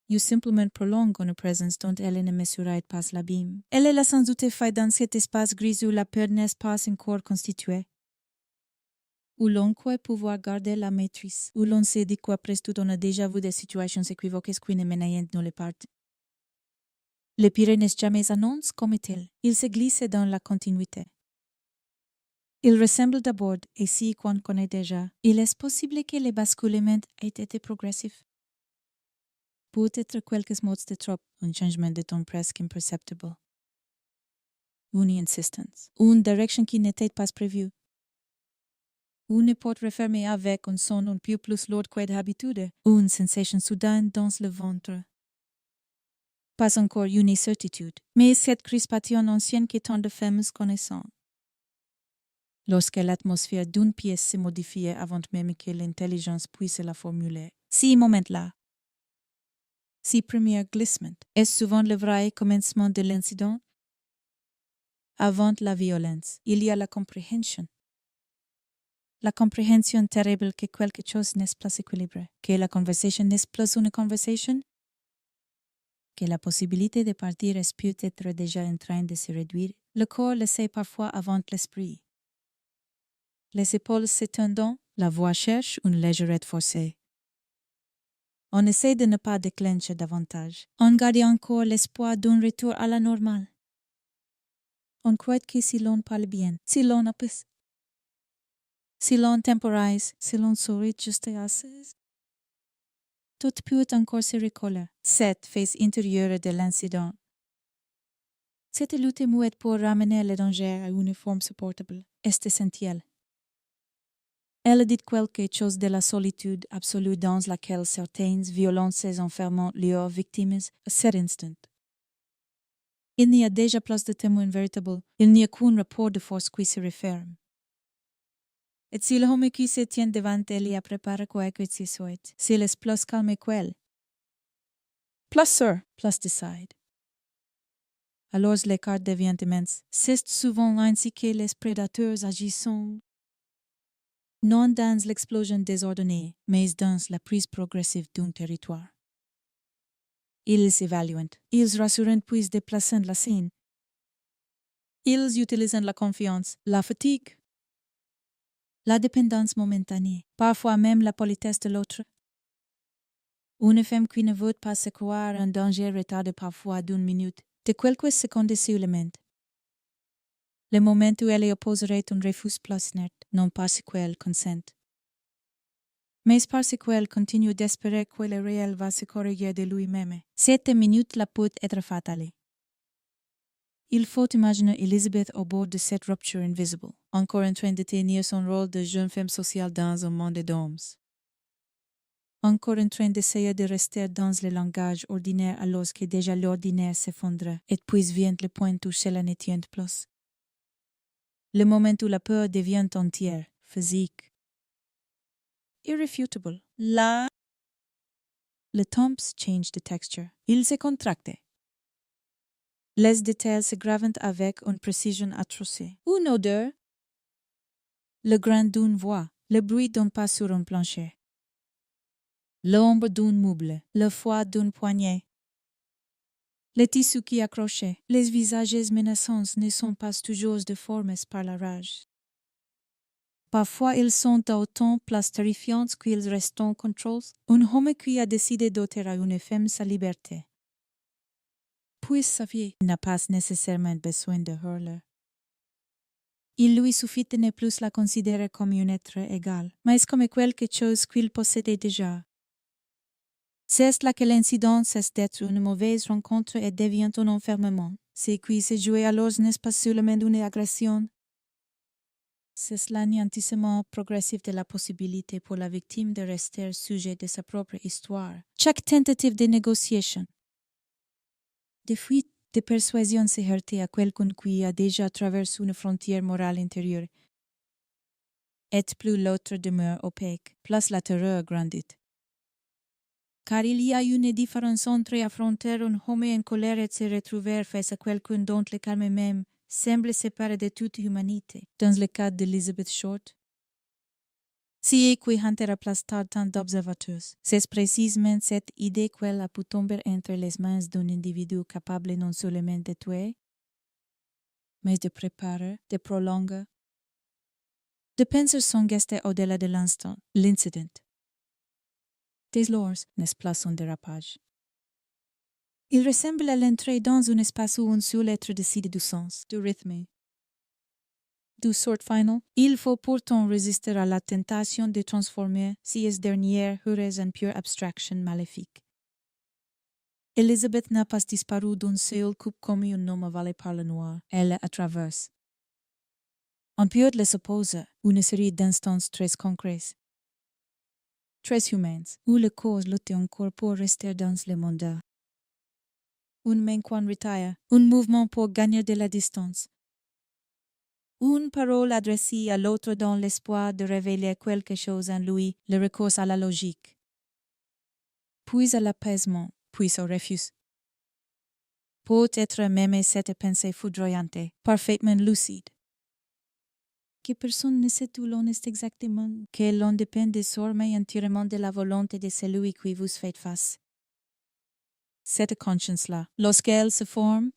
you simplement prolonge une présence dont elle ne mesurait pas l'abîme. Elle est sans doute faite dans cet espace gris où la peur n'est pas encore constituée. Où l'on croit pouvoir garder la maîtrise, où l'on sait dit qu'après tout on a déjà vu des situations équivoques qui ne mènent nulle part. Le pire n'est jamais annonce comme tel, il se glisse dans la continuité. Il ressemble d'abord, et si qu'on connaît déjà, il est possible que le basculement ait été progressif. Peut-être quelques mots de trop, un changement de ton presque imperceptible. Une insistance, une direction qui n'était pas prévue. Une porte refermée avec un son un peu plus lourd que d'habitude, une sensation soudaine dans le ventre. Pas encore une certitude, mais cette crispation ancienne que tant de femmes connaissent. Lorsque l'atmosphère d'une pièce se modifiait avant même que l'intelligence puisse la formuler, ces moments-là, ces premiers glissements, est souvent le vrai commencement de l'incident. Avant la violence, il y a la compréhension. La compréhension terrible que quelque chose n'est pas équilibré, que la conversation n'est plus une conversation, que la possibilité de partir est peut-être déjà en train de se réduire. Le corps le sait parfois avant l'esprit. Les épaules s'étendant, la voix cherche une légèreté forcée. On essaie de ne pas déclencher davantage. On garde encore l'espoir d'un retour à la normale. On croit que si l'on parle bien, si l'on apaise, si l'on temporise, si l'on sourit juste assez, tout peut encore se recoller. Cette phase intérieure de l'incident. Cette lutte muette pour ramener le danger à une forme supportable est essentielle. Elle dit quelque chose de la solitude absolue dans laquelle certaines violences enferment leurs victimes à cet instant. Il n'y a déjà plus de témoins véritables, il n'y a qu'un rapport de force qui se referme. Et si l'homme qui se tient devant elle y a préparé quoi que ce soit, s'il est plus calme qu'elle, plus sûr, plus décide. Alors l'écart devient immense. C'est souvent ainsi que les prédateurs agissent. non dans l'explosion désordonnée, mais dans la prise progressive d'un territoire. Ils évaluent, ils rassurent puis déplacent la scène. Ils utilisent la confiance, la fatigue, la dépendance momentanée, parfois même la politesse de l'autre. Une femme qui ne veut pas se croire en danger retarde parfois d'une minute, de quelques secondes seulement. Le moment où elle opposerait un refus plaisant, non parce qu'elle consent, mais parce qu'elle continue d'espérer que le réel va se corriger de lui-même. Cette minute la peut être fatale. Il faut imaginer Elizabeth au bord de cette rupture invisible, encore en train de tenir son rôle de jeune femme sociale dans un monde d'hommes. Encore en train d'essayer de rester dans le langage ordinaire alors que déjà l'ordinaire s'effondre, et puis vient le point où cela ne tient plus. Le moment où la peur devient entière, physique, irrefutable. Là, le temps change de texture. Il se contracte. Les détails se gravent avec une précision atroce. Une odeur, le grain d'une voix, le bruit d'un pas sur un plancher, l'ombre d'un meuble, le foie d'une poignée. Les tissus qui accrochent, les visages menaçants ne sont pas toujours déformés par la rage. Parfois, ils sont d'autant plus terrifiants qu'ils restent en contrôle. Un homme qui a décidé d'ôter à une femme sa liberté, puis sa vie, n'a pas nécessairement besoin de hurler. Il lui suffit de ne plus la considérer comme un être égal, mais comme quelque chose qu'il possédait déjà. C'est là que l'incident cesse d'être une mauvaise rencontre et devient un enfermement. Ce qui se joue alors n'est pas seulement une agression. C'est l'anéantissement progressif de la possibilité pour la victime de rester sujet de sa propre histoire. Chaque tentative de négociation, de fuite, de persuasion se heurter à quelqu'un qui a déjà traversé une frontière morale intérieure. Et plus l'autre demeure opaque, plus la terreur grandit. Car il y a une différence entre affronter un homme en colère et se retrouver face à quelqu'un dont le calme même semble séparé de toute humanité. Dans le cas d'Elizabeth Short, si qui hanter aplastar tant d'observateurs, c'est précisément cette idée qu'elle a pu tomber entre les mains d'un individu capable non seulement de tuer, mais de préparer, de prolonger, de penser son geste au-delà de l'instant, l'incident. Dès lors, n'est-ce pas son dérapage? Il ressemble à l'entrée dans un espace où un seul être décide du sens, du rythme. Du sort final, il faut pourtant résister à la tentation de transformer ces dernières heureuse en pure abstraction maléfique. Elizabeth n'a pas disparu d'un seul coup comme un homme avalé par le noir. Elle la traverse. On peut le supposer une série d'instants très concrets, très humains, où le corps lutte encore pour rester dans le monde. Une main qui retire, un mouvement pour gagner de la distance. Une parole adressée à l'autre dans l'espoir de révéler quelque chose en lui, le recours à la logique. Puis à l'apaisement, puis au refus. Peut-être même cette pensée foudroyante, parfaitement lucide. Que personne ne sait où l'on est exactement, que l'on dépend désormais entièrement de la volonté de celui qui vous fait face. Cette conscience-là, lorsqu'elle se forme,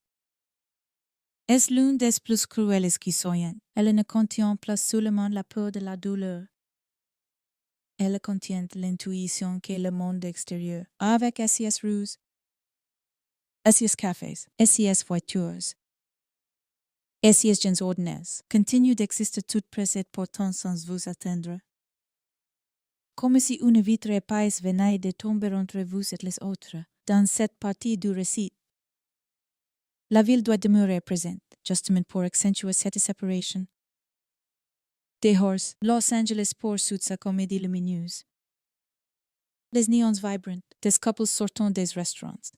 est l'une des plus cruelles qui soient. Elle ne contient pas seulement la peur de la douleur. Elle contient l'intuition que le monde extérieur, avec SIS ruses, SIS cafés, SIS voitures, SIS gens ordinaires, continue d'exister toute près et pourtant sans vous atteindre. Comme si une vitre épaisse venait de tomber entre vous et les autres, dans cette partie du récit. La ville doit demeurer présente, justement pour accentuer cette séparation. Dehors, Los Angeles poursuit sa comédie lumineuse. Les néons vibrants, des couples sortant des restaurants.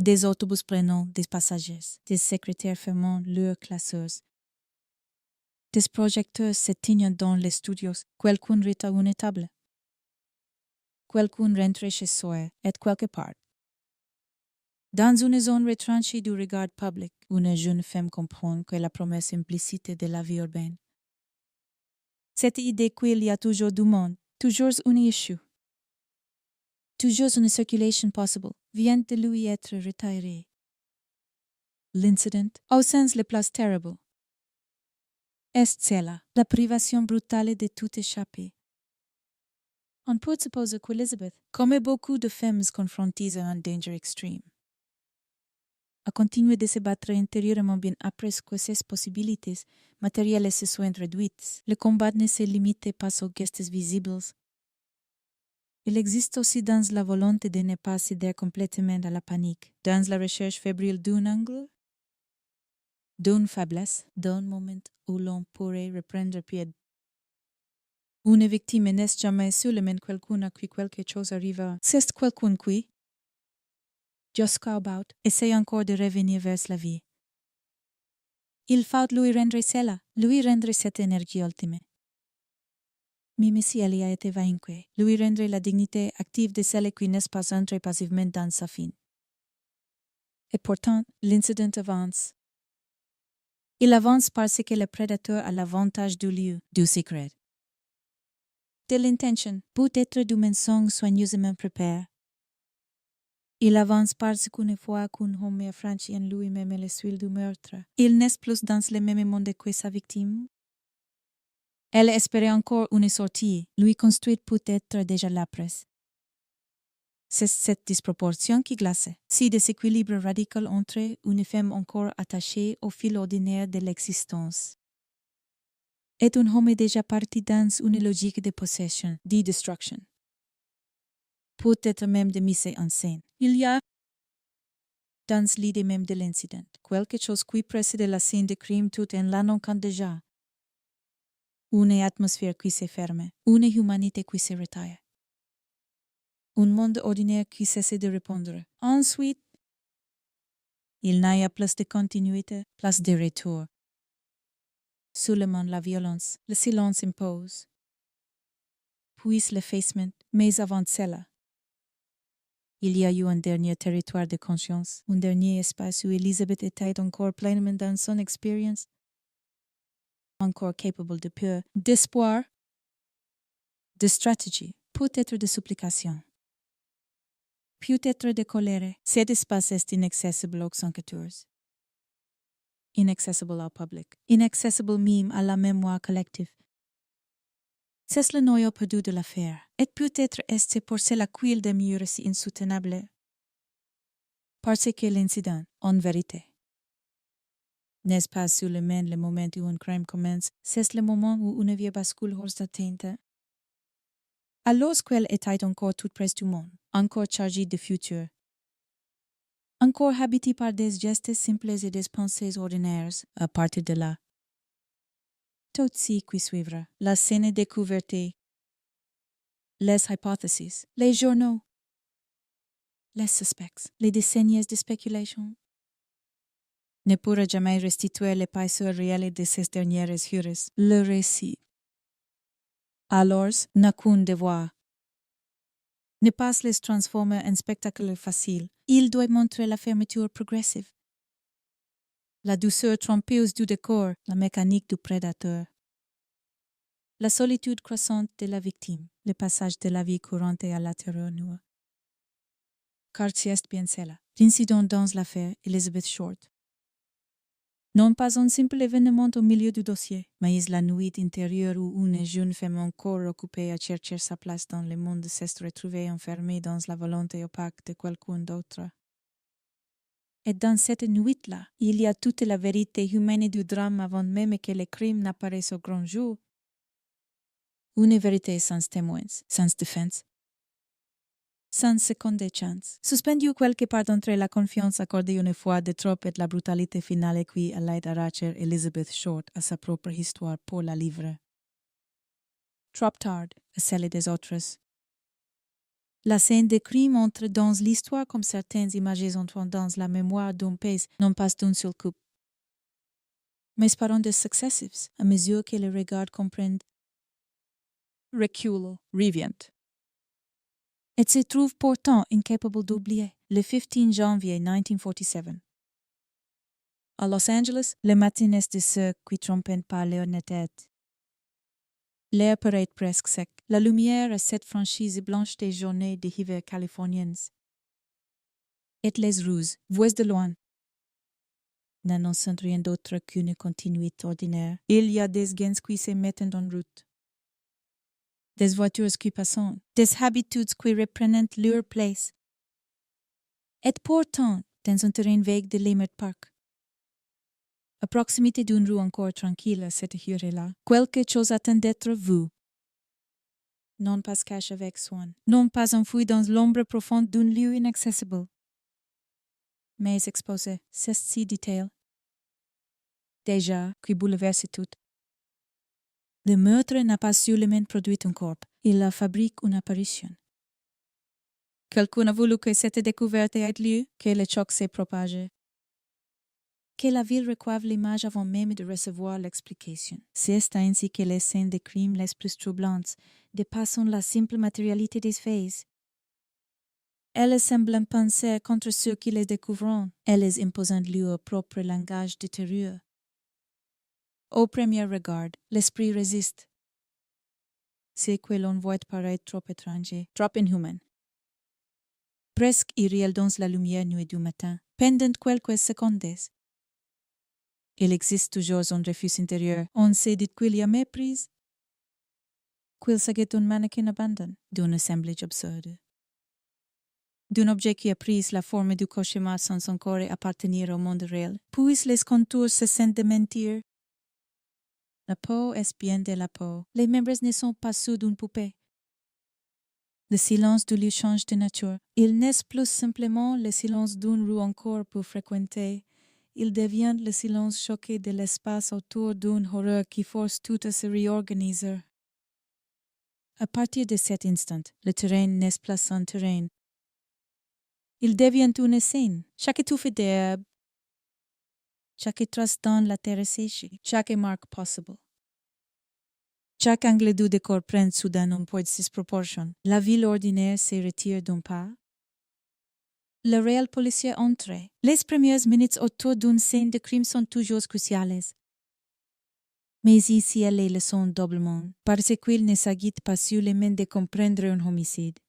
Des autobus prenant des passagers, des secrétaires fermant leurs classeurs. Des projecteurs s'éteignent dans les studios, quelqu'un rit à une table. Quelqu'un rentre chez soi et quelque part. Dans une zone retranchée du regard public, une jeune femme comprend que la promesse implicite de la vie urbaine. Cette idée qu'il y a toujours du monde, toujours une issue, toujours une circulation possible, vient de lui être retirée. L'incident, au sens le plus terrible, est celle, la privation brutale de tout échapper. On peut supposer qu'Elizabeth, comme beaucoup de femmes confrontées à un danger extrême, a continué de se battre intérieurement bien après que ses possibilités matérielles se soient réduites. Le combat ne se limite pas aux gestes visibles. Il existe aussi dans la volonté de ne pas céder complètement à la panique, dans la recherche fébrile d'un angle, d'une faiblesse, d'un moment où l'on pourrait reprendre pied. Une victime n'est jamais seulement quelqu'un à qui quelque chose arrive. C'est quelqu'un qui, jusqu'à about, essaie encore de revenir vers la vie. Il faut lui rendre cela, lui rendre cette énergie ultime. Même si elle a été vaincue, lui rendre la dignité active de celle qui n'est pas entrée passivement dans sa fin. Et pourtant, l'incident avance. Il avance parce que le prédateur a l'avantage du lieu, du secret. De l'intention, peut-être du mensonge soigneusement préparé. Il avance parce qu'une fois qu'un homme a franchi en lui-même le seuil du meurtre, il n'est plus dans le même monde que sa victime. Elle espérait encore une sortie, lui construite peut-être déjà l'après. C'est cette disproportion qui glace, si déséquilibre radical entre une femme encore attachée au fil ordinaire de l'existence et un homme déjà parti dans une logique de possession, de destruction. Peut-être même de mise en scène. Il y a, dans l'idée même de l'incident, quelque chose qui précède la scène de crime tout en l'annonçant déjà. Une atmosphère qui se ferme, une humanité qui se retire. Un monde ordinaire qui cesse de répondre. Ensuite, il n'y a plus de continuité, plus de retour. Seulement la violence, le silence impose. Puis l'effacement, mais avant cela. Il y a eu un dernier territoire de conscience, un dernier espace où Elizabeth était encore pleinement dans son expérience, encore capable de peur, d'espoir, de stratégie, peut-être de supplication. Peut-être de colère. Cet espace est inaccessible aux enquêteurs. Inaccessible au public. Inaccessible même à la mémoire collective. C'est le noyau perdu de l'affaire. Et peut-être est-ce pour cela qu'il demeure si insoutenable. Parce que l'incident, en vérité, n'est pas seulement le moment où un crime commence, c'est le moment où une vie bascule hors d'atteinte. Alors qu'elle était encore toute près du monde, encore chargée de futur, encore habitée par des gestes simples et des pensées ordinaires, à partir de là. Tout ce qui suivra, la scène découverte, les hypothèses, les journaux, les suspects, les décennies de spéculation, ne pourra jamais restituer l'épaisseur réelle de ces dernières heures, le récit. Alors, n'a qu'un devoir. Ne pas les transformer en spectacle facile. Il doit montrer la fermeture progressive, la douceur trompeuse du décor, la mécanique du prédateur, la solitude croissante de la victime, le passage de la vie courante à la terreur nue. Car c'est bien cela, l'incident dans l'affaire Elizabeth Short. Non pas un simple événement au milieu du dossier, mais la nuit intérieure où une jeune femme encore occupée à chercher sa place dans le monde s'est retrouvée enfermée dans la volonté opaque de quelqu'un d'autre. Et dans cette nuit-là, il y a toute la vérité humaine du drame avant même que le crime n'apparaisse au grand jour. Une vérité sans témoins, sans défense, sans seconde chance, suspendue quelque part entre la confiance accordée une fois de trop et la brutalité finale qui allait arracher Elizabeth Short à sa propre histoire pour la livrer. Trop tard à celle des autres. La scène de crime entre dans l'histoire comme certaines images entrent dans la mémoire d'un pays, non pas d'un seul coup, mais par ondes successives, à mesure que le regard comprend, recule, revient. Et se trouve pourtant incapable d'oublier le 15 janvier 1947. À Los Angeles, le matin est de ceux qui trompent par leur tête. L'air paraît presque sec. La lumière à cette franchise blanche des journées d'hiver californiennes. Et les rues, voient de loin, n'annoncent rien d'autre qu'une continuité ordinaire. Il y a des gens qui se mettent en route, des voitures qui passent, des habitudes qui reprennent leur place. Et pourtant, dans un terrain vague de Leimert Park, à proximité d'une rue encore tranquille à cette heure-là, quelque chose attend d'être vu. Non pas caché avec soin, non pas enfoui dans l'ombre profonde d'un lieu inaccessible, mais exposé, ceci dit-elle, déjà qui bouleverse tout. Le meurtre n'a pas seulement produit un corps, il la fabrique une apparition. Quelqu'un a voulu que cette découverte ait lieu, que le choc s'est propagé, que la ville recoive l'image avant même de recevoir l'explication. C'est ainsi que les scènes de crimes les plus troublantes dépassent la simple matérialité des faits. Elles semblent penser contre ceux qui les découvrent, elles imposant leur propre langage de terreur. Au premier regard, l'esprit résiste. Ce que l'on voit paraît trop étranger, trop inhumain. Presque irréel dans la lumière nuée du matin, pendant quelques secondes. Il existe toujours un refus intérieur. On se dit qu'il y a méprise, qu'il s'agit d'un mannequin abandonné, d'un assemblage absurde, d'un objet qui a pris la forme du cauchemar sans encore appartenir au monde réel. Puis les contours se sentent de mentir. La peau est bien de la peau. Les membres ne sont pas ceux d'une poupée. Le silence du lieu change de nature. Il n'est plus simplement le silence d'une rue encore pour fréquenter. Il devient le silence choqué de l'espace autour d'une horreur qui force tout à se réorganiser. À partir de cet instant, le terrain n'est plus un terrain. Il devient une scène. Chaque touffe d'herbe, chaque trace dans la terre séchée, chaque marque possible. Chaque angle du décor prend soudain un poids de disproportion. La ville ordinaire se retire d'un pas. Le réel policier entre. Les premières minutes autour d'une scène de crime sont toujours cruciales. Mais ici, elles le sont doublement, parce qu'il ne s'agit pas seulement de comprendre un homicide.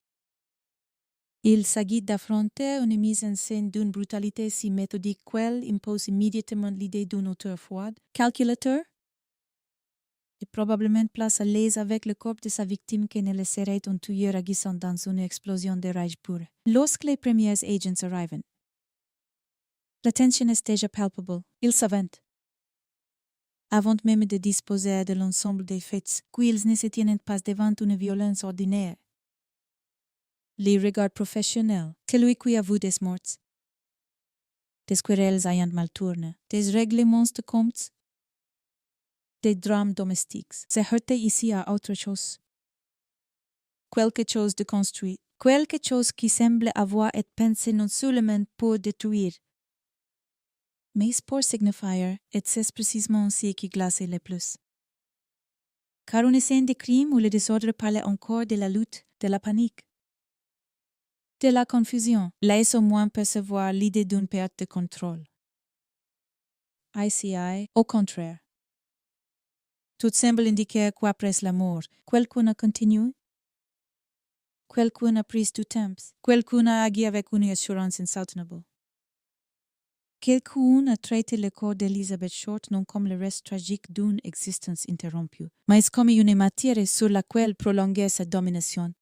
Il s'agit d'affronter une mise en scène d'une brutalité si méthodique qu'elle impose immédiatement l'idée d'un auteur froid, calculateur, et probablement place à l'aise avec le corps de sa victime qui ne le serait un tueur agissant dans une explosion de rage pure. Lorsque les premiers agents arrivent, la tension est déjà palpable. Ils s'avantent. Avant même de disposer de l'ensemble des faits, qu'ils ne se tiennent pas devant une violence ordinaire. Les regards professionnels, celui qui a vu des morts, des querelles ayant mal tourné, des règlements de comptes, des drames domestiques, se heurtent ici à autre chose. Quelque chose de construit, quelque chose qui semble avoir été pensé non seulement pour détruire, mais pour signifier, et c'est précisément ce qui glace le plus. Car une scène de crime où le désordre parlait encore de la lutte, de la panique, de la confusion, laisse au moins percevoir l'idée d'une perte de contrôle. ICI, au contraire. Tout semble indiquer qu'après la mort, quelqu'un a continué, quelqu'un a pris du temps, quelqu'un a agi avec une assurance insoutenable. Quelqu'un a traité le corps d'Elizabeth Short non comme le reste tragique d'une existence interrompue, mais comme une matière sur laquelle prolonger sa domination.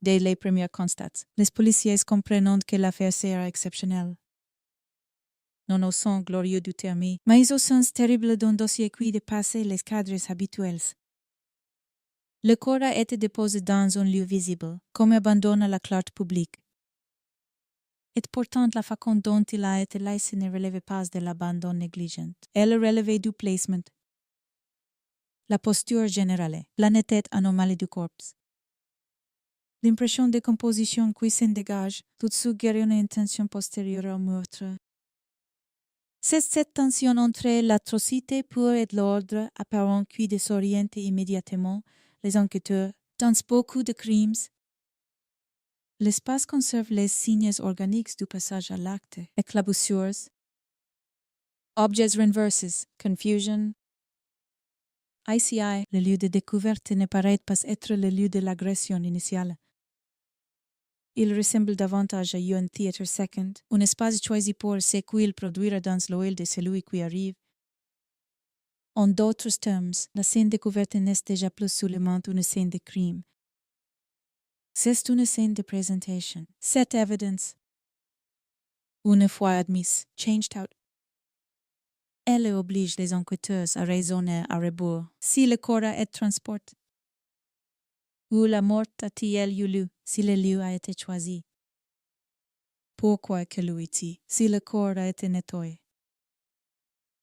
Dès les premiers constats, les policiers comprennent que l'affaire sera exceptionnelle. Non au sens glorieux du terme, mais au sens terrible d'un dossier qui dépasse les cadres habituels. Le corps a été déposé dans un lieu visible, comme abandonné à la clarté publique. Et pourtant, la façon dont il a été laissé ne relevait pas de l'abandon négligent. Elle relevait du placement, la posture générale, la netteté anomale du corps. L'impression de composition qui s'en dégage, tout suggère une intention postérieure au meurtre. C'est cette tension entre l'atrocité pure et l'ordre apparent qui désoriente immédiatement les enquêteurs. Dans beaucoup de crimes, l'espace conserve les signes organiques du passage à l'acte, éclaboussures, objets renversés, confusion, ICI, le lieu de découverte, ne paraît pas être le lieu de l'agression initiale. Il ressemble davantage à un theater second, un espace choisi pour ce qu'il produira dans l'œil de celui qui arrive. En d'autres termes, la scène découverte n'est déjà plus seulement une scène de crime. C'est une scène de présentation. Cette evidence, une fois admise, changed out. Elle oblige les enquêteurs à raisonner à rebours si le corps a été transporté ou la mort a-t-elle eu lieu si le lieu a été choisi. Pourquoi que lui si le corps a été nettoyé?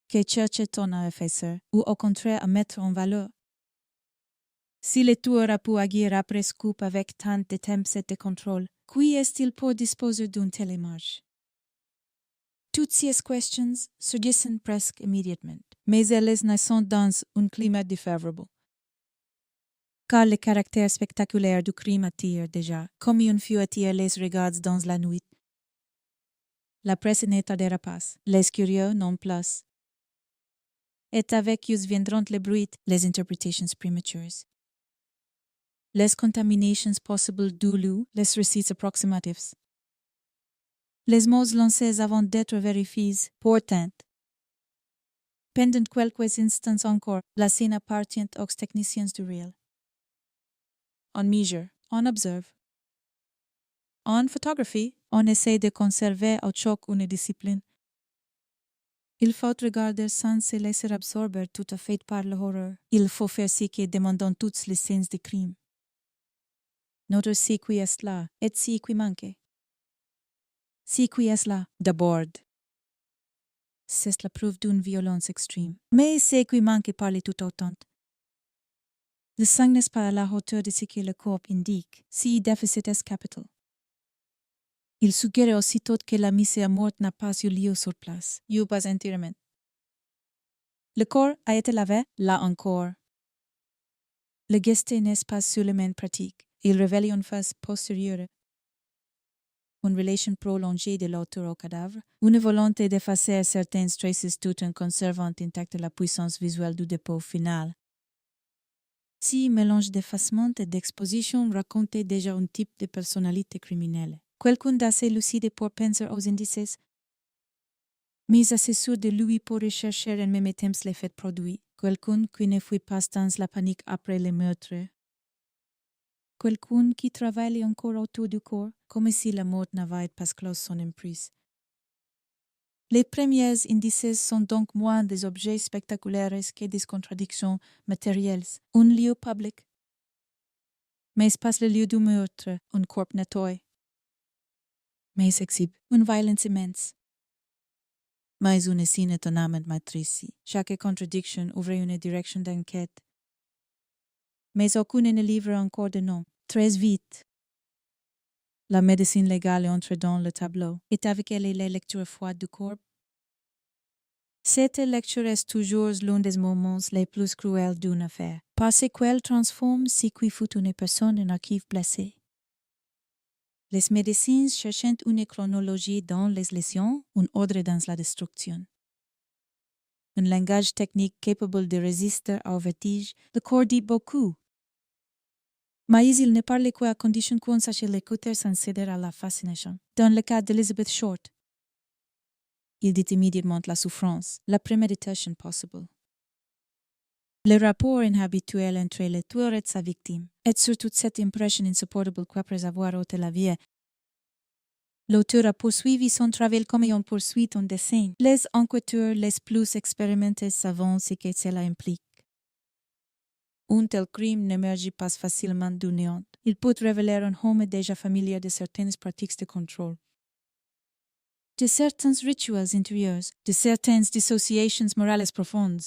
Que cherche-t-on à effacer ou au contraire à mettre en valeur? Si le tueur a pu agir après scoop avec tant de temps et de contrôle, qui est-il pour disposer d'une telle image? Toutes ces questions surgissent presque immédiatement, mais elles naissent dans un climat défavorable. Car le caractère spectaculaire du crime attire déjà, comme une feu attire les regards dans la nuit. La presse n'est à dérapace, les curieux non plus. Et avec eux viendront les bruits, les interpretations prématurées. Les contaminations possibles du lieu, les récits approximatifs. Les mots lancés avant d'être vérifiés, pourtant. Pendant quelques instants encore, la scène appartient aux techniciens du réel. On mesure, on observe. En photographie, on essaie de conserver au choc une discipline. Il faut regarder sans se laisser absorber tout à fait par l'horreur. Il faut faire ce que demandent toutes les scènes de crime. Notre ce qui est là, et ce qui manque. Ce qui est là, d'abord. C'est la preuve d'une violence extrême. Mais ce qui manque parle tout autant. Le sang n'est pas à la hauteur de ce que le corps indique, si déficit est capital. Il suggère aussitôt que la mise à mort n'a pas eu lieu sur place, ou pas entièrement. Le corps a été lavé, là encore. Le geste n'est pas seulement pratique, il révèle une phase postérieure. Une relation prolongée de l'auteur au cadavre, une volonté d'effacer certaines traces tout en conservant intacte la puissance visuelle du dépôt final. Si mélange d'effacement et d'exposition racontait déjà un type de personnalité criminelle. Quelqu'un d'assez lucide pour penser aux indices, mais assez sûr de lui pour rechercher en même temps les faits produits. Quelqu'un qui ne fuit pas dans la panique après le meurtre. Quelqu'un qui travaille encore autour du corps, comme si la mort n'avait pas clos son emprise. Les premiers indices sont donc moins des objets spectaculaires que des contradictions matérielles. Un lieu public. Mais pas le lieu du meurtre, un corps nettoyé. Mais exhibe une violence immense. Mais une scène étonnamment matrice. Chaque contradiction ouvre une direction d'enquête. Mais aucune ne livre encore de nom. Très vite. La médecine légale entre dans le tableau, et avec elle les lectures froides du corps. Cette lecture est toujours l'un des moments les plus cruels d'une affaire, parce qu'elle transforme ce qui fut une personne en archive blessée. Les médecins cherchent une chronologie dans les lésions, un ordre dans la destruction. Un langage technique capable de résister au vertige, le corps dit beaucoup. Mais il ne parle qu'à condition qu'on sache l'écouter sans céder à la fascination. Dans le cas d'Elizabeth Short, il dit immédiatement la souffrance, la premeditation possible. Le rapport inhabituel entre le tueur et sa victime, et surtout cette impression insupportable qu'après avoir ôté la vie, l'auteur a poursuivi son travail comme on poursuit un dessin. Les enquêteurs les plus expérimentés savent ce que cela implique. Un tel crime n'émerge pas facilement du néant. Il peut révéler un homme déjà familier de certaines pratiques de contrôle, de certains rituels intérieurs, de certaines dissociations morales profondes.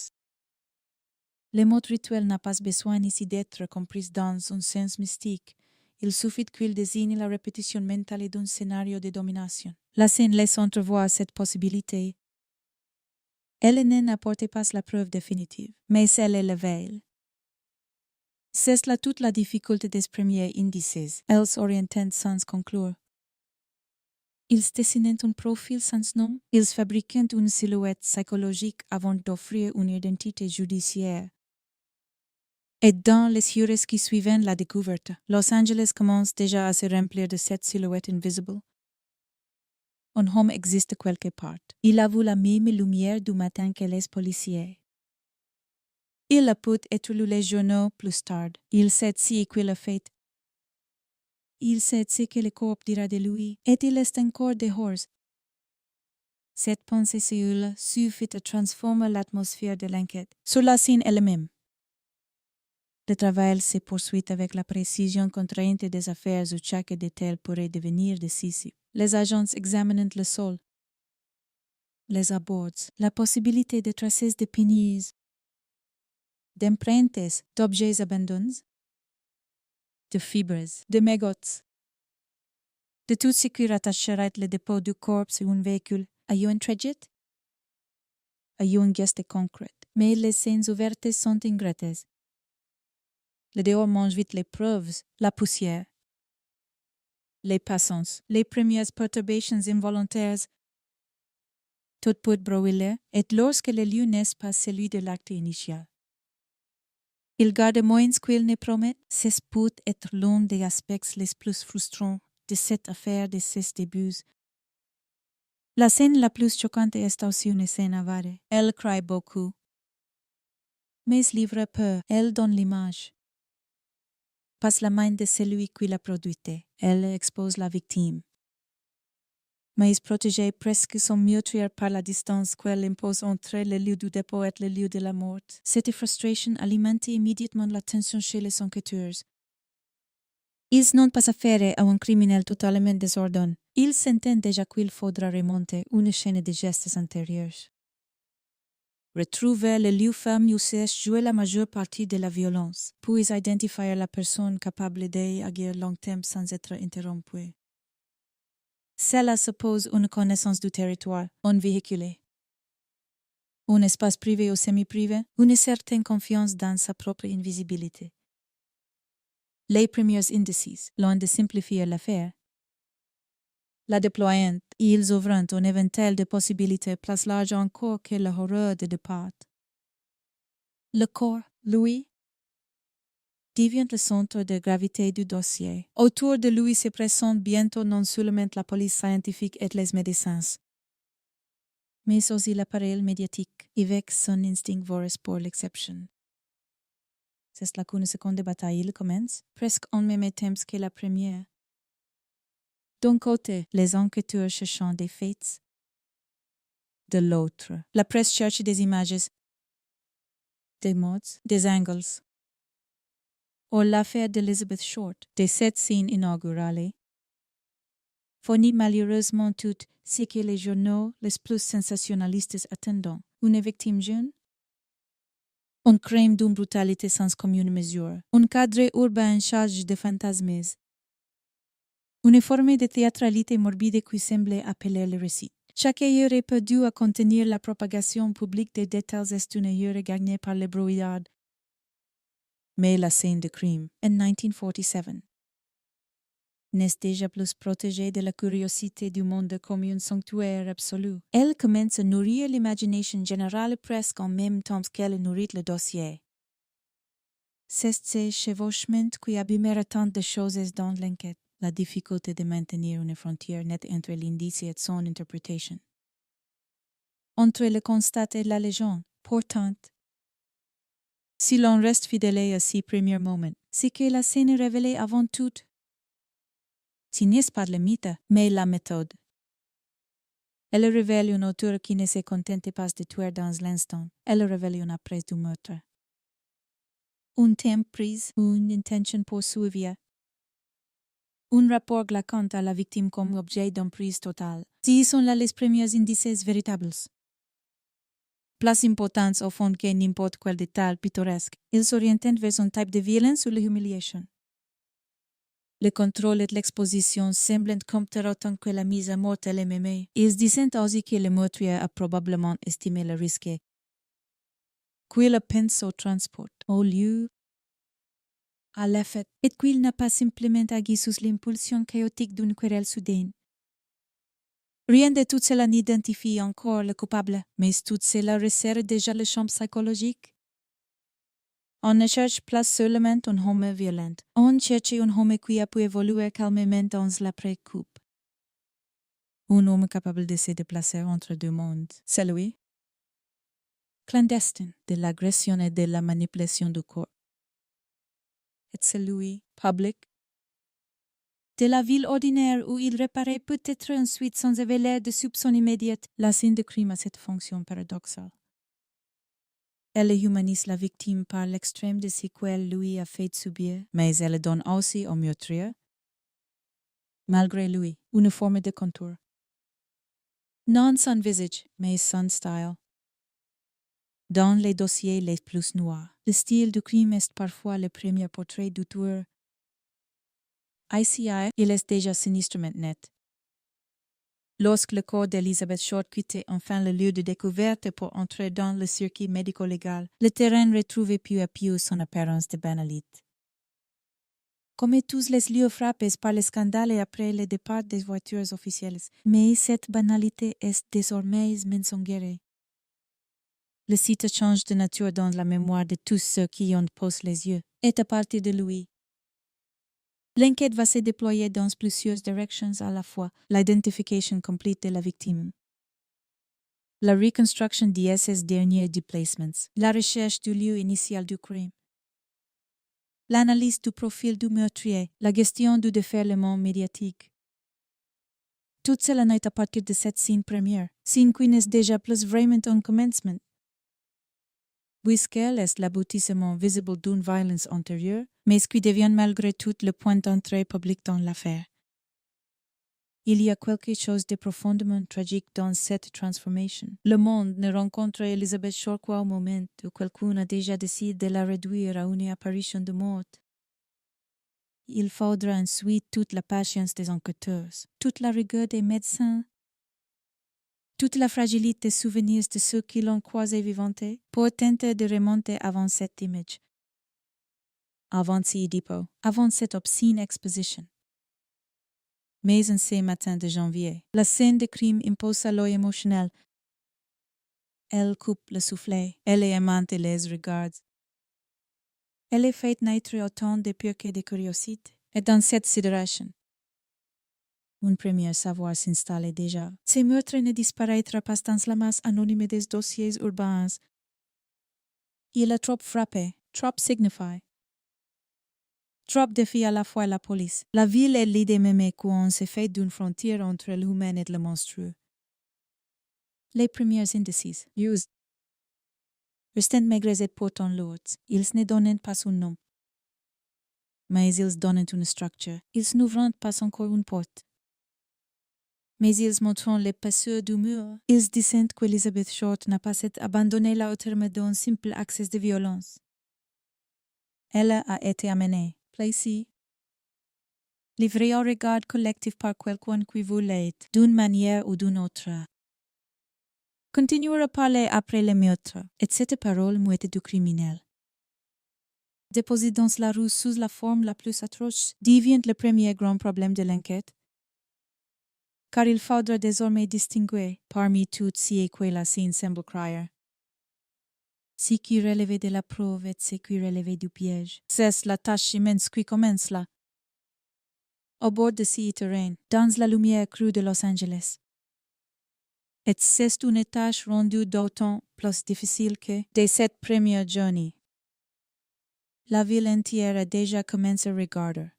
Le mot rituel n'a pas besoin ici d'être compris dans un sens mystique. Il suffit qu'il désigne la répétition mentale d'un scénario de domination. La scène laisse entrevoir cette possibilité. Elle n'apporte pas la preuve définitive, mais elle est le veille. C'est là toute la difficulté des premiers indices. Elles s'orientent sans conclure. Ils dessinent un profil sans nom. Ils fabriquent une silhouette psychologique avant d'offrir une identité judiciaire. Et dans les heures qui suivent la découverte, Los Angeles commence déjà à se remplir de cette silhouette invisible. Un homme existe quelque part. Il a vu la même lumière du matin que les policiers. Il a pu être lu les journaux plus tard. Il sait si qu'il a fait. Il sait ce que le corps dira de lui. Et il est encore dehors. Cette pensée seule suffit à transformer l'atmosphère de l'enquête. Sur la scène elle-même, le travail se poursuit avec la précision contrainte des affaires où chaque détail pourrait devenir décisif. Les agents examinent le sol, les abords, la possibilité de traces de pénis, d'empreintes d'objets abandonnés, de fibres, de mégots, de tout ce qui rattacherait le dépôt du corps à un véhicule. À un trajet? À un geste concret. Mais les scènes ouvertes sont ingrates. Le dehors mange vite les preuves, la poussière, les passants, les premières perturbations involontaires. Tout peut brûler, et lorsque le lieu n'est pas celui de l'acte initial. Il garde moins qu'il ne promet, ce peut être l'un des aspects les plus frustrants de cette affaire de ses débuts. La scène la plus choquante est aussi une scène avare. Elle crie beaucoup, mais livre peu. Elle donne l'image. Passe la main de celui qui l'a produite. Elle expose la victime. Mais protégée presque son meurtrier par la distance qu'elle impose entre le lieu du dépôt et le lieu de la mort. Cette frustration alimente immédiatement la tension chez les enquêteurs. Ils n'ont pas affaire à un criminel totalement désordonné. Ils s'entendent déjà qu'il faudra remonter une chaîne de gestes antérieurs. Retrouver le lieu ferme où s'est joué la majeure partie de la violence, puis identifier la personne capable d'agir longtemps sans être interrompue. Cela suppose une connaissance du territoire, un véhicule, un espace privé ou semi-privé, une certaine confiance dans sa propre invisibilité. Les premiers indices, loin de simplifier l'affaire, la déployant, ils ouvrent un éventail de possibilités plus large encore que l'horreur de départ. Le corps, lui, devient le centre de gravité du dossier. Autour de lui se présentent bientôt non seulement la police scientifique et les médecins, mais aussi l'appareil médiatique, avec son instinct vorace pour l'exception. C'est là qu'une seconde bataille commence, presque en même temps que la première. D'un côté, les enquêteurs cherchant des faits. De l'autre, la presse cherche des images, des modes, des angles. Or l'affaire d'Elizabeth Short, de cette scène inaugurale, fournit malheureusement tout ce que les journaux les plus sensationnalistes attendent. Une victime jeune, un crime d'une brutalité sans commune mesure, un cadre urbain chargé de fantasmes, une forme de théâtralité morbide qui semblait appeler le récit. Chaque heure est perdue à contenir la propagation publique des détails est une heure gagnée par le brouillard. Mais la scène de crime, en 1947, n'est déjà plus protégée de la curiosité du monde comme un sanctuaire absolu. Elle commence à nourrir l'imagination générale presque en même temps qu'elle nourrit le dossier. C'est ce chevauchement qui abîmera tant de choses dans l'enquête. La difficulté de maintenir une frontière nette entre l'indice et son interprétation. Entre le constat et la légende, pourtant, si l'on reste fidèle à ces premiers moments, c'est que la scène révélée avant tout, ce n'est pas le mythe, mais la méthode. Elle révèle un auteur qui ne se contente pas de tuer dans l'instant, elle révèle une apprêt du meurtre. Un thème prise, une intention poursuivie, un rapport glaçant à la victime comme objet d'emprise totale. Ce sont là les premiers indices véritables. Plus importants au fond que n'importe quel détail pittoresque, ils s'orientent vers un type de violence ou l'humiliation. Le contrôle et l'exposition semblent compter autant que la mise à mort et l'MMA. Ils disent aussi que le meurtrier a probablement estimé le risque. Qu'il pense au transport, au lieu, à l'effet, et qu'il n'a pas simplement agi sous l'impulsion chaotique d'une querelle soudaine. Rien de tout cela n'identifie encore le coupable, mais tout cela resserre déjà le champ psychologique. On ne cherche pas seulement un homme violent. On cherche un homme qui a pu évoluer calmement dans l'après-coupe. Un homme capable de se déplacer entre deux mondes. C'est lui. Clandestin de l'agression et de la manipulation du corps. Et c'est lui, public. De la ville ordinaire où il réparait peut-être ensuite sans éveiller de soupçon immédiat la scène de crime à cette fonction paradoxale. Elle humanise la victime par l'extrême de ce qu'elle lui a fait subir, mais elle donne aussi au meurtrier, malgré lui, une forme de contour. Non son visage, mais son style. Dans les dossiers les plus noirs, le style du crime est parfois le premier portrait du tueur. Ici, il est déjà sinistrement net. Lorsque le corps d'Elizabeth Short quittait enfin le lieu de découverte pour entrer dans le circuit médico-légal, le terrain retrouvait peu à peu son apparence de banalité. Comme tous les lieux frappés par le scandale et après le départ des voitures officielles, mais cette banalité est désormais mensongère. Le site change de nature dans la mémoire de tous ceux qui en posent les yeux, et à partir de lui. L'enquête va se déployer dans plusieurs directions à la fois, l'identification complète de la victime, la reconstruction de ses derniers déplacements, la recherche du lieu initial du crime, l'analyse du profil du meurtrier, la gestion du déferlement médiatique. Tout cela n'est à partir de cette scène première, scène qui n'est déjà plus vraiment un commencement. Puisqu'elle est l'aboutissement visible d'une violence antérieure, mais qui devient malgré tout le point d'entrée public dans l'affaire. Il y a quelque chose de profondément tragique dans cette transformation. Le monde ne rencontre Elizabeth Short qu'au moment où quelqu'un a déjà décidé de la réduire à une apparition de mort. Il faudra ensuite toute la patience des enquêteurs, toute la rigueur des médecins, toute la fragilité des souvenirs de ceux qui l'ont croisé vivante pour tenter de remonter avant cette image, avant ce dépôt, avant cette obscene exposition. Mais en ces matins de janvier, la scène de crime impose à l'œil émotionnel. Elle coupe le soufflet, elle est aimante et les regarde. Elle est faite naître autant de peur que de curiosité. Et dans cette sidération, un premier savoir s'installe déjà. Ces meurtres ne disparaîtra pas dans la masse anonyme des dossiers urbains. Il a trop frappé, trop signifié. Trop défie à la fois la police. La ville est l'idée même qu'on s'est fait d'une frontière entre l'humain et le monstrueux. Les premiers indices, used. Restent maigres et pourtant lourds. Ils ne donnent pas un nom. Mais ils donnent une structure. Ils n'ouvrent pas encore une porte. Mais ils montrent l'épaisseur du mur. Ils disent qu'Elizabeth Short n'a pas été abandonnée là au terme d'un simple accès de violence. Elle a été amenée, placée, livrée au regard collectif par quelqu'un qui voulait, d'une manière ou d'une autre. Continuer à parler après le meurtre, et cette parole muette du criminel. Déposée dans la rue sous la forme la plus atroce, devient le premier grand problème de l'enquête. Car il faudra désormais distinguer, parmi toutes si et quoi la scène semble croire, ce qui relevait de la preuve et ce qui relevait du piège. C'est la tâche immense qui commence là. Au bord de ce terrain, dans la lumière crue de Los Angeles. Et c'est une tâche rendue d'autant plus difficile que, dès cette première journée, la ville entière a déjà commencé à regarder.